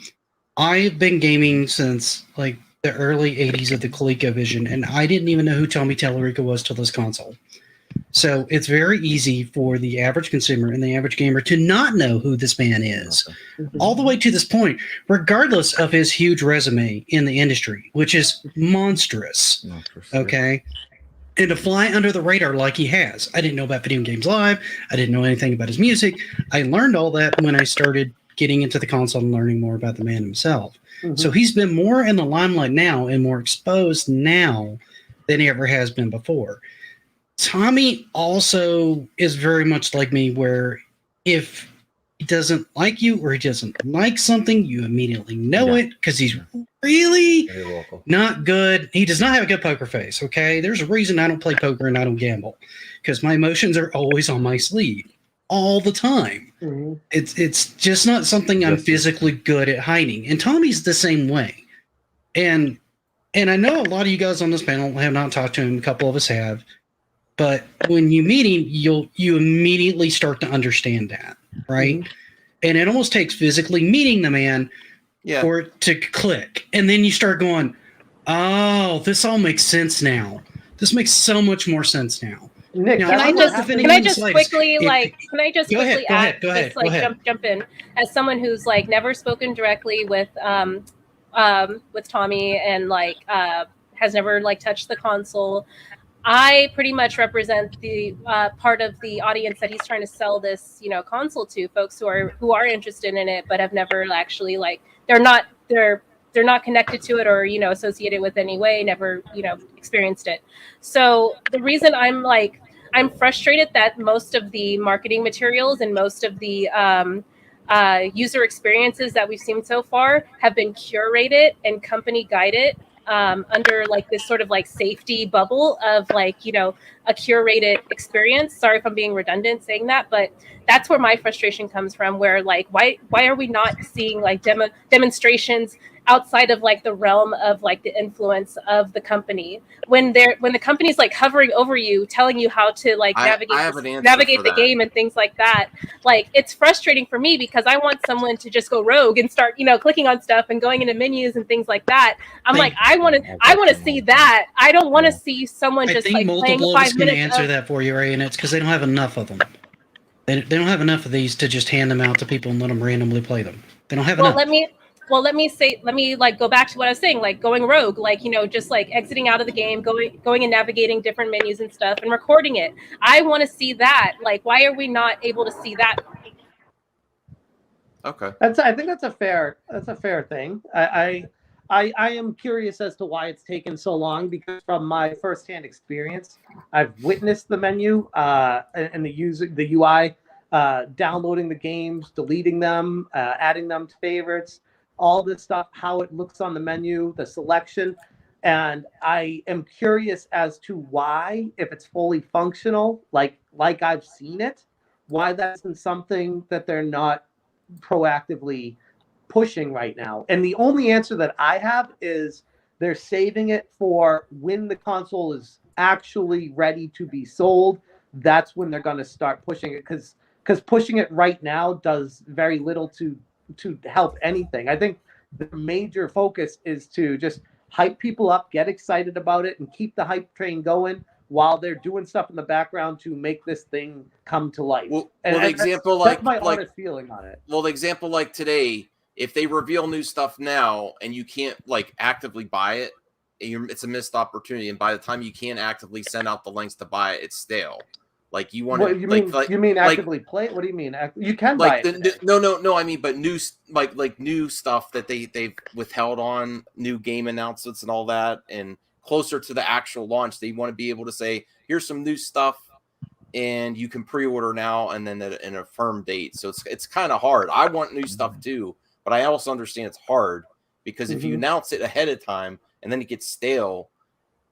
I've been gaming since like the early 80s of the ColecoVision, and I didn't even know who Tommy Tallarico was till this console. So it's very easy for the average consumer and the average gamer to not know who this man is, all the way to this point, regardless of his huge resume in the industry, which is monstrous. Okay. And to fly under the radar like he has. I didn't know about Video Games Live. I didn't know anything about his music. I learned all that when I started getting into the console and learning more about the man himself. So he's been more in the limelight now and more exposed now than he ever has been before. Tommy also is very much like me, where if he doesn't like you or he doesn't like something, you immediately know it, because he's really not good. He does not have a good poker face, okay? There's a reason I don't play poker and I don't gamble, because my emotions are always on my sleeve all the time. It's just not something I'm physically good at hiding. And Tommy's the same way. And I know a lot of you guys on this panel have not talked to him. A couple of us have. But when you meet him, you immediately start to understand that, right? And it almost takes physically meeting the man for it to click. And then you start going, oh, this all makes sense now. This makes so much more sense now. Nick, can I just quickly jump in as someone who's like never spoken directly with Tommy and like has never like touched the console. I pretty much represent the part of the audience that he's trying to sell this, console to, folks who are interested in it but have never actually like they're not connected to it or associated with any way, never experienced it. So the reason I'm frustrated that most of the marketing materials and most of the user experiences that we've seen so far have been curated and company guided under like this sort of like safety bubble of like a curated experience. Sorry if I'm being redundant saying that, but that's where my frustration comes from, where like why are we not seeing like demonstrations outside of like the realm of like the influence of the company when the company's like hovering over you, telling you how to like navigate the game and things like that. Like it's frustrating for me because I want someone to just go rogue and start clicking on stuff and going into menus and things like that. I want to see that. I don't want to see someone just like playing 5 minutes. Answer that for you, Ray, and it's because they don't have enough of them. They don't have enough of these to just hand them out to people and let them randomly play them. They don't have enough. Let me like go back to what I was saying, like going rogue, like, just like exiting out of the game, going and navigating different menus and stuff and recording it. I want to see that. Like, why are we not able to see that? Okay. I think that's a fair thing. I am curious as to why it's taken so long, because from my firsthand experience, I've witnessed the menu and the UI, downloading the games, deleting them, adding them to favorites, all this stuff, how it looks on the menu, the selection. And I am curious as to why, if it's fully functional, like I've seen it, why that's something that they're not proactively pushing right now. And the only answer that I have is they're saving it for when the console is actually ready to be sold. That's when they're going to start pushing it, because pushing it right now does very little to help anything. I think their major focus is to just hype people up, get excited about it, and keep the hype train going while they're doing stuff in the background to make this thing come to life. Well, And the example that's my like honest feeling on it. well, the example like today, if they reveal new stuff now and you can't like actively buy it, it's a missed opportunity. And by the time you can't actively send out the links to buy it, it's stale. Like you want to, you mean actively play it? What do you mean? You can buy it. No. I mean, but new like new stuff that they've withheld on new game announcements and all that, and closer to the actual launch, they want to be able to say, here's some new stuff, and you can pre-order now, and then in a firm date. So it's kind of hard. I want new stuff too, but I also understand it's hard because if you announce it ahead of time and then it gets stale,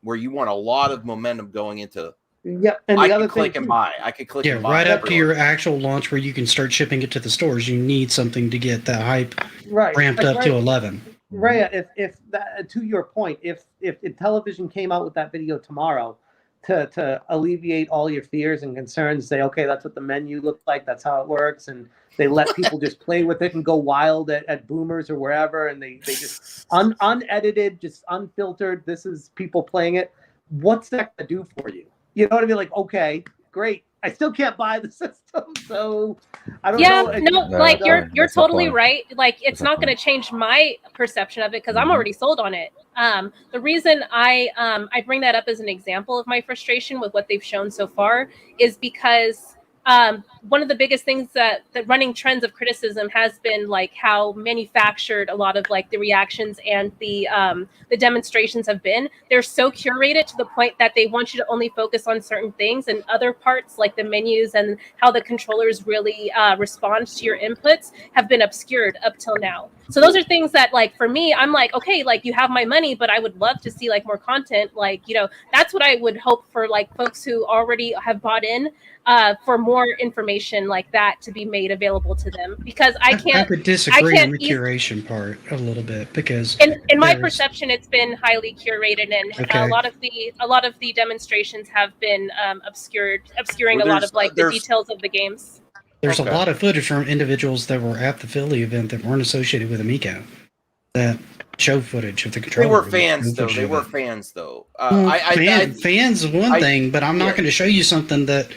where you want a lot of momentum going into. Yep, and I the other could click thing and buy. I could click and buy. Right up to your actual launch where you can start shipping it to the stores. You need something to get that hype ramped up to 11. Rhea, if that, to your point, if Intellivision came out with that video tomorrow to alleviate all your fears and concerns, say, okay, that's what the menu looks like, that's how it works, and they let people just play with it and go wild at Boomers or wherever, and they just unedited, just unfiltered, this is people playing it, what's that going to do for you? You know what I mean? Like, okay, great. I still can't buy the system, so I don't know. No, like you're totally right. Like it's not going to change my perception of it because I'm already sold on it. The reason I bring that up as an example of my frustration with what they've shown so far is because one of the biggest things that the running trends of criticism has been like how manufactured a lot of like the reactions and the demonstrations have been. They're so curated to the point that they want you to only focus on certain things, and other parts like the menus and how the controllers really respond to your inputs have been obscured up till now. So those are things that like for me, I'm like, okay, like you have my money, but I would love to see like more content. Like, you know, that's what I would hope for like folks who already have bought in for more information like that to be made available to them, because I could disagree on the curation part a little bit, because in my perception it's been highly curated, and a lot of the demonstrations have been obscuring a lot of like the details of the games. There's a lot of footage from individuals that were at the Philly event that weren't associated with Amico that show footage of the controller. They were fans though. Fans is one thing, but I'm not going to show you something that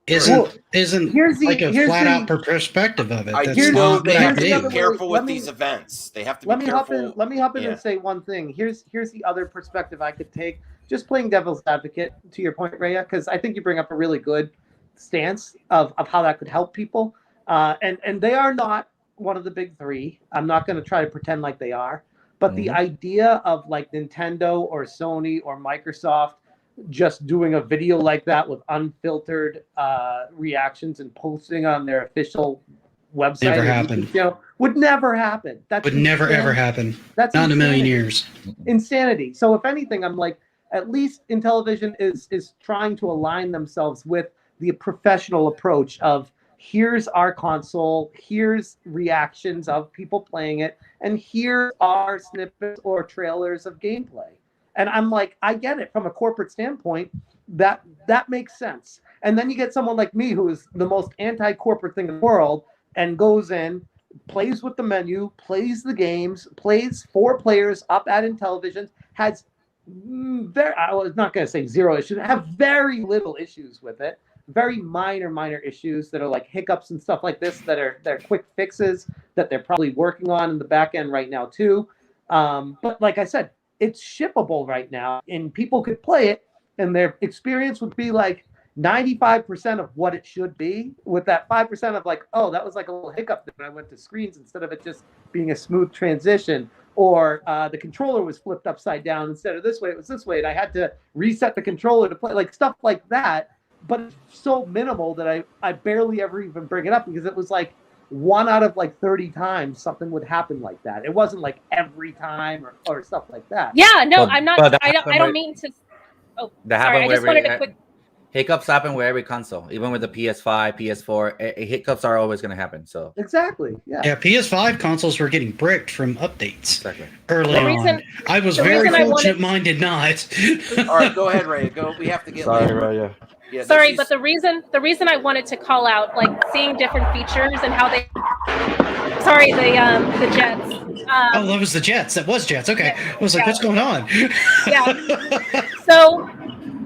isn't like a flat out perspective of it. They have to be careful with these events. They have to be careful. Let me hop in and say one thing. Here's the other perspective I could take. Just playing devil's advocate to your point, Rhea, because I think you bring up a really good stance of how that could help people. And they are not one of the big three. I'm not going to try to pretend like they are. But the idea of like Nintendo or Sony or Microsoft just doing a video like that with unfiltered reactions and posting on their official website never happened. Would never happen. That would never ever happen. That's not in a million years. Insanity. So if anything, I'm like, at least Intellivision is trying to align themselves with the professional approach of here's our console, here's reactions of people playing it, and here are snippets or trailers of gameplay. And I'm like, I get it from a corporate standpoint, that makes sense. And then you get someone like me who is the most anti-corporate thing in the world and goes in, plays with the menu, plays the games, plays 4 players up at Intellivision, has I was not going to say zero issues, have very little issues with it. Very minor issues that are like hiccups and stuff like this that are quick fixes that they're probably working on in the back end right now too. But like I said, it's shippable right now and people could play it and their experience would be like 95% of what it should be, with that 5% of like, oh, that was like a little hiccup when I went to screens instead of it just being a smooth transition, or the controller was flipped upside down instead of this way, it was this way and I had to reset the controller to play, like stuff like that. But it's so minimal that I barely ever even bring it up, because it was like 1 out of like 30 times something would happen like that. It wasn't like every time or stuff like that. Yeah, no, I'm not. I don't mean to. Oh, sorry. I just wanted to quick. Hiccups happen with every console, even with the PS5, PS4. Hiccups are always going to happen. So exactly, yeah. Yeah, PS5 consoles were getting bricked from updates early on. I was very fortunate. Mine did not. All right, go ahead, Ray. Go. We have to get. Sorry, Ray. Yeah, sorry, but the reason I wanted to call out like seeing different features and how they. Sorry, the Jets. Oh, that was the Jets. That was Jets. Okay. I was like, what's going on? Yeah.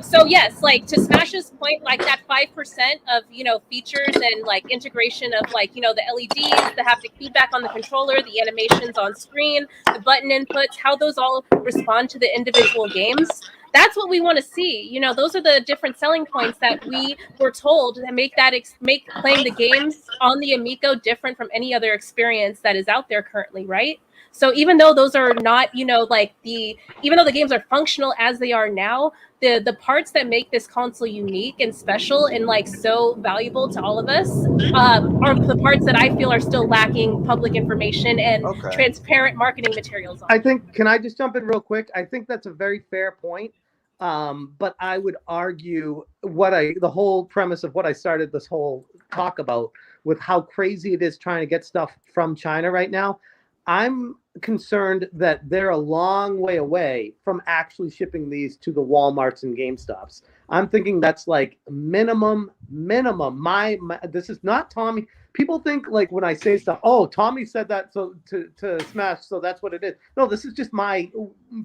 So yes, like to Smash's point, like that 5% of features and like integration of like the LEDs, the haptic feedback on the controller, the animations on screen, the button inputs, how those all respond to the individual games. That's what we want to see. Those are the different selling points that we were told that make playing the games on the Amico different from any other experience that is out there currently, right? So even though those are not, even though the games are functional as they are now, the parts that make this console unique and special and like so valuable to all of us are the parts that I feel are still lacking public information and transparent marketing materials on. I think, can I just jump in real quick? I think that's a very fair point. But I would argue the whole premise of what I started this whole talk about with how crazy it is trying to get stuff from China right now. I'm concerned that they're a long way away from actually shipping these to the Walmarts and GameStops. I'm thinking that's like minimum. This is not Tommy. People think like when I say stuff, oh, Tommy said that so to Smash, so that's what it is. No, this is just my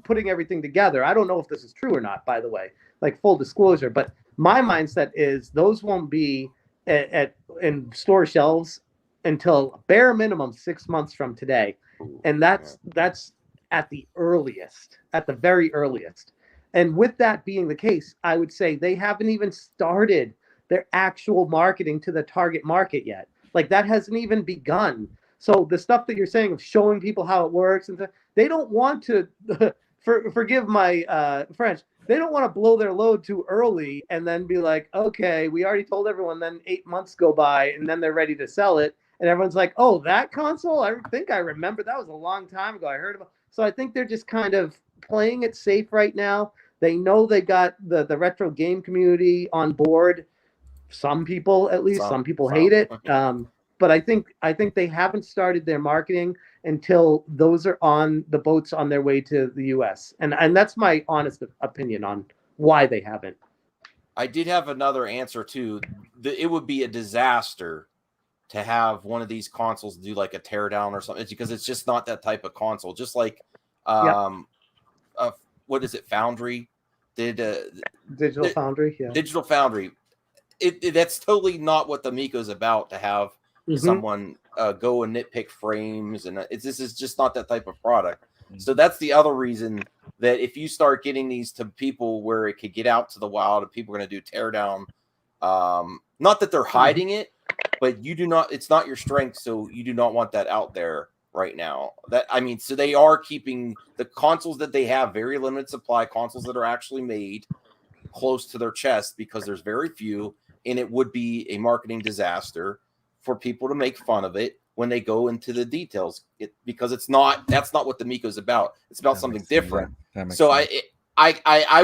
putting everything together. I don't know if this is true or not, by the way, like full disclosure. But my mindset is those won't be in store shelves until bare minimum 6 months from today. And that's at the earliest, at the very earliest. And with that being the case, I would say they haven't even started their actual marketing to the target market yet. Like that hasn't even begun. So the stuff that you're saying of showing people how it works, and they don't want to, forgive my French, they don't want to blow their load too early and then be like, okay, we already told everyone, then 8 months go by and then they're ready to sell it. And everyone's like, oh, that console? I think I remember. That was a long time ago. I heard about. So I think they're just kind of playing it safe right now. They know they got the retro game community on board. Some people, at least, some people hate it. But I think they haven't started their marketing until those are on the boats on their way to the U.S. And that's my honest opinion on why they haven't. I did have another answer too. It would be a disaster to have one of these consoles do like a teardown or something. It's because it's just not that type of console. Just like, what is it? Foundry did Digital Foundry. Yeah. Digital Foundry. That's totally not what the Amico's about. To have someone go and nitpick frames, and this is just not that type of product. So that's the other reason that if you start getting these to people where it could get out to the wild and people are going to do teardown, not that they're hiding it, but you do not, it's not your strength. So you do not want that out there right now. So they are keeping the consoles that they have, very limited supply consoles that are actually made, close to their chest because there's very few, and it would be a marketing disaster for people to make fun of it when they go into the details, because that's not what the Amico's about. It's about something different. So I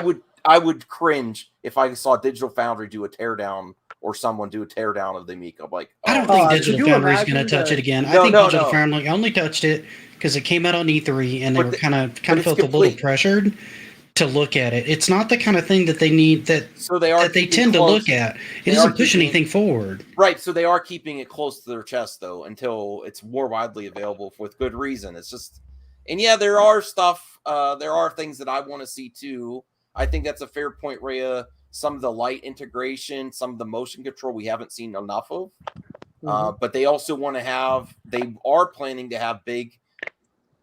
would cringe if I saw Digital Foundry do a teardown or someone do a teardown of the Amico. Like, I don't think Digital Foundry is going to touch it again. I think Digital Foundry only touched it because it came out on E3 and they were kind of felt a little pressured to look at it. It's not the kind of thing that they need that they tend to look at. It doesn't push anything forward. Right. So they are keeping it close to their chest though until it's more widely available with good reason. It's just, and yeah, there are things that I want to see too. I think that's a fair point, Rhea. Some of the light integration, some of the motion control we haven't seen enough of. But they also want to they are planning to have big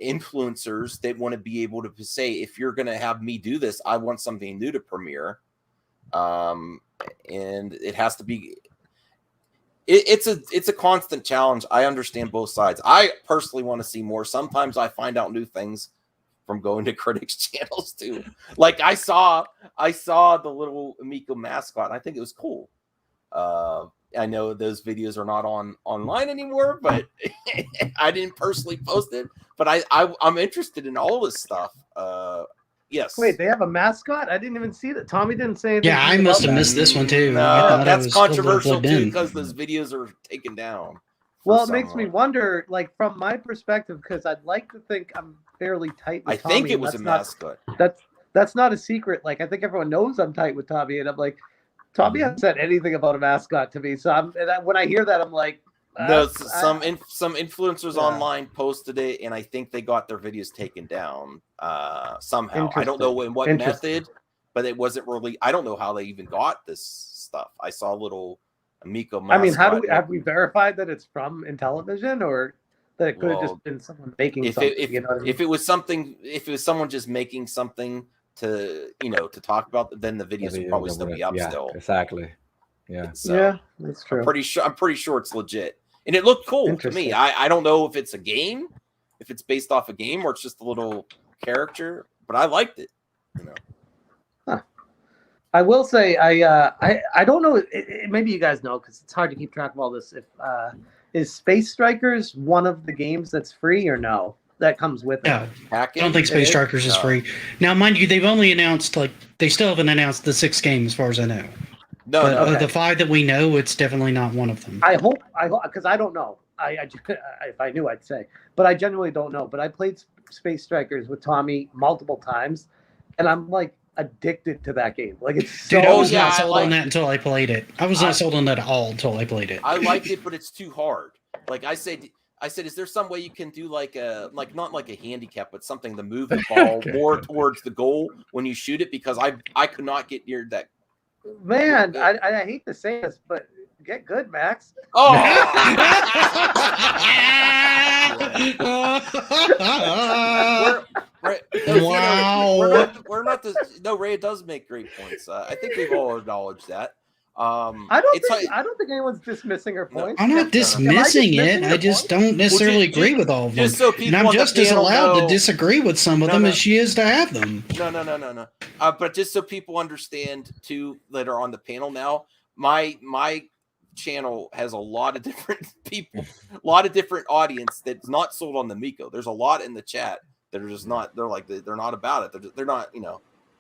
influencers that want to be able to say, if you're going to have me do this, I want something new to premiere. And it has to be, it's a constant challenge. I understand both sides. I personally want to see more. Sometimes I find out new things from going to critics channels too. Like I saw the little Amico mascot. I think it was cool. I know those videos are not online anymore, but I didn't personally post it. But I'm interested in all this stuff. Yes. Wait, they have a mascot? I didn't even see that. Tommy didn't say anything. Yeah, I must have missed this one too. No, that's controversial too because those videos are taken down. Well, it makes me wonder, like from my perspective, because I'd like to think I'm fairly tight with Tommy. I think it was a mascot. That's not a secret. Like I think everyone knows I'm tight with Tommy, and I'm like, Tommy hasn't said anything about a mascot to me. So when I hear that, I'm like, No, That's- some influencers Yeah. online posted it, and I think they got their videos taken down somehow. I don't know in what Interesting. method, but it wasn't really. I don't know how they even got this stuff. I saw a little Amico. I mean, how do mascot. have we verified that it's from Intellivision, or that it could have Well, just been someone making if something? it, you know what I mean? if it was something, if it was someone just making something to to talk about, then the videos would probably still be up still. Exactly. Yeah. So yeah, that's true. I'm pretty sure it's legit, and it looked cool to Interesting. me. I don't know if it's a game, if it's based off a game, or it's just a little character, but I liked it. I will say I don't know. Maybe you guys know because it's hard to keep track of all this. If is Space Strikers one of the games that's free or no? That comes with it. No, Hacking? I don't think Space Strikers is No. free. Now, mind you, they've only announced they still haven't announced the 6 games as far as I know. No, But no. Okay. of the 5 that we know, it's definitely not one of them. I hope because I don't know. If I knew, I'd say, but I genuinely don't know. But I played Space Strikers with Tommy multiple times, and I'm like addicted to that game. Like it's so. Dude, I was yeah, not I sold like- on that until I played it. I was not sold on that at all until I played it. I liked it, but it's too hard. Like I said, is there some way you can do like not like a handicap, but something to move the ball more towards the goal when you shoot it? Because I could not get near that. Man, I hate to say this, but get good, Max. Oh, Wow. we're not the no. Ray does make great points. I think we've all acknowledged that. I don't think anyone's dismissing her No. points. I'm not dismissing it. I just don't necessarily agree with all of them. Just so people And I'm on the just as panel allowed know- to disagree with some of No, them no. as she is to have them. No. But just so people understand too that are on the panel now, my channel has a lot of different people, a lot of different audience that's not sold on the Miko. There's a lot in the chat that are just not. They're not about it. They're not.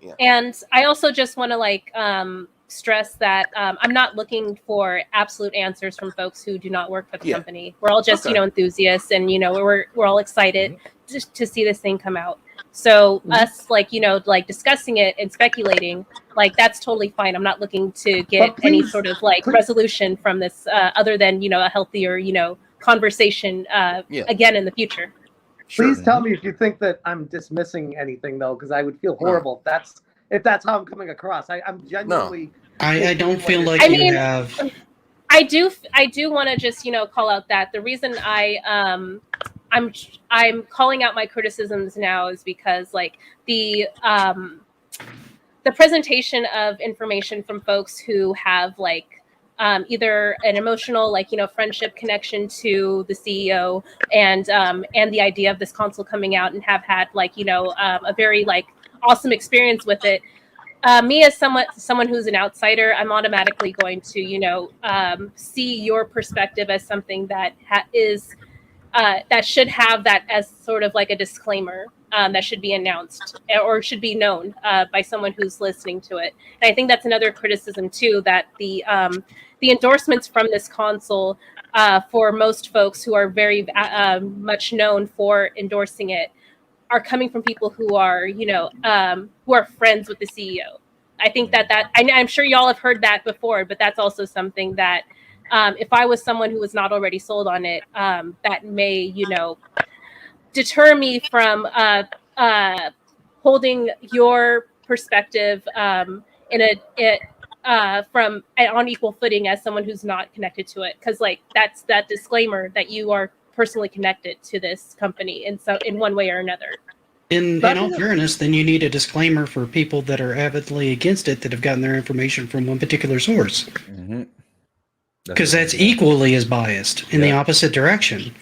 Yeah. And I also just want to stress that I'm not looking for absolute answers from folks who do not work for the company. We're all just Okay. enthusiasts, and we're all excited to see this thing come out. So us discussing it and speculating, that's totally fine. I'm not looking to get any sort of resolution from this other than a healthier conversation again in the future. Please tell me if you think that I'm dismissing anything though, because I would feel horrible if that's how I'm coming across. I'm genuinely. I don't feel like you have. I do want to just call out that the reason I'm calling out my criticisms now is because the presentation of information from folks who have either an emotional friendship connection to the CEO and the idea of this console coming out and have had a very awesome experience with it. Me as someone who's an outsider, I'm automatically going to see your perspective as something that is that should have that as sort of like a disclaimer that should be announced or should be known by someone who's listening to it. And I think that's another criticism too, that the endorsements from this console for most folks who are very much known for endorsing it are coming from people who are who are friends with the CEO. I think I'm sure y'all have heard that before, but that's also something that if I was someone who was not already sold on it, that may deter me from holding your perspective on equal footing as someone who's not connected to it, because that's that disclaimer that you are personally connected to this company in one way or another. In all fairness, then you need a disclaimer for people that are avidly against it that have gotten their information from one particular source. Because that's equally as biased in the opposite direction.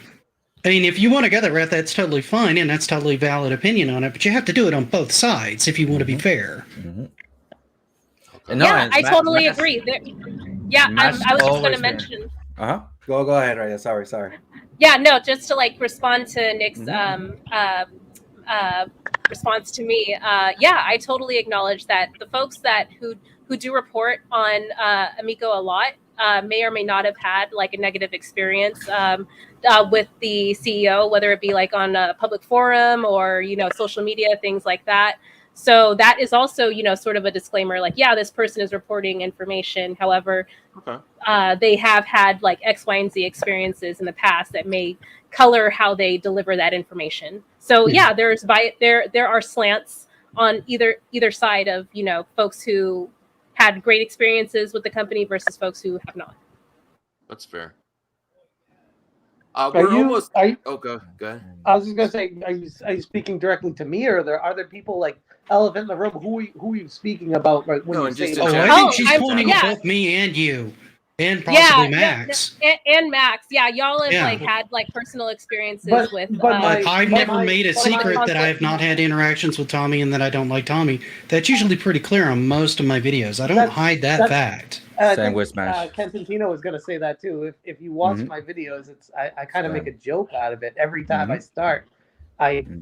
I mean, if you want to go that route, that's totally fine, and that's totally valid opinion on it, but you have to do it on both sides if you want to be fair. I totally agree. I was just going to mention. Go ahead, Raya. Sorry. Yeah, no, just to respond to Nick's response to me. I totally acknowledge that the folks who do report on Amico a lot may or may not have had a negative experience with the CEO, whether it be on a public forum or social media, things like that. So that is also, sort of a disclaimer, like, yeah, this person is reporting information. However, they have had like X, Y, and Z experiences in the past that may color how they deliver that information. So yeah, there are slants on either side of, folks who had great experiences with the company versus folks who have not. That's fair. Are We're you- almost. are you- Oh, go ahead. I was just gonna say, are you speaking directly to me, or are there people like elephant in the room? Who are you speaking about? Right when No, you and say just Oh, in that? I general. think she's I'm- pointing yeah. at both me and you, and possibly Max. And Max, yeah, y'all have Yeah. like had like personal experiences But- with. but my- I've but never my- made a but my secret that I have not had interactions with Tommy and that I don't like Tommy. That's usually pretty clear on most of my videos. I don't That's- hide that that's- fact. And I Same think, with Smash. Cantantino was going to say that too. If you watch Mhm. my videos, I kind of Same. make a joke out of it every time I Mhm. start.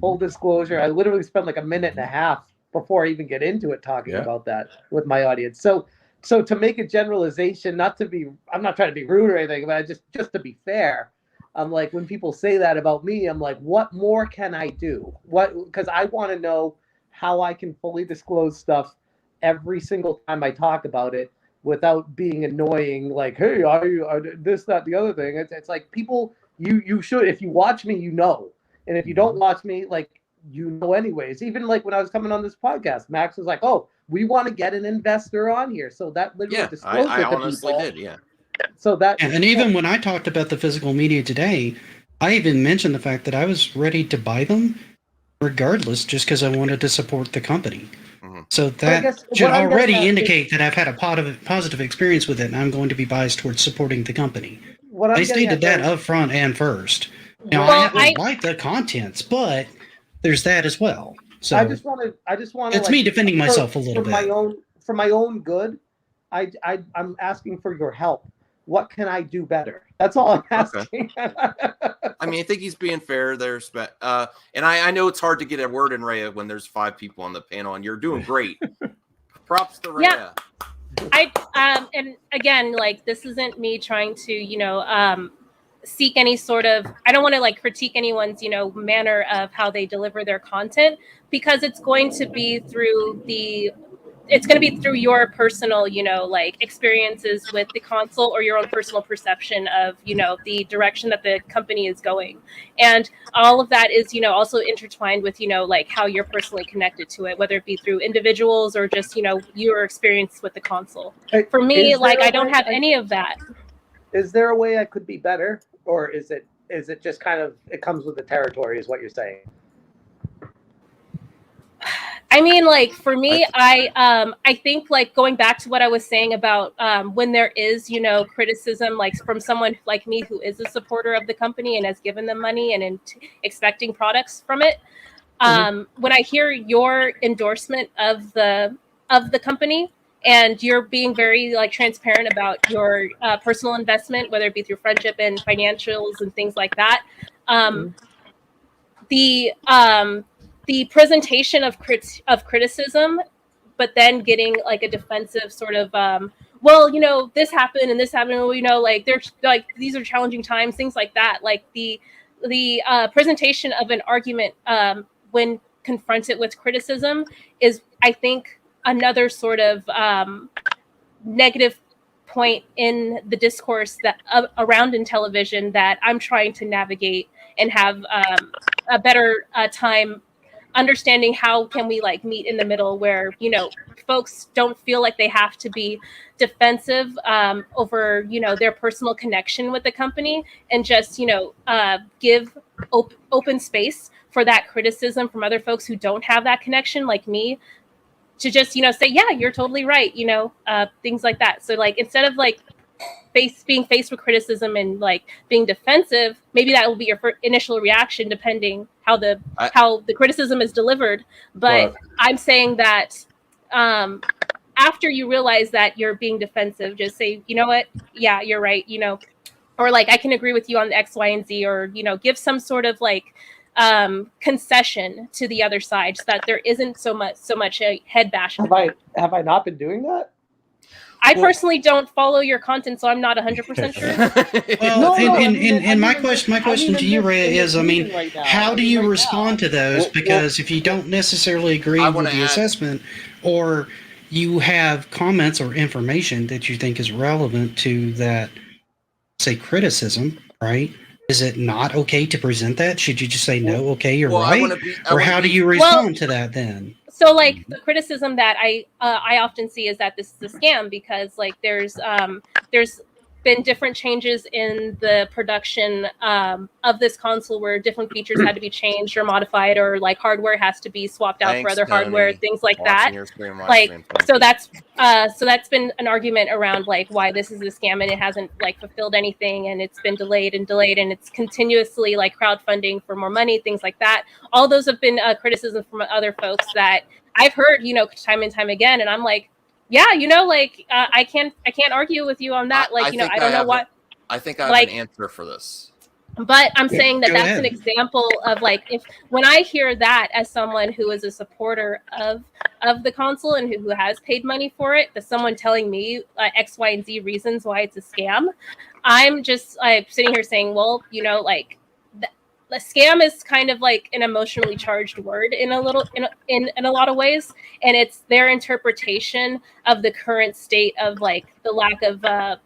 Full disclosure, I literally spend like a minute and a half before I even get into it talking Yeah. about that with my audience. So to make a generalization, I'm not trying to be rude or anything, but just to be fair, I'm like, when people say that about me, I'm like, what more can I do? Because I want to know how I can fully disclose stuff every single time I talk about it without being annoying, like, hey, are you this, that, the other thing. It's like, people, you should, if you watch me, and if you don't watch me, like, anyways. Even like when I was coming on this podcast, Max was like, oh, we want to get an investor on here. So that literally Yeah, disclosed I it to honestly people. did. Yeah. So that, And even when I talked about the physical media today, I even mentioned the fact that I was ready to buy them regardless, just because I wanted to support the company. Mhm. So I that guess should what I'm getting already at is- indicate that I've had a positive experience with it, and I'm going to be biased towards supporting the company. what I'm I getting stated at, that though, up front and first. Now, Well, I like the contents, but there's that as well. So I just want to it's me defending myself a little for bit. for my own good. I'm asking for your help. What can I do better? That's all I'm asking. I mean, I think he's being fair there. And I know it's hard to get a word in, Rhea, when there's 5 people on the panel, and you're doing great. Props to Rhea. Yeah. And again, like, this isn't me trying to, seek any sort of, I don't want to like critique anyone's, manner of how they deliver their content, because it's going to be through your personal, like experiences with the console, or your own personal perception of, the direction that the company is going. And all of that is, also intertwined with, like how you're personally connected to it, whether it be through individuals or just, your experience with the console. For me, Is like, there a I don't way have any of that. Is there a way I could be better, or is it just kind of, it comes with the territory, is what you're saying? I mean, like, for me, I think, like, going back to what I was saying about when there is, criticism, like from someone like me who is a supporter of the company and has given them money and expecting products from it. When I hear your endorsement of the company, and you're being very like transparent about your personal investment, whether it be through friendship and financials and things like that, the presentation of criticism, but then getting like a defensive sort of, well, this happened and this happened, like, they're like, these are challenging times, things like that. Like the presentation of an argument when confronted with criticism is, I think, another sort of negative point in the discourse that around Intellivision that I'm trying to navigate and have a better time understanding. How can we like meet in the middle where, folks don't feel like they have to be defensive over, their personal connection with the company, and just, give open space for that criticism from other folks who don't have that connection, like me, to just, say, yeah, you're totally right, things like that. So like, instead of like being faced with criticism and like being defensive, maybe that will be your initial reaction, depending how the criticism is delivered. But I'm saying that after you realize that you're being defensive, just say, you know what, yeah, you're right, or like, I can agree with you on the X, Y, and Z, or give some sort of like concession to the other side, so that there isn't so much a head bashing. Have I not been doing that? I personally don't follow your content, so I'm not 100% sure. Well, No, my question to you, Ray, is, I mean, how do you respond to those? Well, Because if you don't necessarily agree I with wanna the add- assessment, or you have comments or information that you think is relevant to that, say, criticism, right? Is it not okay to present that? Should you just say no? Okay, you're Well, right. Or how do you respond to that then? So like the criticism that I often see is that this is a scam because like there's been different changes in the production of this console where different features had to be changed or modified, or like hardware has to be swapped out for other hardware, things like that. Like so that's been an argument around like why this is a scam and it hasn't like fulfilled anything, and it's been delayed and it's continuously like crowdfunding for more money, things like that. All those have been criticism from other folks that I've heard, you know, time and time again, and I'm like, yeah, you know, like I can't argue with you on that. Like, you know, I don't know what. I think I have an answer for this. But I'm saying that Go that's ahead. an example of like, if when I hear that as someone who is a supporter of the console and who has paid money for it, that someone telling me X, Y, and Z reasons why it's a scam, I'm just like sitting here saying, well, you know, like the scam is kind of like an emotionally charged word in a lot of ways, and it's their interpretation of the current state of like the lack of a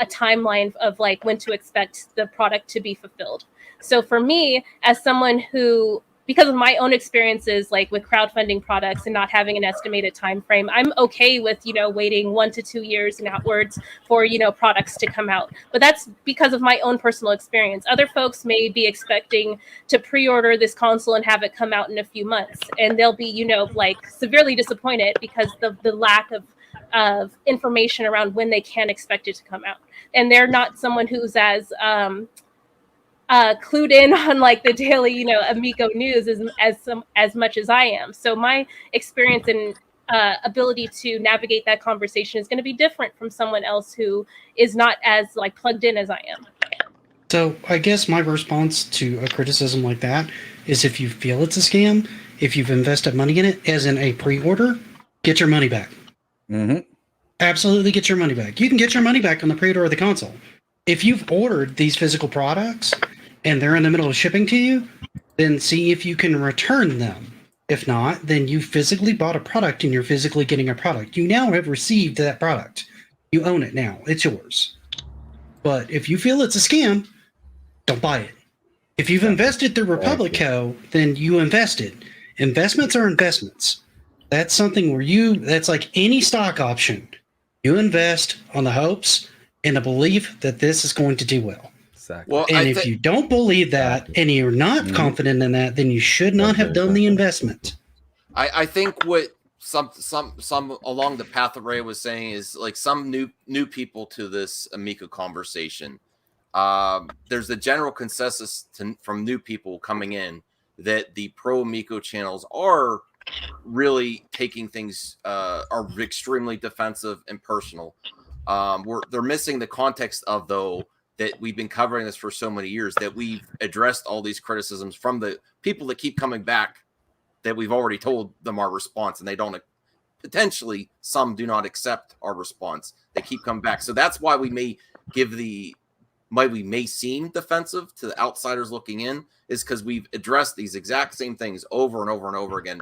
timeline of like when to expect the product to be fulfilled. So for me, as someone who, because of my own experiences like with crowdfunding products and not having an estimated time frame, I'm okay with, you know, waiting 1 to 2 years and outwards for, you know, products to come out. But that's because of my own personal experience. Other folks may be expecting to pre-order this console and have it come out in a few months, and they'll be, you know, like severely disappointed because the lack of information around when they can expect it to come out. And they're not someone who's as clued in on like the daily, you know, Amico news as much as I am. So my experience and ability to navigate that conversation is going to be different from someone else who is not as like plugged in as I am. So I guess my response to a criticism like that is, if you feel it's a scam, if you've invested money in it, as in a pre-order, get your money back. Mm-hmm. Absolutely get your money back. You can get your money back on the pre-order of the console. If you've ordered these physical products and they're in the middle of shipping to you, then see if you can return them. If not, then you physically bought a product and you're physically getting a product. You now have received that product. You own it now. It's yours. But if you feel it's a scam, don't buy it. If you've invested through Republic Co., then you invested. Investments are investments. That's something where that's like any stock option. You invest on the hopes and the belief that this is going to do well. Exactly. Well, And if you don't believe that and you're not confident in that, then you should not have done the investment. I think what some along the path that Ray was saying is like some new people to this Amico conversation. There's the general consensus from new people coming in that the pro Amico channels are really taking things are extremely defensive and personal. They're missing the context of, though, that we've been covering this for so many years, that we've addressed all these criticisms from the people that keep coming back, that we've already told them our response, and they don't, potentially some do not accept our response. They keep coming back. So that's why we may seem defensive to the outsiders looking in, is because we've addressed these exact same things over and over and over again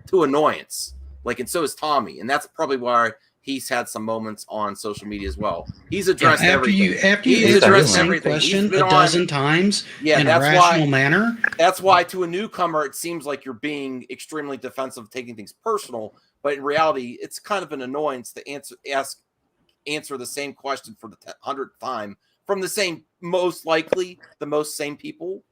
to annoyance. Like, and so is Tommy. And that's probably why he's had some moments on social media as well. He's addressed everything. After you answer the same question a dozen times in a rational manner. That's why to a newcomer, it seems like you're being extremely defensive, taking things personal. But in reality, it's kind of an annoyance to answer the same question for the 100th time from the same, most likely the most same people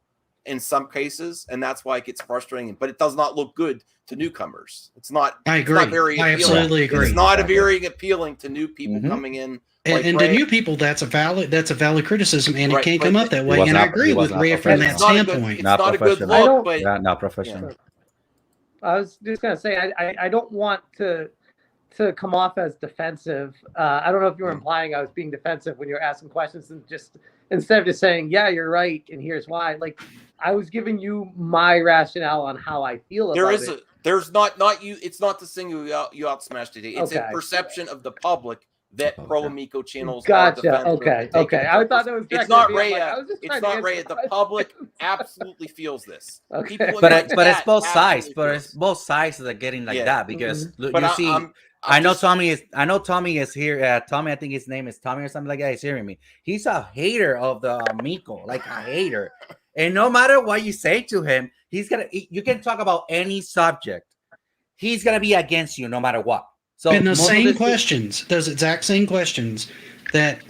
in some cases, and that's why it gets frustrating. But it does not look good to newcomers. It's not. I agree. It's not very I absolutely agree. It's not very appealing to new people coming in. And to new people, that's a valid criticism, and it can't come up that way. And I agree with Ray from that standpoint. It's not a good look, but not professional. I was just gonna say I don't want to come off as defensive. I don't know if you were implying I was being defensive when you were asking questions, and just instead of just saying, yeah, you're right, and here's why. Like, I was giving you my rationale on how I feel about it. There's not you. It's not to single you out, Smash today. It's a perception of the public that pro Amico channels are defensive. Okay. I thought it was. It's not Raya. It's not Raya. The public absolutely feels this. Okay. But it's both sides. But it's both sides that are getting like that because you see. I know Tommy is here. Tommy, I think his name is Tommy or something like that. He's hearing me. He's a hater of the Amico, like a hater. And no matter what you say to him, you can talk about any subject. He's gonna be against you no matter what. So and those exact same questions that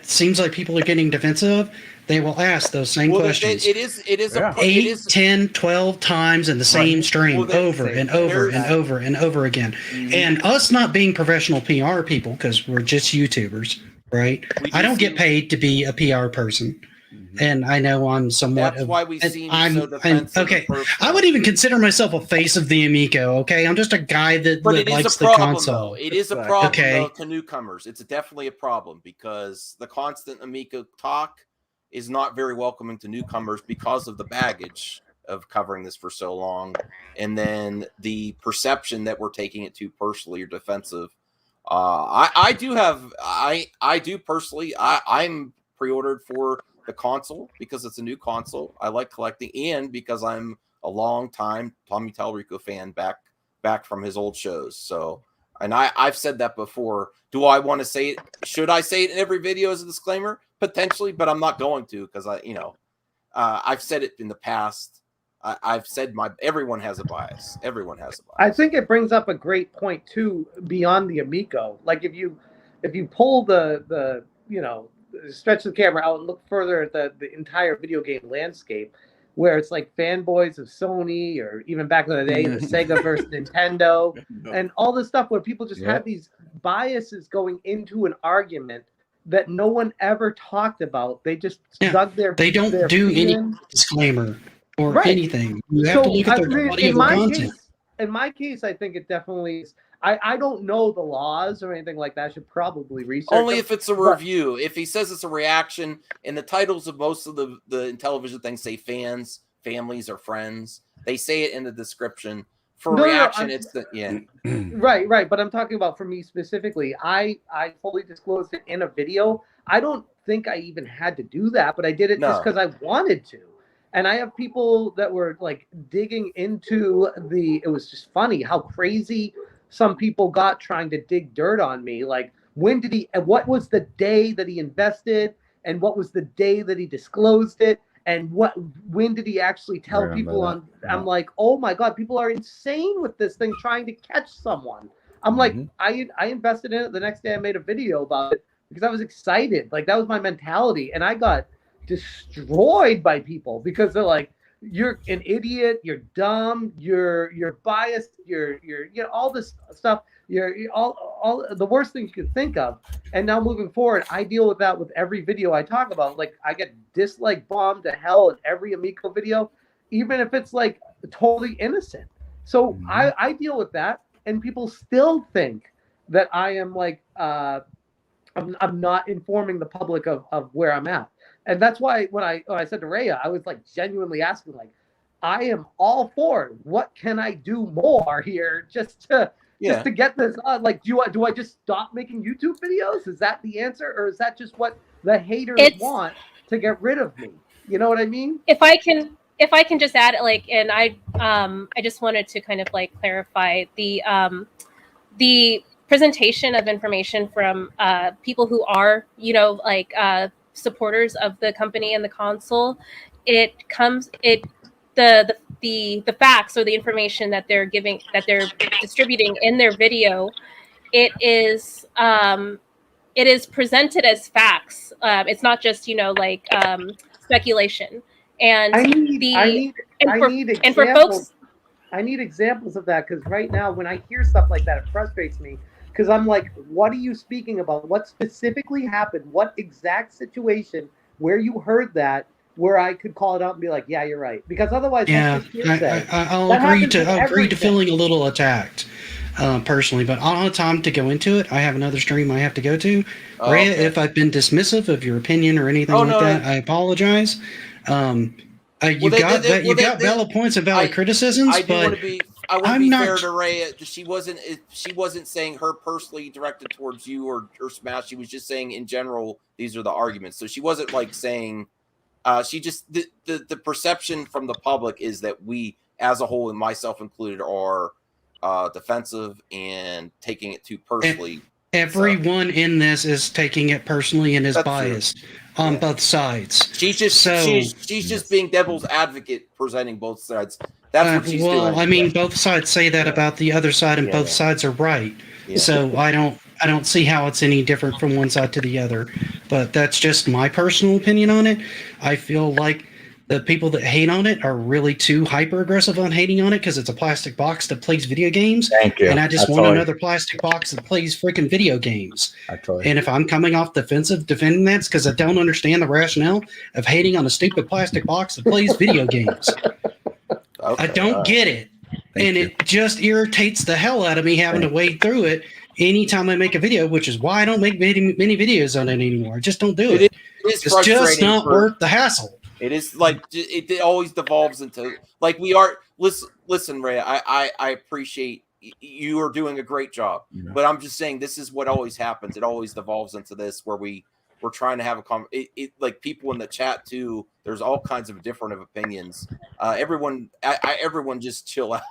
seems like people are getting defensive of, they will ask those same questions. It is 8, 10, 12 times in the same stream over and over and over and over again. And us not being professional PR people, because we're just YouTubers, right? I don't get paid to be a PR person. And I know I'm somewhat. That's why we seem so defensive. Okay, I would even consider myself a face of the Amico. Okay, I'm just a guy that likes the console. It is a problem though, to newcomers. It's definitely a problem because the constant Amico talk is not very welcoming to newcomers because of the baggage of covering this for so long, and then the perception that we're taking it too personally or defensive. I do personally. I'm pre-ordered for the console because it's a new console. I like collecting, and because I'm a long time Tommy Tallarico fan back from his old shows. So, and I've said that before. Do I want to say it? Should I say it in every video as a disclaimer? Potentially, but I'm not going to because I've said it in the past. I've said everyone has a bias. Everyone has a bias. I think it brings up a great point too beyond the Amico. Like if you pull the stretch the camera out and look further at the entire video game landscape, where it's like fanboys of Sony, or even back in the day, the Sega versus Nintendo, and all this stuff where people just have these biases going into an argument that no one ever talked about. They just dug their. They don't do any disclaimer or anything. You have to look at their body of content. In my case, I think it definitely is. I don't know the laws or anything like that. I should probably research only them. If it's a review. If he says it's a reaction, and the titles of most of the Intellivision things say fans, families, or friends, they say it in the description. For reaction, it's the Right. But I'm talking about for me specifically. I fully disclosed it in a video. I don't think I even had to do that, but I did it just because I wanted to. And I have people that were like digging into it was just funny how crazy some people got trying to dig dirt on me. Like, what was the day that he invested, and what was the day that he disclosed it, and when did he actually tell people on? I'm like, oh my God, people are insane with this thing trying to catch someone. I'm like, I invested in it. The next day I made a video about it because I was excited. Like, that was my mentality. And I got destroyed by people because they're like, you're an idiot, you're dumb, you're biased, you're all this stuff, you're all the worst things you could think of. And now moving forward, I deal with that with every video I talk about. Like, I get dislike bombed to hell in every Amico video, even if it's like totally innocent. So I deal with that, and people still think that I am like I'm not informing the public of where I'm at. And that's why when I said to Raya, I was like genuinely asking, like, I am all for it. What can I do more here just to get this? Like, do I just stop making YouTube videos? Is that the answer, or is that just what the haters want to get rid of me? You know what I mean? If I can just add, like, and I just wanted to kind of like clarify the presentation of information from people who are supporters of the company and the console. The facts or the information that they're distributing in their video, it is presented as facts. It's not just speculation. And I need examples of that, because right now when I hear stuff like that, it frustrates me. Because I'm like, what are you speaking about? What specifically happened? What exact situation where you heard that, where I could call it out and be like, yeah, you're right? Because otherwise, I'll agree to feeling a little attacked personally, but I don't have time to go into it. I have another stream I have to go to. Rhea, if I've been dismissive of your opinion or anything that, I apologize. You got valid points and valid criticisms, I do want to be want to I'm be not- fair to Rhea. She wasn't saying her personally directed towards you or Smash. She was just saying in general these are the arguments. So she wasn't like saying. She just the perception from the public is that we, as a whole, and myself included, are defensive and taking it too personally. Everyone in this is taking it personally and is That's biased on both sides. She's just she's just being devil's advocate, presenting both sides. That's what she's doing. Well, I mean, both sides say that about the other side, and both sides are right. Yeah. So I don't see how it's any different from one side to the other. But that's just my personal opinion on it. I feel like the people that hate on it are really too hyper aggressive on hating on it because it's a plastic box that plays video games. Thank you. And I just want another plastic box that plays freaking video games. And if I'm coming off defensive defending that, it's because I don't understand the rationale of hating on a stupid plastic box that plays video games. I don't get it. It just irritates the hell out of me having to wade through it anytime I make a video, which is why I don't make many videos on it anymore. I just don't do it. It's just not worth the hassle. It is like it always devolves into like we are. Listen, Ray. I appreciate you are doing a great job, but I'm just saying this is what always happens. It always devolves into this where we're trying to have a like people in the chat too. There's all kinds of different opinions. Everyone just chill out.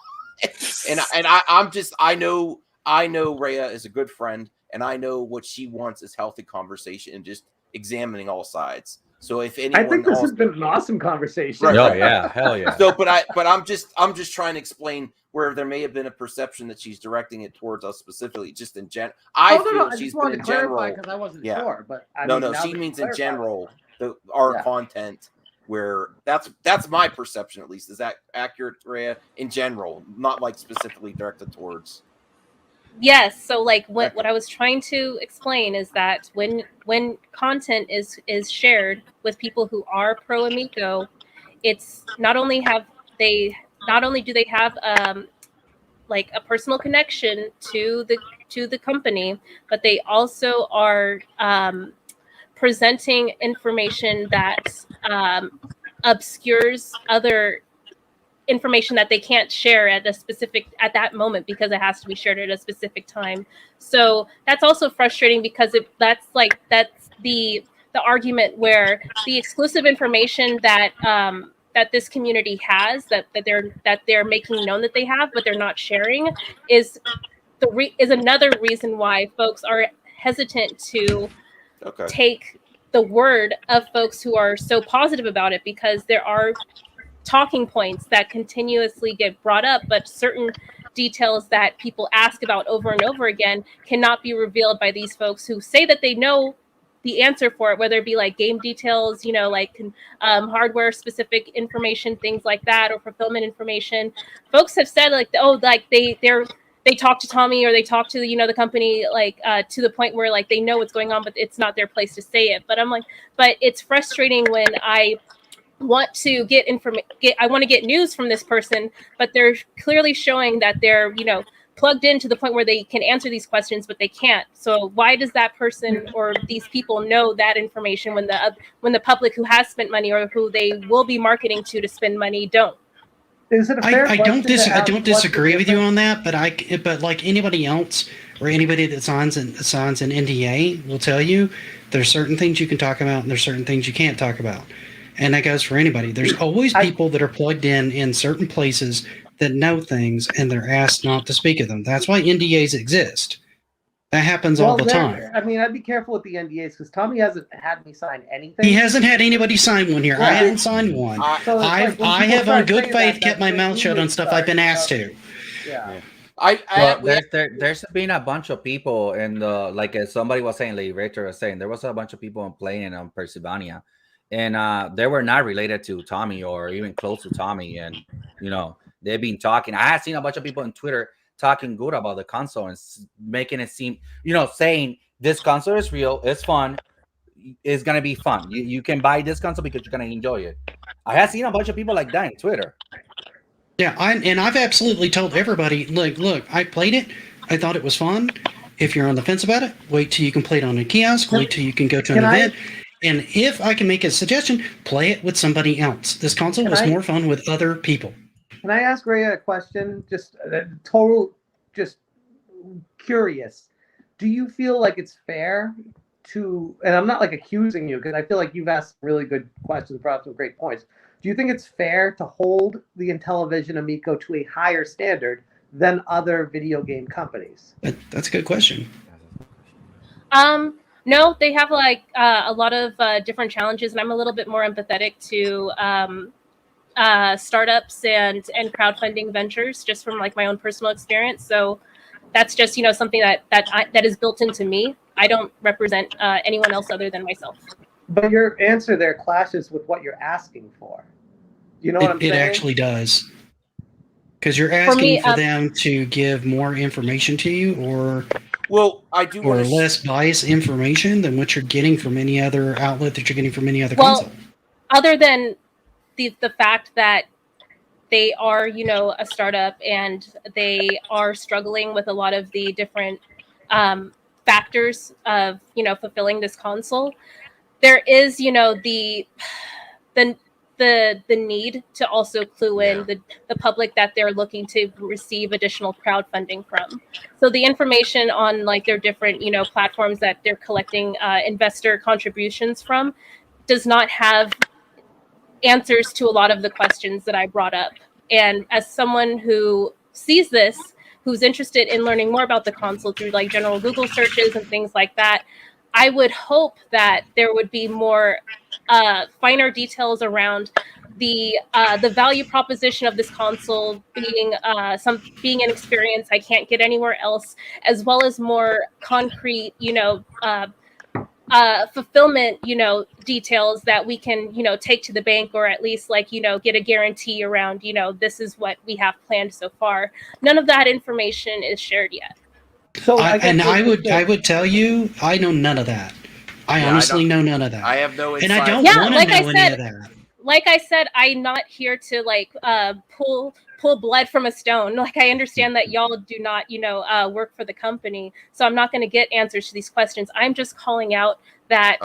I know Rhea is a good friend, and I know what she wants is healthy conversation and just examining all sides. So if anyone, I think this has been an awesome conversation. Right. Oh yeah, hell yeah. So, but I'm just trying to explain where there may have been a perception that she's directing it towards us specifically, just in general. I feel she's been in general because I wasn't sure, but she means in general our content. Where that's my perception, at least. Is that accurate, Rhea? In general, not like specifically directed towards. Yes. So like what I was trying to explain is that when content is shared with people who are pro Amico, it's not only do they have like a personal connection to the company, but they also are presenting information that obscures other information that they can't share at that moment because it has to be shared at a specific time. So that's also frustrating because that's the argument where the exclusive information that that this community has that they're making known that they have but they're not sharing is another reason why folks are hesitant to take the word of folks who are so positive about it, because there are talking points that continuously get brought up, but certain details that people ask about over and over again cannot be revealed by these folks who say that they know the answer for it, whether it be like game details, like hardware specific information, things like that, or fulfillment information. Folks have said they talk to Tommy or they talk to the company to the point where like they know what's going on, but it's not their place to say it. But I'm like, but it's frustrating when I want to get news from this person, but they're clearly showing that they're plugged in to the point where they can answer these questions, but they can't. So why does that person or these people know that information when the public who has spent money or who they will be marketing to spend money don't? Is it a fair I don't disagree with you on that, but like anybody else or anybody that signs an NDA will tell you there's certain things you can talk about and there's certain things you can't talk about. And that goes for anybody. There's always people that are plugged in certain places that know things and they're asked not to speak of them. That's why NDAs exist. That happens all the time. I mean, I'd be careful with the NDAs because Tommy hasn't had me sign anything. He hasn't had anybody sign one here. I haven't signed one. I have on good faith kept my mouth shut on stuff I've been asked to. Yeah. There's been a bunch of people in the, like somebody was saying, like Rachel was saying, there was a bunch of people playing on Perseverania, and they were not related to Tommy or even close to Tommy, and they've been talking. I have seen a bunch of people on Twitter talking good about the console and making it seem, saying this console is real, it's fun, it's gonna be fun. You can buy this console because you're gonna enjoy it. I have seen a bunch of people like that on Twitter. Yeah, I've absolutely told everybody, look, I played it, I thought it was fun. If you're on the fence about it, wait till you can play it on a kiosk, wait till you can go to an event. And if I can make a suggestion, play it with somebody else. This console was more fun with other people. Can I ask Ray a question? Just just curious. Do you feel like it's fair to, and I'm not like accusing you because I feel like you've asked really good questions, brought up some great points. Do you think it's fair to hold the Intellivision Amico to a higher standard than other video game companies? That's a good question. No, they have like a lot of different challenges, and I'm a little bit more empathetic to startups and crowdfunding ventures, just from like my own personal experience. So that's just something that is built into me. I don't represent anyone else other than myself. But your answer there clashes with what you're asking for. You know what I'm saying? It actually does. Because you're asking for them to give more information to you, or I do or less biased information than what you're getting from any other outlet that you're getting from any other console. Other than the fact that they are, a startup and they are struggling with a lot of the different factors of, fulfilling this console. There is, the need to also clue in the public that they're looking to receive additional crowdfunding from. So the information on like their different, platforms that they're collecting investor contributions from does not have answers to a lot of the questions that I brought up. And as someone who sees this, who's interested in learning more about the console through like general Google searches and things like that, I would hope that there would be more finer details around the value proposition of this console being being an experience I can't get anywhere else, as well as more concrete, fulfillment, details that we can, take to the bank, or at least like, get a guarantee around, this is what we have planned so far. None of that information is shared yet. So I would tell you, I know none of that. I honestly know none of that. I have no insight. And I don't want to know any of that. Like I said, I'm not here to like pull blood from a stone. Like I understand that y'all do not, work for the company, so I'm not going to get answers to these questions. I'm just calling out that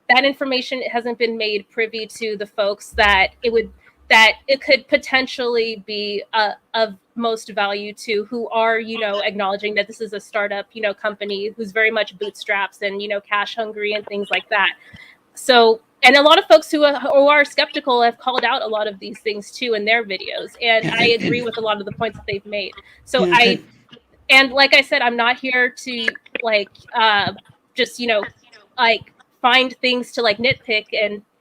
that information hasn't been made privy to the folks that it could potentially be of most value to, who are, acknowledging that this is a startup, company who's very much bootstraps and, cash hungry and things like that. So, and a lot of folks who are skeptical have called out a lot of these things too in their videos. And I agree with a lot of the points that they've made. So and like I said, I'm not here to like, just, like find things to like nitpick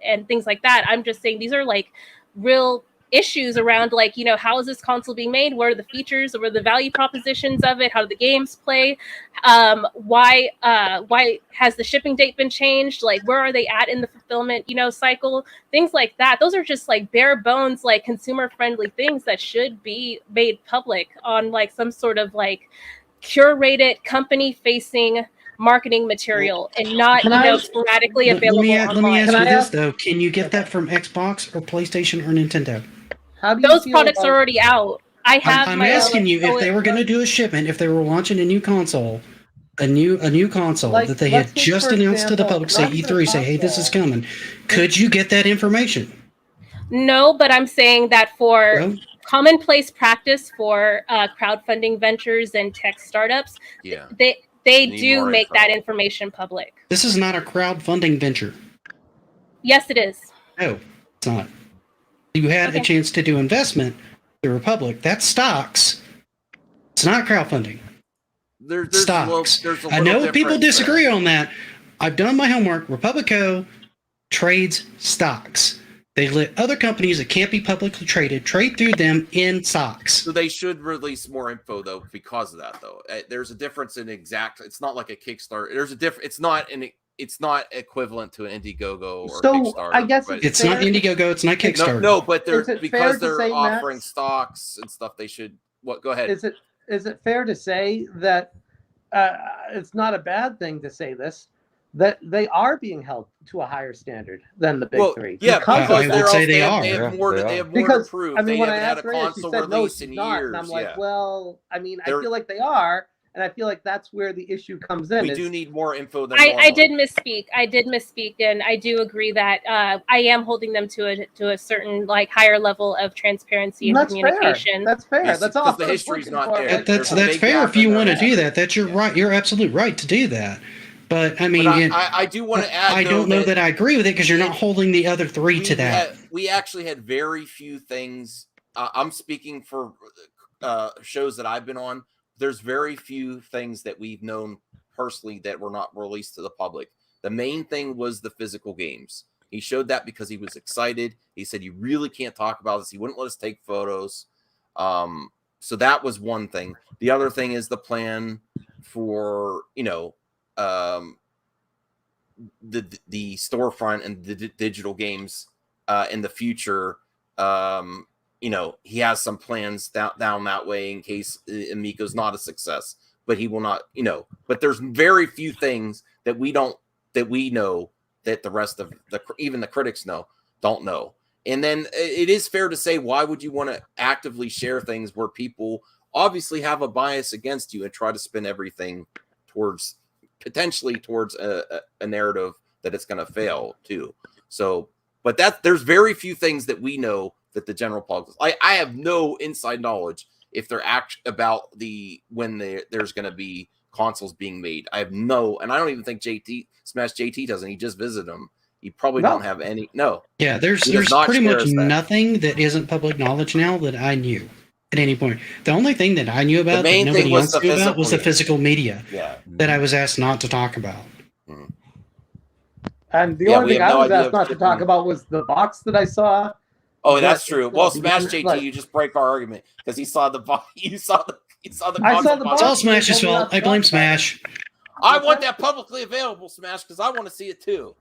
and things like that. I'm just saying these are like real issues around like, how is this console being made? What are the features? What are the value propositions of it? How do the games play? Why has the shipping date been changed? Like, where are they at in the fulfillment, cycle? Things like that. Those are just like bare bones, like consumer friendly things that should be made public on like some sort of like curated company facing marketing material, and not sporadically available online. Let me ask you this though: can you get that from Xbox or PlayStation or Nintendo? Those products are already out. I'm asking you if they were going to do a shipment, if they were launching a new console, a new console that they had just announced to the public, say E3, say, hey, this is coming. Could you get that information? No, but I'm saying that for commonplace practice for crowdfunding ventures and tech startups, they do make that information public. This is not a crowdfunding venture. Yes, it is. No, it's not. You had a chance to do investment, the Republic. That's stocks. It's not crowdfunding. There's stocks. There's a I know difference people disagree there. on that. I've done my homework. Republico trades stocks. They let other companies that can't be publicly traded trade through them in stocks. So they should release more info though because of that though. There's a difference in exact. It's not like a Kickstarter. There's a different. It's not equivalent to an Indiegogo or Kickstarter. I guess it's not Indiegogo. It's not Kickstarter. No, but because they're offering stocks and stuff. They should. What? Go ahead. Is it fair to say that it's not a bad thing to say this, that they are being held to a higher standard than the big three? Yeah, because I would say they are. They have more to prove. I mean, they when haven't I had asked a Rhea, she console said no, release she's in not. years. And I'm like, yeah. well, I mean, I feel like they are. And I feel like that's where the issue comes in. We do need more info than I did misspeak. And I do agree that I am holding them to a certain like higher level of transparency and communication. That's fair. Yes, That's all. because the history's not there. That's fair if you want to do that. That's your right. You're absolutely right to do that. But I mean, I do want to add. I don't know that I agree with it because you're not holding the other three to that. We actually had very few things. I'm speaking for shows that I've been on. There's very few things that we've known personally that were not released to the public. The main thing was the physical games. He showed that because he was excited. He said, you really can't talk about this. He wouldn't let us take photos. So that was one thing. The other thing is the plan for, the storefront and the digital games in the future. He has some plans down that way in case Amico's not a success, but he will not, but there's very few things that we know that the rest of even the critics don't know. And then it is fair to say, why would you want to actively share things where people obviously have a bias against you and try to spin everything potentially towards a narrative that it's going to fail too. So, but there's very few things that we know that the general public, I have no inside knowledge if they're about when there's going to be consoles being made. I have no, and I don't even think Smash JT doesn't. He just visited them. He probably don't have any. No. Yeah, there's pretty much nothing that isn't public knowledge now that I knew at any point. The only thing that I knew about that nobody else knew about was the physical media that I was asked not to talk about. And the only thing I was asked not to talk about was the box that I saw. Oh, that's true. Well, Smash JT, you just break our argument because he saw the box. You saw the box. It's all Smash's fault. I blame Smash. I want that publicly available, Smash, because I want to see it too.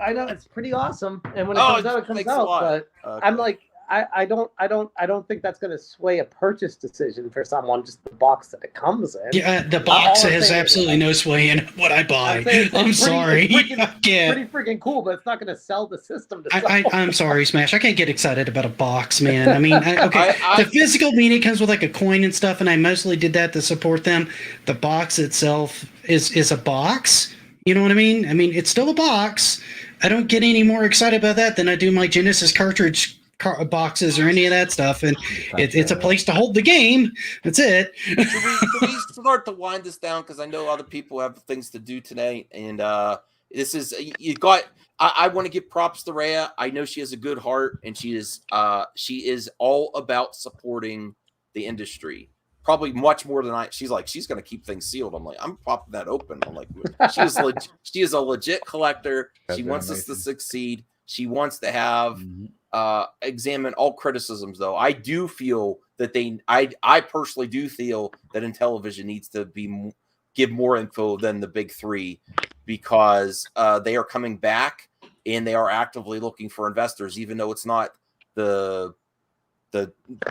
I know it's pretty awesome, and when it comes out, it comes out. But okay. I'm like, I don't think that's going to sway a purchase decision for someone. Just the box that it comes in. Yeah, the box has absolutely no sway in what I buy. I'm sorry. Pretty freaking cool, but it's not going to sell the system. I'm sorry, Smash. I can't get excited about a box, man. I mean, the physical meaning comes with like a coin and stuff, and I mostly did that to support them. The box itself is a box. You know what I mean? I mean, it's still a box. I don't get any more excited about that than I do my Genesis cartridge boxes or any of that stuff, and it's a place to hold the game. That's it. Can we start to wind this down, because I know other people have things to do today, and this is I want to give props to Rhea. I know she has a good heart, and she is all about supporting the industry, probably much more than she's going to keep things sealed. I'm like, I'm popping that open. I'm like, she is a legit collector. She wants us to succeed. She wants to have examine all criticisms, though. I do feel that I personally do feel that Intellivision needs to give more info than the big three, because they are coming back and they are actively looking for investors, even though it's not the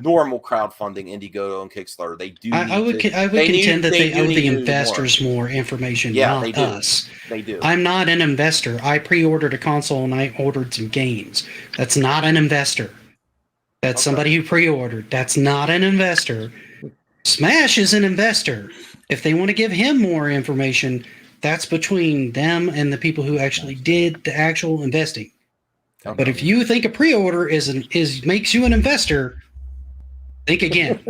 normal crowdfunding, Indiegogo and Kickstarter. They do. I would contend that they owe the investors more information, not us. They do. I'm not an investor. I pre-ordered a console and I ordered some games. That's not an investor. That's somebody who pre-ordered. That's not an investor. Smash is an investor. If they want to give him more information, that's between them and the people who actually did the actual investing. Okay. But if you think a pre-order makes you an investor, think again.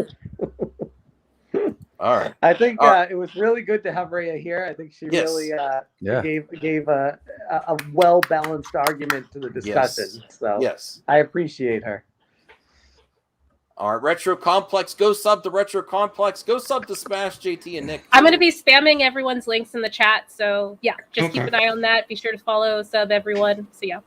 All right. I think it was really good to have Rhea here. I think she really gave a well-balanced argument to the discussion. Yes. So I appreciate her. All right, Retro Complex, go sub to Retro Complex. Go sub to Smash JT and Nick. I'm going to be spamming everyone's links in the chat. So yeah, just keep an eye on that. Be sure to follow, sub everyone. So yeah.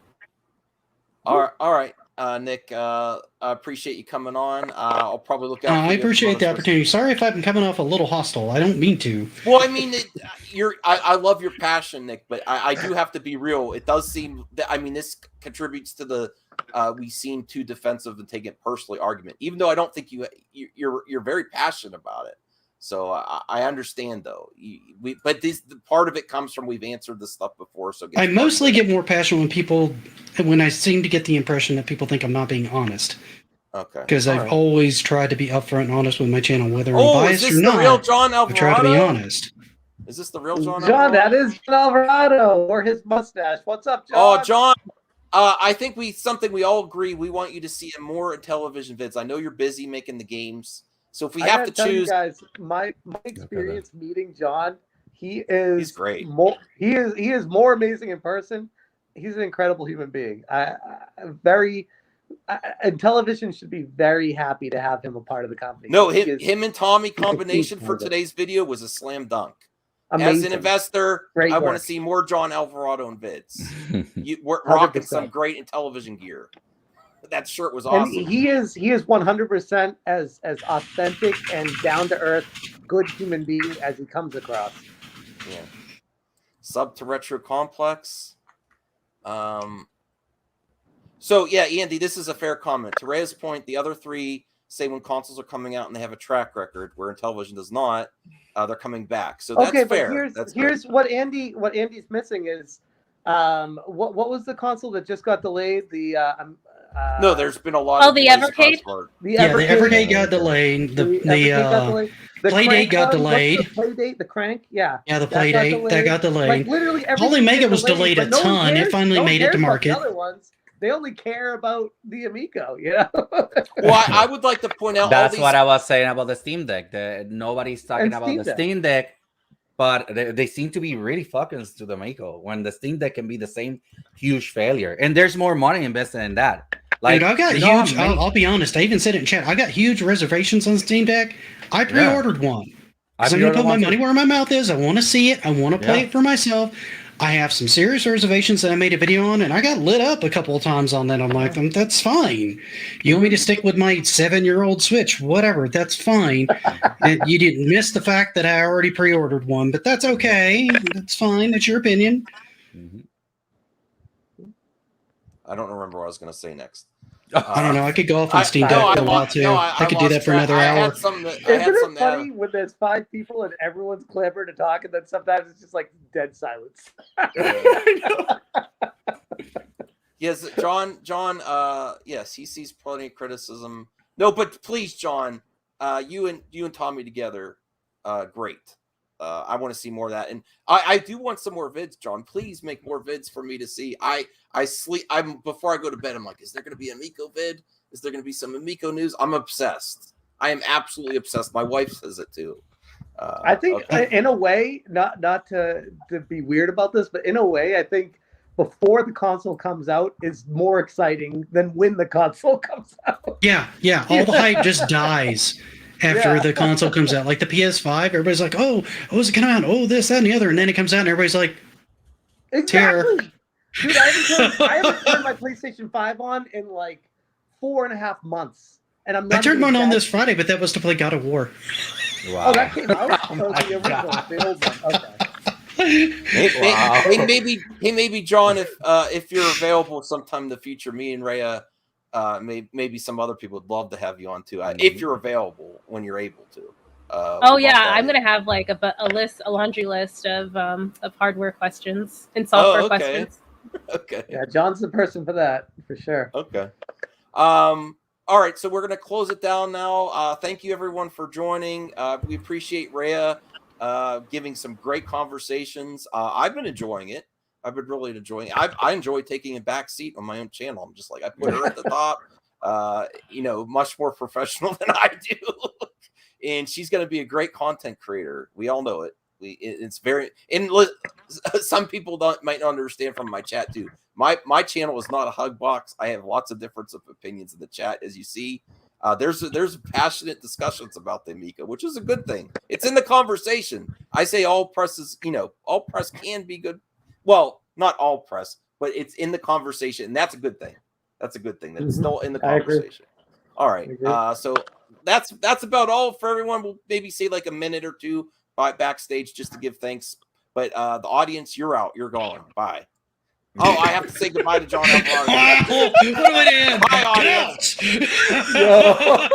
All right, Nick. I appreciate you coming on. I'll probably look out. I appreciate the opportunity. Sorry if I've been coming off a little hostile. I don't mean to. Well, I mean, I love your passion, Nick, but I do have to be real. It does seem that this contributes to the we seem too defensive and take it personally argument. Even though I don't think you're very passionate about it. So I understand, though. But the part of it comes from we've answered this stuff before. So I mostly get more passionate when I seem to get the impression that people think I'm not being honest. Okay. Because I've always tried to be upfront and honest with my channel, whether I'm is biased this or the not. real John I Alvarado? try to be honest. Is this the real John? John, that Alvarado? is John Alvarado, or his mustache. What's up, John? Oh, John. I think something we all agree. We want you to see more Intellivision vids. I know you're busy making the games, so if we have to tell you choose, guys, my experience meeting John, he's great. He is more amazing in person. He's an incredible human being. Intellivision should be very happy to have him a part of the company. No, him and Tommy combination for today's video was a slam dunk. Amazing. As an investor, I want to see more John Alvarado in vids. We're rocking 100%. Some great Intellivision gear. That shirt was awesome. And he is 100% as authentic and down to earth, good human being as he comes across. Yeah. Sub to Retro Complex. So yeah, Andy, this is a fair comment. To Rhea's point, the other three say when consoles are coming out and they have a track record, where Intellivision does not, they're coming back. So that's fair. Here's what Andy's missing is what was the console that just got delayed? No, there's been a lot. Oh, the Evercade. The Evercade got delayed. The Playdate got delayed. The Playdate, the Crank, yeah. Yeah, the Playdate that got delayed. Like literally everything. Holy Mega was delayed a ton. It finally made it to market. The other ones, they only care about the Amico, you know. Well, I would like to point out that's what I was saying about the Steam Deck. Nobody's talking about the Steam Deck, but they seem to be really fucking to the Amico when the Steam Deck can be the same huge failure, and there's more money invested in that. Like, dude, I got huge. I'll be honest. I even said it in chat. I got huge reservations on Steam Deck. I pre-ordered one. I'm going to put my money where my mouth is. I want to see it. I want to play it for myself. I have some serious reservations that I made a video on, and I got lit up a couple of times on that. I'm like, that's fine. You want me to stick with my 7-year-old Switch? Whatever, that's fine. And you didn't miss the fact that I already pre-ordered one, but that's okay. That's fine. That's your opinion. I don't remember what I was going to say next. I don't know. I could go off on Steam Deck for a while too. I could do that for another hour. Isn't it funny when there's 5 people and everyone's clever to talk, and then sometimes it's just like dead silence? Yes, John. Yes, he sees plenty of criticism. No, but please, John, you and Tommy together, great. I want to see more of that, and I do want some more vids, John. Please make more vids for me to see. Before I go to bed, I'm like, is there going to be a Amico vid? Is there going to be some Amico news? I'm obsessed. I am absolutely obsessed. My wife says it too. I think, in a way, not to be weird about this, but in a way, I think before the console comes out is more exciting than when the console comes out. Yeah. All the hype just dies after the console comes out. Like the PS5, everybody's like, oh, is it coming out? Oh, this, that, and the other. And then it comes out and everybody's like, exactly. Dude, I haven't turned my PlayStation 5 on in like 4.5 months. And I turned mine on this Friday, but that was to play God of War. Wow. Oh, that came out? The original, the old one. Okay. Hey, maybe John, if you're available sometime in the future, me and Rhea, maybe some other people would love to have you on too. If you're available when you're able to. I'm gonna have like a laundry list of hardware questions and software questions. Okay. Yeah, John's the person for that, for sure. Okay. All right, so we're gonna close it down now. Thank you everyone for joining. We appreciate Rhea giving some great conversations. I've been enjoying it. I've been really enjoying it. I enjoy taking a back seat on my own channel. I'm just like, I put her at the top, much more professional than I do. And she's going to be a great content creator. We all know it. It's very, and some people might not understand from my chat too. My channel is not a hug box. I have lots of difference of opinions in the chat, as you see. There's passionate discussions about the Amico, which is a good thing. It's in the conversation. I say all press can be good. Well, not all press, but it's in the conversation, and that's a good thing. That's a good thing that it's still in the conversation. All right. So that's about all for everyone. We'll maybe say like a minute or two backstage just to give thanks. But the audience, you're out. You're going. Bye. Oh, I have to say goodbye to John Alvarado. Bye, audience. Yo.